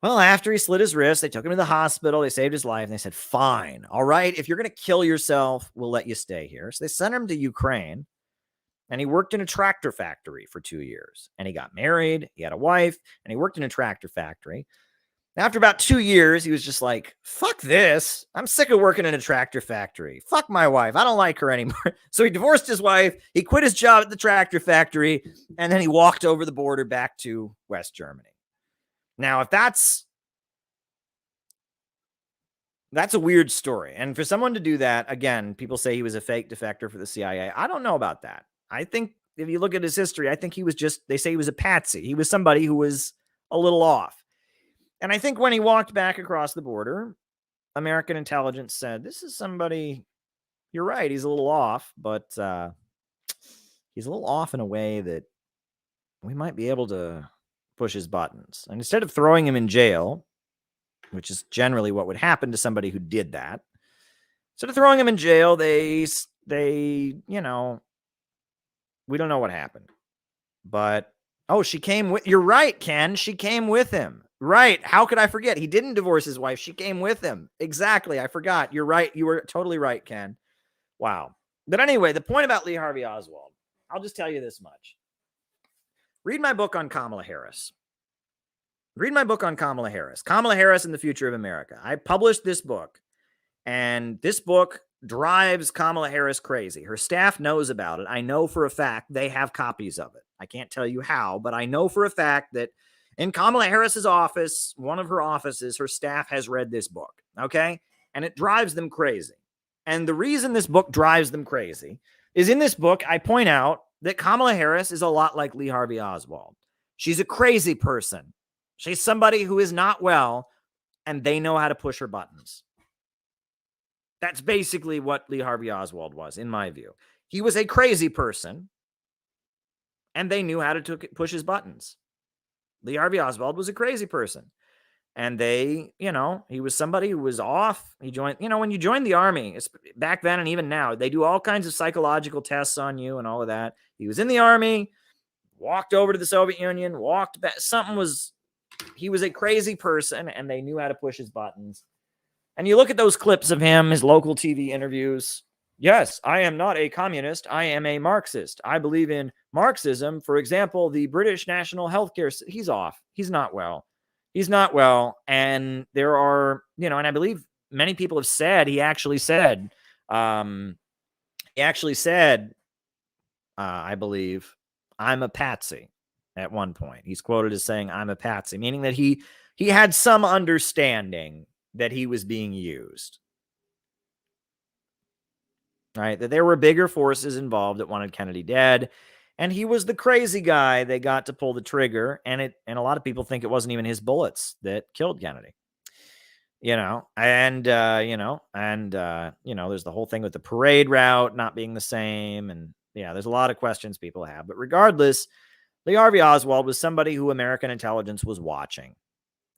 Speaker 1: Well, after he slit his wrist, they took him to the hospital. They saved his life. And they said, fine. All right. If you're going to kill yourself, we'll let you stay here. So they sent him to Ukraine, and he worked in a tractor factory for 2 years, and he got married. He had a wife, and he worked in a tractor factory. After about 2 years, he was just like, fuck this. I'm sick of working in a tractor factory. Fuck my wife. I don't like her anymore. So he divorced his wife. He quit his job at the tractor factory, and then he walked over the border back to West Germany. Now, if that's a weird story. And for someone to do that, again, people say he was a fake defector for the CIA. I don't know about that. I think if you look at his history, I think they say he was a patsy. He was somebody who was a little off. And I think when he walked back across the border, American intelligence said, this is somebody, you're right, he's a little off, but he's a little off in a way that we might be able to push his buttons. And instead of throwing him in jail, which is generally what would happen to somebody who did that, instead of throwing him in jail, they we don't know what happened. But, she came with, you're right, Ken, she came with him. Right. How could I forget? He didn't divorce his wife. She came with him. Exactly. I forgot. You're right. You were totally right, Ken. Wow. But anyway, the point about Lee Harvey Oswald, I'll just tell you this much. Read my book on Kamala Harris. Kamala Harris and the Future of America. I published this book, and this book drives Kamala Harris crazy. Her staff knows about it. I know for a fact they have copies of it. I can't tell you how, but I know for a fact that in Kamala Harris's office, one of her offices, her staff has read this book, okay? And it drives them crazy. And the reason this book drives them crazy is in this book, I point out that Kamala Harris is a lot like Lee Harvey Oswald. She's a crazy person. She's somebody who is not well, and they know how to push her buttons. That's basically what Lee Harvey Oswald was, in my view. He was a crazy person, and they knew how to push his buttons. Lee Harvey Oswald was a crazy person. And they, he was somebody who was off. He joined, when you join the army, back then and even now, they do all kinds of psychological tests on you and all of that. He was in the army, walked over to the Soviet Union, walked back. He was a crazy person, and they knew how to push his buttons. And you look at those clips of him, his local TV interviews. Yes, I am not a communist. I am a Marxist. I believe in Marxism. For example, the British National Healthcare. He's off. He's not well. He's not well. And there are, and I believe many people have said, he actually said, I believe, I'm a patsy at one point. He's quoted as saying, I'm a patsy, meaning that he had some understanding that he was being used. Right? That there were bigger forces involved that wanted Kennedy dead. And he was the crazy guy they got to pull the trigger. And a lot of people think it wasn't even his bullets that killed Kennedy. There's the whole thing with the parade route not being the same. And there's a lot of questions people have. But regardless, Lee Harvey Oswald was somebody who American intelligence was watching.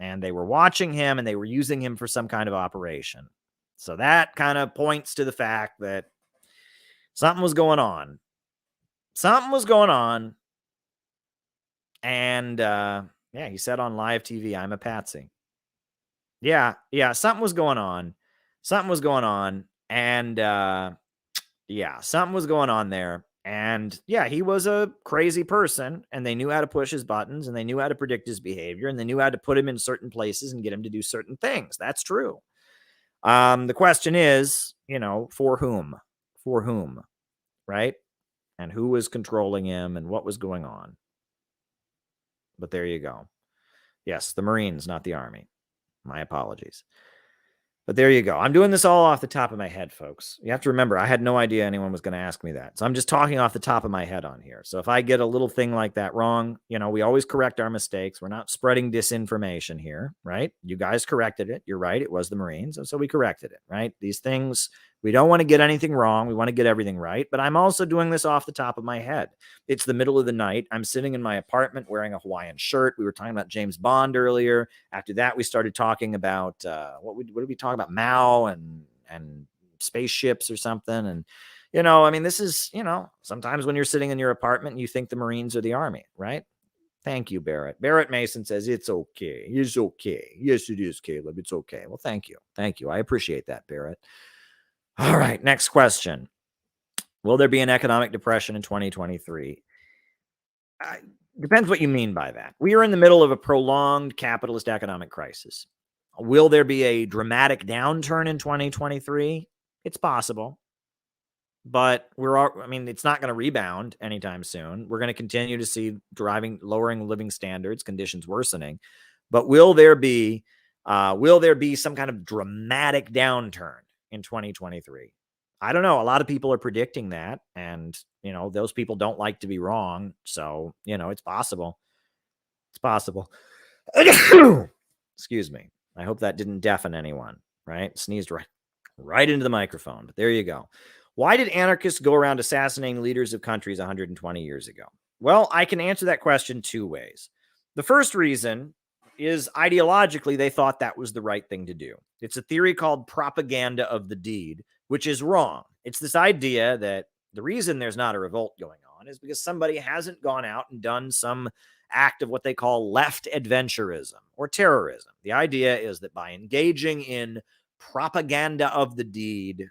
Speaker 1: And they were watching him, and they were using him for some kind of operation. So that kind of points to the fact that something was going on. And, he said on live TV, I'm a patsy. Yeah, something was going on. And, something was going on there. And, he was a crazy person, and they knew how to push his buttons, and they knew how to predict his behavior, and they knew how to put him in certain places and get him to do certain things. That's true. The question is, for whom? For whom? Right? And who was controlling him and what was going on. But there you go. Yes, the Marines, not the Army. My apologies. But there you go. I'm doing this all off the top of my head, folks. You have to remember, I had no idea anyone was going to ask me that. So I'm just talking off the top of my head on here. So if I get a little thing like that wrong, we always correct our mistakes. We're not spreading disinformation here, right? You guys corrected it. You're right. It was the Marines. And so we corrected it, right? These things, we don't want to get anything wrong. We want to get everything right. But I'm also doing this off the top of my head. It's the middle of the night. I'm sitting in my apartment wearing a Hawaiian shirt. We were talking about James Bond earlier. After that, we started talking about, what did we talk about? Mao and spaceships or something. And, this is, sometimes when you're sitting in your apartment, you think the Marines are the Army, right? Thank you, Barrett. Barrett Mason says, it's okay. It's okay. Yes, it is, Caleb. It's okay. Well, thank you. Thank you. I appreciate that, Barrett. All right, next question. Will there be an economic depression in 2023? Depends what you mean by that. We are in the middle of a prolonged capitalist economic crisis. Will there be a dramatic downturn in 2023? It's possible. But it's not going to rebound anytime soon. We're going to continue to see lowering living standards, conditions worsening. But will there be some kind of dramatic downturn in 2023? I don't know. A lot of people are predicting that, and those people don't like to be wrong. So, it's possible. It's possible. Excuse me. I hope that didn't deafen anyone, right? Sneezed right into the microphone, but there you go. Why did anarchists go around assassinating leaders of countries 120 years ago? Well, I can answer that question two ways. The first reason is ideologically, they thought that was the right thing to do. It's a theory called propaganda of the deed, which is wrong. It's this idea that the reason there's not a revolt going on is because somebody hasn't gone out and done some act of what they call left adventurism or terrorism. The idea is that by engaging in propaganda of the deed,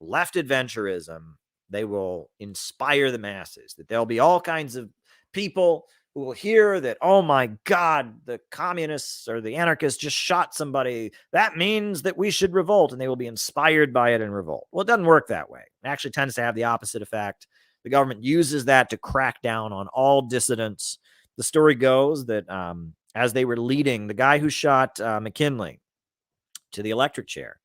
Speaker 1: left adventurism, they will inspire the masses, that there'll be all kinds of people who will hear that, oh my God, the communists or the anarchists just shot somebody. That means that we should revolt, and they will be inspired by it and revolt. Well, it doesn't work that way. It actually tends to have the opposite effect. The government uses that to crack down on all dissidents. The story goes that as they were leading, the guy who shot McKinley to the electric chair,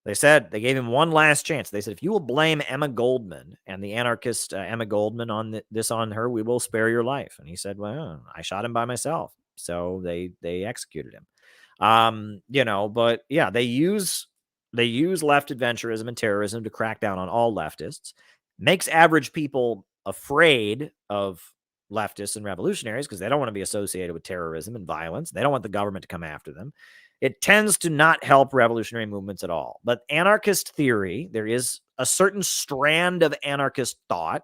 Speaker 1: they gave him one last chance. They said, if you will blame Emma Goldman and the anarchist Emma Goldman on this on her, we will spare your life. And he said, well, I shot him by myself. So they executed him. But yeah, they use left adventurism and terrorism to crack down on all leftists, makes average people afraid of leftists and revolutionaries because they don't want to be associated with terrorism and violence. They don't want the government to come after them. It tends to not help revolutionary movements at all. But anarchist theory, there is a certain strand of anarchist thought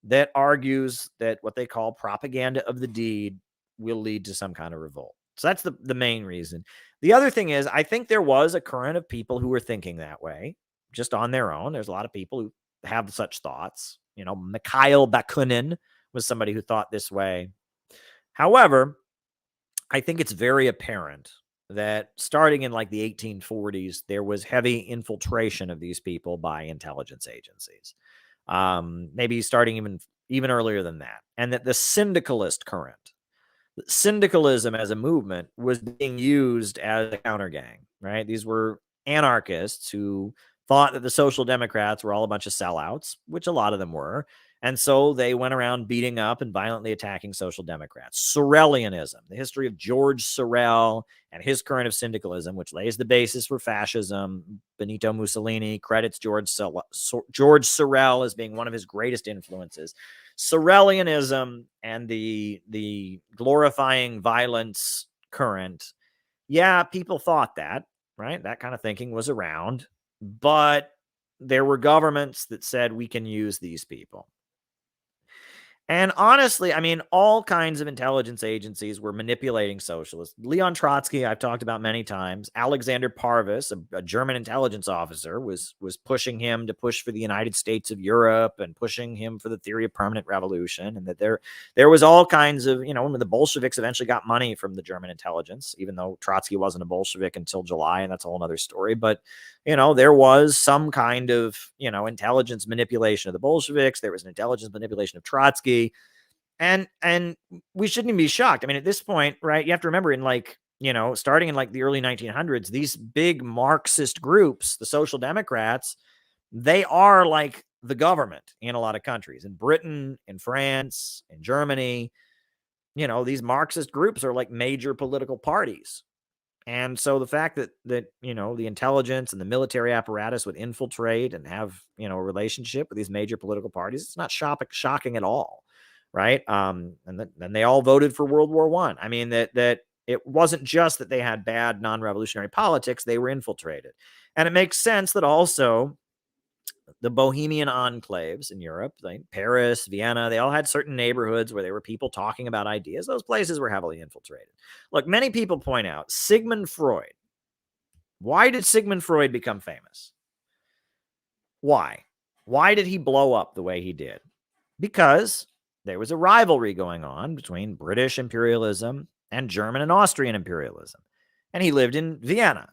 Speaker 1: that argues that what they call propaganda of the deed will lead to some kind of revolt. So that's the main reason. The other thing is, I think there was a current of people who were thinking that way, just on their own. There's a lot of people who have such thoughts. You know, Mikhail Bakunin was somebody who thought this way. However, I think it's very apparent that starting in like the 1840s, there was heavy infiltration of these people by intelligence agencies. Maybe starting even earlier than that. And that the syndicalist current, syndicalism as a movement, was being used as a counter gang, right? These were anarchists who thought that the Social Democrats were all a bunch of sellouts, which a lot of them were. And so they went around beating up and violently attacking Social Democrats. Sorelianism, the history of George Sorel and his current of syndicalism, which lays the basis for fascism. Benito Mussolini credits George Sorel as being one of his greatest influences. Sorelianism and the glorifying violence current, yeah, people thought that, right? That kind of thinking was around, but there were governments that said we can use these people. And honestly, I mean, all kinds of intelligence agencies were manipulating socialists. Leon Trotsky, I've talked about many times. Alexander Parvus, a German intelligence officer, was pushing him to push for the United States of Europe and pushing him for the theory of permanent revolution. And that there was all kinds of, you know, when the Bolsheviks eventually got money from the German intelligence, even though Trotsky wasn't a Bolshevik until July, and that's a whole other story. But, you know, there was some kind of, you know, intelligence manipulation of the Bolsheviks. There was an intelligence manipulation of Trotsky. And we shouldn't even be shocked. I mean, at this point, right, you have to remember, in like, you know, starting in like the early 1900s, these big Marxist groups, the Social Democrats, they are like the government in a lot of countries. In Britain, in France, in Germany, you know, these Marxist groups are like major political parties. And so the fact that, you know, the intelligence and the military apparatus would infiltrate and have, you know, a relationship with these major political parties, it's not shocking at all. Right. And then they all voted for World War I. I mean, that it wasn't just that they had bad non-revolutionary politics, they were infiltrated. And it makes sense that also the Bohemian enclaves in Europe, like Paris, Vienna, they all had certain neighborhoods where there were people talking about ideas. Those places were heavily infiltrated. Look, many people point out Sigmund Freud. Why did Sigmund Freud become famous? Why? Why did he blow up the way he did? Because there was a rivalry going on between British imperialism and German and Austrian imperialism. And he lived in Vienna.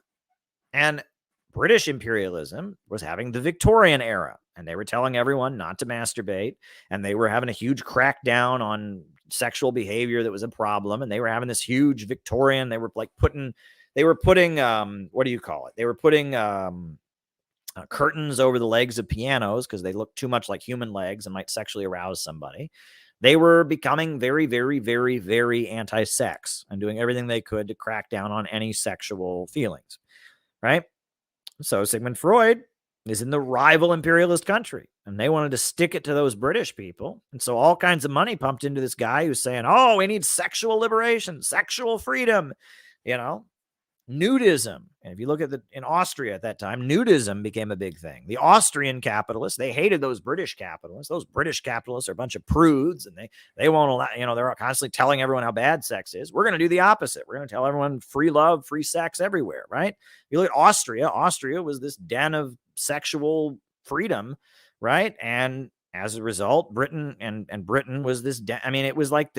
Speaker 1: And British imperialism was having the Victorian era. And they were telling everyone not to masturbate. And they were having a huge crackdown on sexual behavior that was a problem. And they were having this huge Victorian, they were putting, what do you call it? They were putting curtains over the legs of pianos because they looked too much like human legs and might sexually arouse somebody. They were becoming very, very, very, very anti-sex and doing everything they could to crack down on any sexual feelings, right? So Sigmund Freud is in the rival imperialist country, and they wanted to stick it to those British people. And so all kinds of money pumped into this guy who's saying, oh, we need sexual liberation, sexual freedom, you know, nudism. And if you look at in Austria at that time, nudism became a big thing. The Austrian capitalists, they hated those British capitalists. Those British capitalists are a bunch of prudes, and they won't allow, you know, they're constantly telling everyone how bad sex is. We're going to do the opposite. We're going to tell everyone free love, free sex everywhere, right? You look at Austria was this den of sexual freedom, right? And as a result, Britain was this I mean, it was like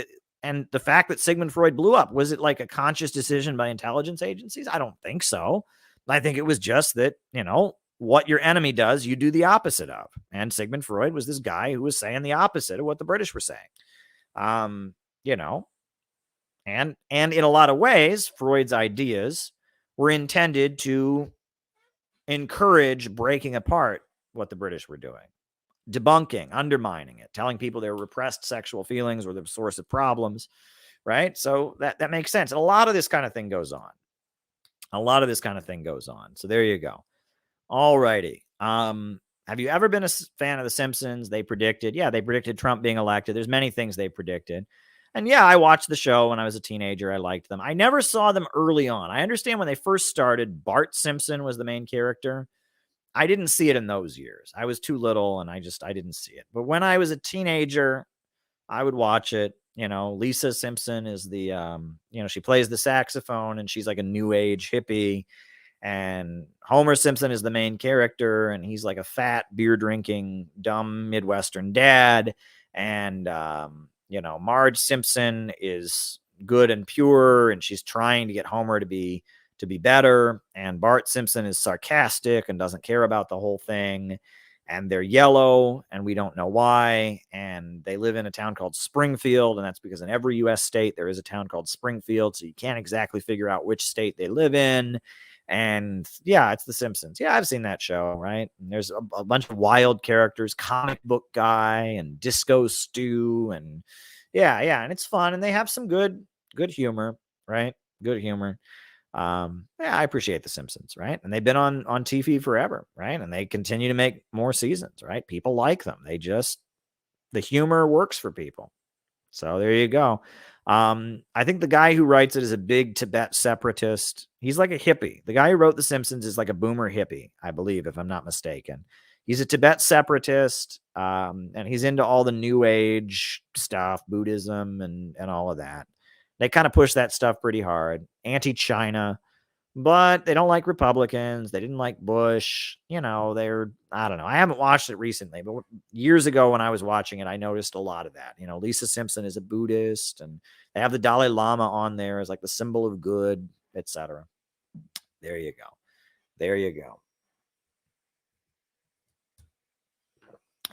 Speaker 1: and the fact that Sigmund Freud blew up, was it like a conscious decision by intelligence agencies? I don't think so. I think it was just that, you know, what your enemy does, you do the opposite of. And Sigmund Freud was this guy who was saying the opposite of what the British were saying. You know, and in a lot of ways, Freud's ideas were intended to encourage breaking apart what the British were doing. Debunking, undermining it, telling people their repressed sexual feelings were the source of problems, right? So that makes sense. And a lot of this kind of thing goes on. So there you go. All righty. How Have you ever been a fan of The Simpsons? They predicted Trump being elected. There's many things they predicted. And yeah, I watched the show when I was a teenager. I liked them. I never saw them early on. I understand when they first started, Bart Simpson was the main character. I didn't see it in those years. I was too little and I didn't see it. But when I was a teenager, I would watch it. Lisa Simpson is the, she plays the saxophone and she's like a new age hippie. And Homer Simpson is the main character, and he's like a fat, beer-drinking, dumb Midwestern dad. And, Marge Simpson is good and pure, and she's trying to get Homer to be better. And Bart Simpson is sarcastic and doesn't care about the whole thing. And they're yellow, and we don't know why. And they live in a town called Springfield, and that's because in every U.S. state there is a town called Springfield, so you can't exactly figure out which state they live in. And yeah, it's The Simpsons. Yeah, I've seen that show, right? And there's a bunch of wild characters, comic book guy and Disco Stew, and yeah, and it's fun, and they have some good humor, right? Good humor. Yeah, I appreciate The Simpsons, right? And they've been on TV forever, right? And they continue to make more seasons, right? People like them. The humor works for people. So there you go. I think the guy who writes it is a big Tibet separatist. He's like a hippie. The guy who wrote The Simpsons is like a boomer hippie, I believe, if I'm not mistaken. He's a Tibet separatist, and he's into all the new age stuff, Buddhism and all of that. They kind of push that stuff pretty hard. Anti-China, but they don't like Republicans. They didn't like Bush. I don't know. I haven't watched it recently, but years ago when I was watching it, I noticed a lot of that. Lisa Simpson is a Buddhist, and they have the Dalai Lama on there as like the symbol of good, etc. There you go.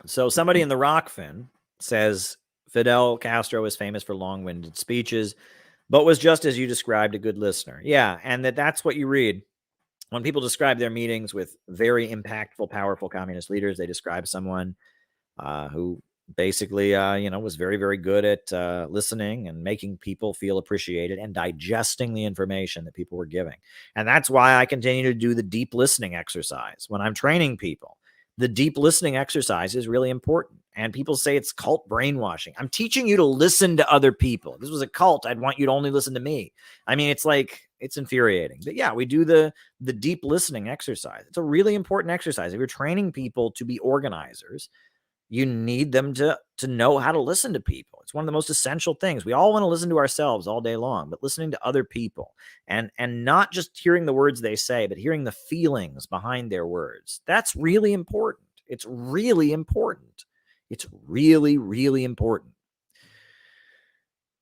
Speaker 1: So somebody in the Rockfin says Fidel Castro is famous for long-winded speeches, but was just as you described, a good listener. Yeah, and that's what you read. When people describe their meetings with very impactful, powerful communist leaders, they describe someone who basically, was very, very good at listening and making people feel appreciated and digesting the information that people were giving. And that's why I continue to do the deep listening exercise when I'm training people. The deep listening exercise is really important. And people say it's cult brainwashing. I'm teaching you to listen to other people. If this was a cult, I'd want you to only listen to me. I mean, it's infuriating. But yeah, we do the deep listening exercise. It's a really important exercise. If you're training people to be organizers, you need them to know how to listen to people. It's one of the most essential things. We all want to listen to ourselves all day long, but listening to other people and not just hearing the words they say, but hearing the feelings behind their words. That's really important. It's really important. It's really, really important.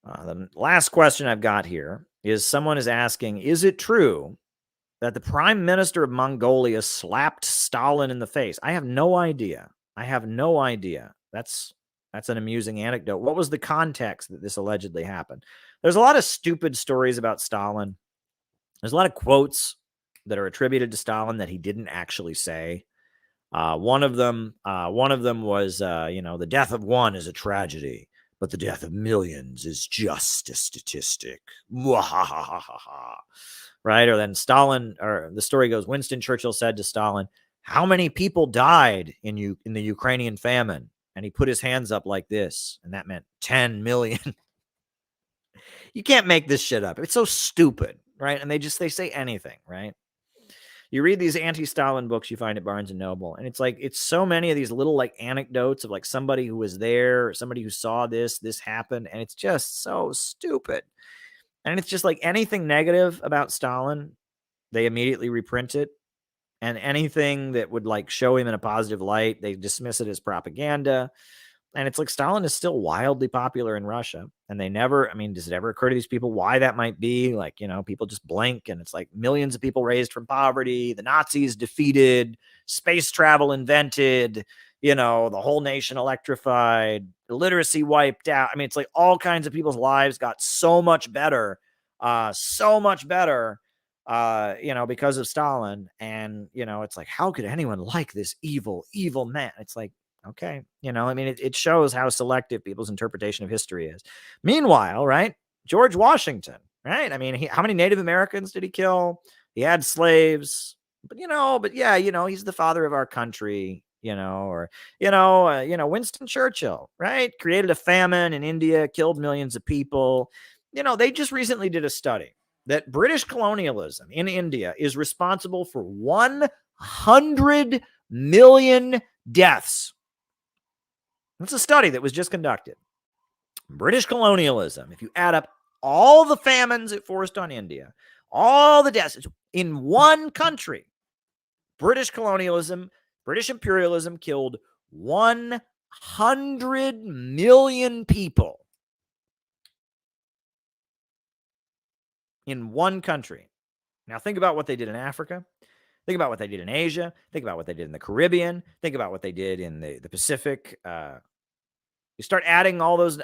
Speaker 1: The last question I've got here is someone is asking, is it true that the prime minister of Mongolia slapped Stalin in the face? I have no idea. That's an amusing anecdote. What was the context that this allegedly happened? There's a lot of stupid stories about Stalin. There's a lot of quotes that are attributed to Stalin that he didn't actually say. One of them was, the death of one is a tragedy, but the death of millions is just a statistic. Right? Or then Stalin, or the story goes, Winston Churchill said to Stalin, how many people died in the Ukrainian famine? And he put his hands up like this, and that meant 10 million. You can't make this shit up. It's so stupid, right? And they say anything, right? You read these anti-Stalin books you find at Barnes & Noble, and it's so many of these little like anecdotes of like somebody who was there, somebody who saw this happened, and it's just so stupid. And it's just like anything negative about Stalin, they immediately reprint it. And anything that would like show him in a positive light, they dismiss it as propaganda. And it's like Stalin is still wildly popular in Russia. And does it ever occur to these people why that might be? Like, people just blink and it's like millions of people raised from poverty, the Nazis defeated, space travel invented, the whole nation electrified, illiteracy wiped out. I mean, it's like all kinds of people's lives got so much better, because of Stalin. And, it's like, how could anyone like this evil, evil man? It's like, okay, it shows how selective people's interpretation of history is. Meanwhile, right, George Washington, right? I mean, how many Native Americans did he kill? He had slaves, but he's the father of our country. or Winston Churchill, right? Created a famine in India, killed millions of people. They just recently did a study that British colonialism in India is responsible for 100 million deaths. That's a study that was just conducted. British colonialism, if you add up all the famines it forced on India, all the deaths in one country, British colonialism, British imperialism killed 100 million people in one country. Now think about what they did in Africa. Think about what they did in Asia. Think about what they did in the Caribbean. Think about what they did in the Pacific. You start adding all those,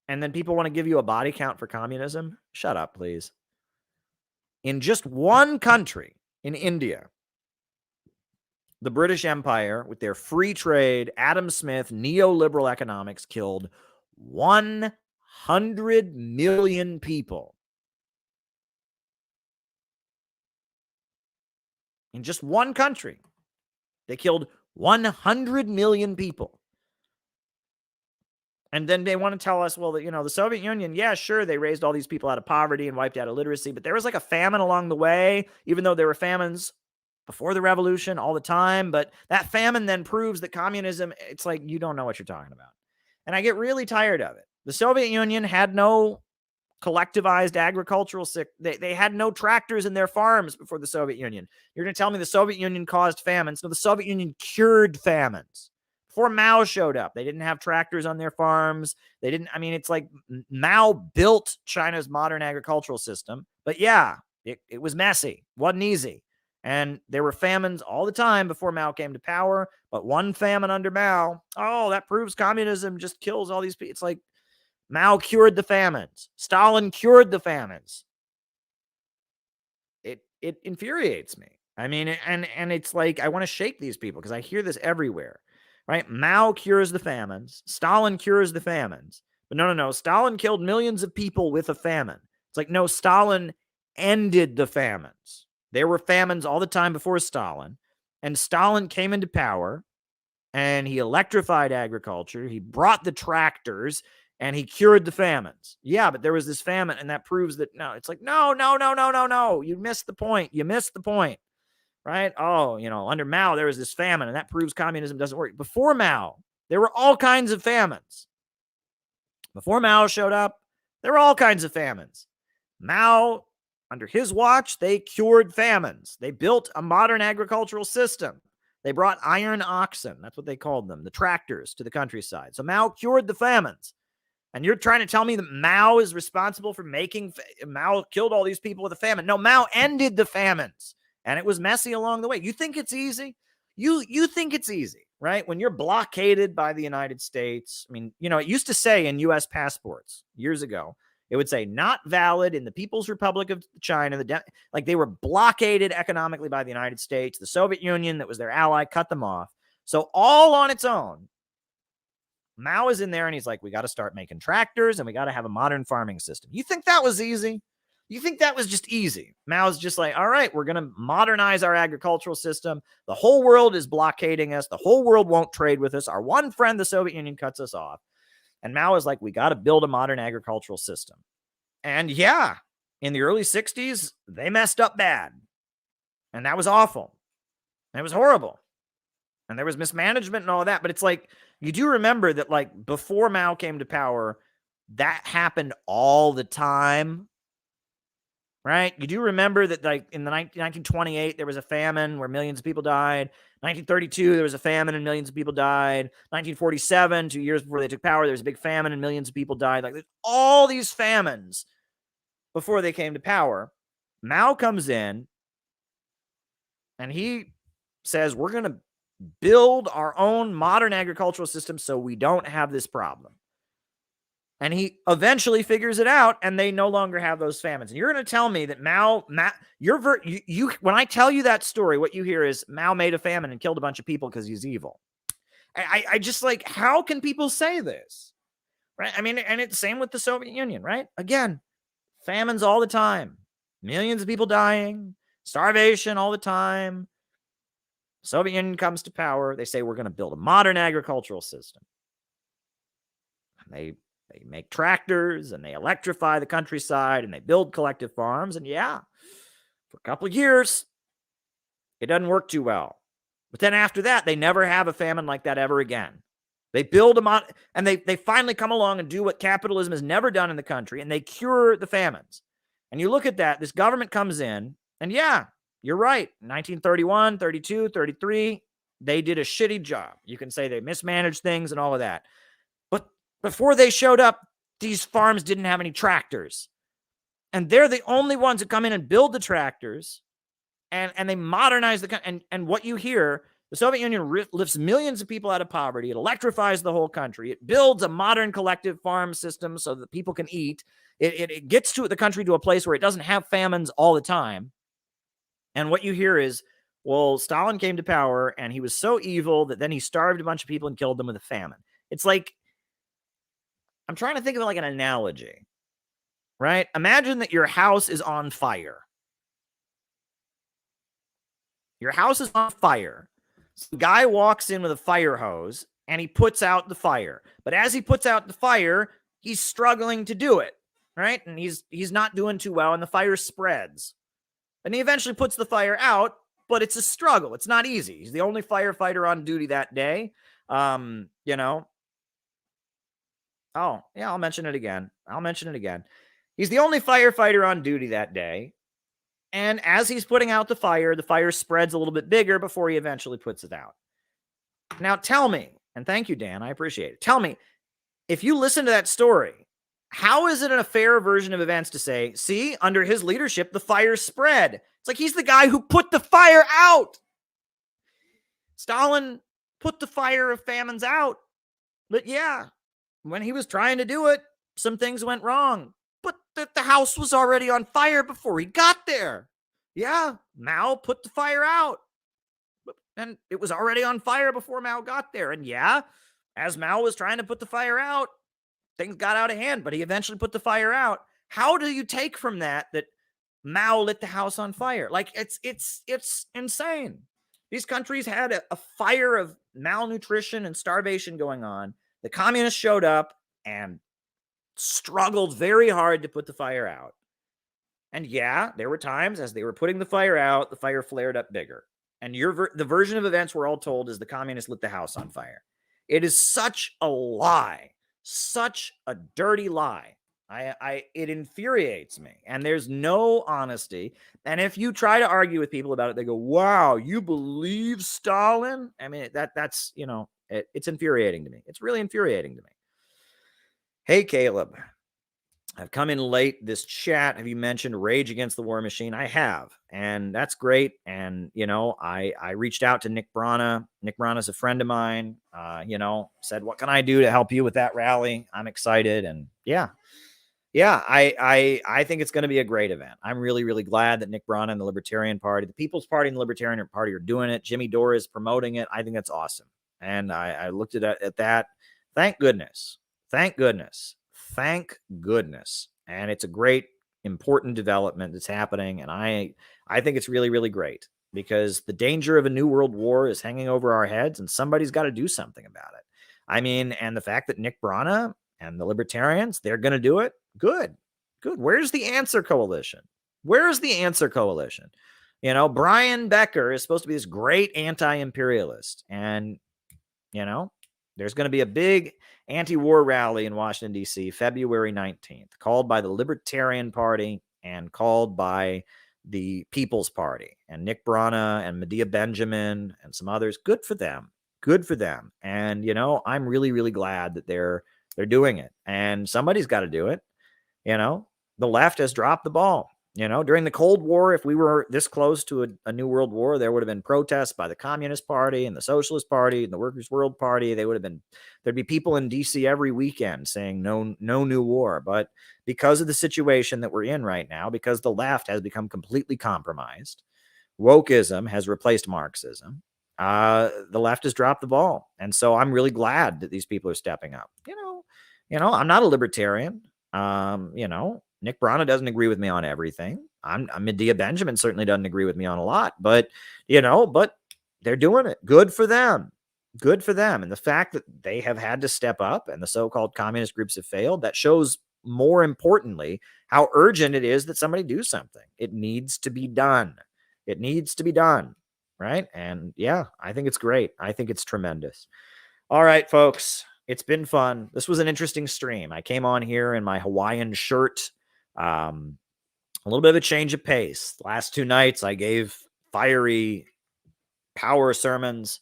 Speaker 1: and then people want to give you a body count for communism? Shut up, please. In just one country, in India, the British Empire, with their free trade, Adam Smith, neoliberal economics, killed 100 million people. In just one country, they killed 100 million people. And then they want to tell us, well, the Soviet Union, yeah, sure, they raised all these people out of poverty and wiped out illiteracy, but there was like a famine along the way, even though there were famines before the revolution all the time. But that famine then proves that communism, it's like, you don't know what you're talking about. And I get really tired of it. The Soviet Union had no collectivized agricultural they had no tractors in their farms before the Soviet Union. You're going to tell me the Soviet Union caused famines? No, the Soviet Union cured famines. Before Mao showed up, they didn't have tractors on their farms. They didn't, it's like Mao built China's modern agricultural system. But yeah, it was messy. Wasn't easy. And there were famines all the time before Mao came to power. But one famine under Mao, that proves communism just kills all these people. It's like Mao cured the famines. Stalin cured the famines. It infuriates me. And it's like, I want to shake these people because I hear this everywhere. Right? Mao cures the famines. Stalin cures the famines. But no. Stalin killed millions of people with a famine. It's like, no, Stalin ended the famines. There were famines all the time before Stalin. And Stalin came into power and he electrified agriculture. He brought the tractors and he cured the famines. Yeah, but there was this famine, and that proves that no. It's like, no. You missed the point. Right? Under Mao, there was this famine, and that proves communism doesn't work. Before Mao, there were all kinds of famines. Before Mao showed up, there were all kinds of famines. Mao, under his watch, they cured famines. They built a modern agricultural system. They brought iron oxen, that's what they called them, the tractors, to the countryside. So Mao cured the famines. And you're trying to tell me that Mao is responsible for Mao killed all these people with a famine. No, Mao ended the famines. And it was messy along the way. You think it's easy? You think it's easy, right? When you're blockaded by the United States. It used to say in U.S. passports years ago, it would say not valid in the People's Republic of China. Like they were blockaded economically by the United States. The Soviet Union, that was their ally, cut them off. So all on its own, Mao is in there and he's like, we got to start making tractors and we got to have a modern farming system. You think that was easy? You think that was just easy? Mao's just like, all right, we're going to modernize our agricultural system. The whole world is blockading us. The whole world won't trade with us. Our one friend, the Soviet Union, cuts us off. And Mao is like, we got to build a modern agricultural system. And yeah, in the early 60s, they messed up bad. And that was awful. And it was horrible. And there was mismanagement and all of that. But it's like, you do remember that like before Mao came to power, that happened all the time. Right? You do remember that like in the 1928, there was a famine where millions of people died. 1932, there was a famine and millions of people died. 1947, 2 years before they took power, there was a big famine and millions of people died. Like there's all these famines before they came to power. Mao comes in and he says, we're going to build our own modern agricultural system so we don't have this problem. And he eventually figures it out, and they no longer have those famines. And you're going to tell me that when I tell you that story, what you hear is Mao made a famine and killed a bunch of people because he's evil. I just like, how can people say this? Right? And it's same with the Soviet Union, right? Again, famines all the time, millions of people dying, starvation all the time. The Soviet Union comes to power. They say, we're going to build a modern agricultural system. And they make tractors and they electrify the countryside and they build collective farms. And yeah, for a couple of years, it doesn't work too well. But then after that, they never have a famine like that ever again. They build them on, and they finally come along and do what capitalism has never done in the country, and they cure the famines. And you look at that, this government comes in, and yeah, you're right. 1931, 32, 33, they did a shitty job. You can say they mismanaged things and all of that. But before they showed up, these farms didn't have any tractors. And they're the only ones that come in and build the tractors, and they modernize the country. And what you hear, the Soviet Union lifts millions of people out of poverty. It electrifies the whole country. It builds a modern collective farm system so that people can eat. It gets the country to a place where it doesn't have famines all the time. And what you hear is, well, Stalin came to power and he was so evil that then he starved a bunch of people and killed them with a famine. It's like, I'm trying to think of it like an analogy, right? Imagine that your house is on fire. Your house is on fire. Some guy walks in with a fire hose and he puts out the fire. But as he puts out the fire, he's struggling to do it, right? And he's not doing too well, and the fire spreads. And he eventually puts the fire out, but it's a struggle. It's not easy. He's the only firefighter on duty that day. You know. Oh, yeah, I'll mention it again. He's the only firefighter on duty that day. And as he's putting out the fire spreads a little bit bigger before he eventually puts it out. Now tell me, and thank you, Dan, I appreciate it. Tell me, if you listen to that story, how is it a fair version of events to say, see, under his leadership, the fire spread? It's like he's the guy who put the fire out. Stalin put the fire of famines out. But yeah, when he was trying to do it, some things went wrong. But the house was already on fire before he got there. Yeah, Mao put the fire out. And it was already on fire before Mao got there. And yeah, as Mao was trying to put the fire out, things got out of hand, but he eventually put the fire out. How do you take from that Mao lit the house on fire? Like, it's insane. These countries had a fire of malnutrition and starvation going on. The communists showed up and struggled very hard to put the fire out. And yeah, there were times as they were putting the fire out, the fire flared up bigger. And the version of events we're all told is the communists lit the house on fire. It is such a lie, such a dirty lie. It infuriates me. And there's no honesty. And if you try to argue with people about it, they go, wow, you believe Stalin? I mean, that's, you know, it's infuriating to me. It's really infuriating to me. Hey, Caleb, I've come in late this chat. Have you mentioned Rage Against the War Machine? I have, and that's great. And, you know, I reached out to Nick Brana. Nick Brana's a friend of mine, you know, said, what can I do to help you with that rally? I'm excited. And yeah, I think it's going to be a great event. I'm really, really glad that Nick Brana and the Libertarian Party, the People's Party and the Libertarian Party are doing it. Jimmy Dore is promoting it. I think that's awesome. And I looked at that. Thank goodness. Thank goodness. And it's a great, important development that's happening. And I think it's really, really great because the danger of a new world war is hanging over our heads and somebody's got to do something about it. I mean, and the fact that Nick Brana and the Libertarians, they're going to do it. Good. Where's the Answer Coalition? You know, Brian Becker is supposed to be this great anti-imperialist. And, you know, there's going to be a big anti-war rally in Washington, D.C., February 19th, called by the Libertarian Party and called by the People's Party. And Nick Brana and Medea Benjamin and some others, good for them. And, you know, I'm really, really glad that they're doing it. And somebody's got to do it. You know, the left has dropped the ball. You know, during the Cold War, if we were this close to a new world war, there would have been protests by the Communist Party and the Socialist Party and the Workers' World Party. There'd be people in DC every weekend saying no new war. But because of the situation that we're in right now, because the left has become completely compromised, wokeism has replaced Marxism, the left has dropped the ball. And so I'm really glad that these people are stepping up. You know, I'm not a libertarian. You know, Nick Brana doesn't agree with me on everything. Medea Benjamin certainly doesn't agree with me on a lot, but they're doing it. Good for them. Good for them. And the fact that they have had to step up and the so-called communist groups have failed, that shows, more importantly, how urgent it is that somebody do something. It needs to be done. It needs to be done, right? And yeah, I think it's great. I think it's tremendous. All right, folks, it's been fun. This was an interesting stream. I came on here in my Hawaiian shirt. A little bit of a change of pace. Last 2 nights, I gave fiery power sermons.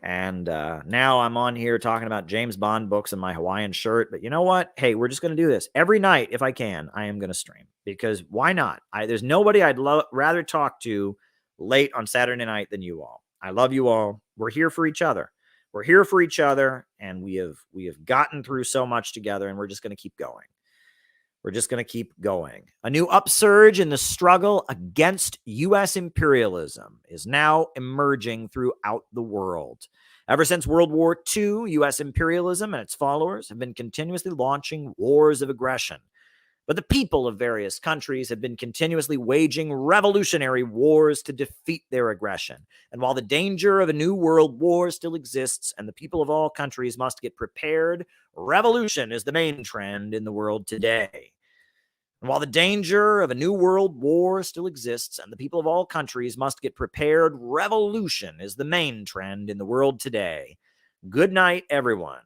Speaker 1: And now I'm on here talking about James Bond books in my Hawaiian shirt. But you know what? Hey, we're just going to do this. Every night, if I can, I am going to stream. Because why not? There's nobody I'd rather talk to late on Saturday night than you all. I love you all. We're here for each other. We're here for each other. And we have gotten through so much together. And we're just going to keep going. We're just going to keep going. A new upsurge in the struggle against U.S. imperialism is now emerging throughout the world. Ever since World War II, U.S. imperialism and its followers have been continuously launching wars of aggression. But the people of various countries have been continuously waging revolutionary wars to defeat their aggression. And while the danger of a new world war still exists and the people of all countries must get prepared, revolution is the main trend in the world today. And while the danger of a new world war still exists and the people of all countries must get prepared, revolution is the main trend in the world today. Good night, everyone.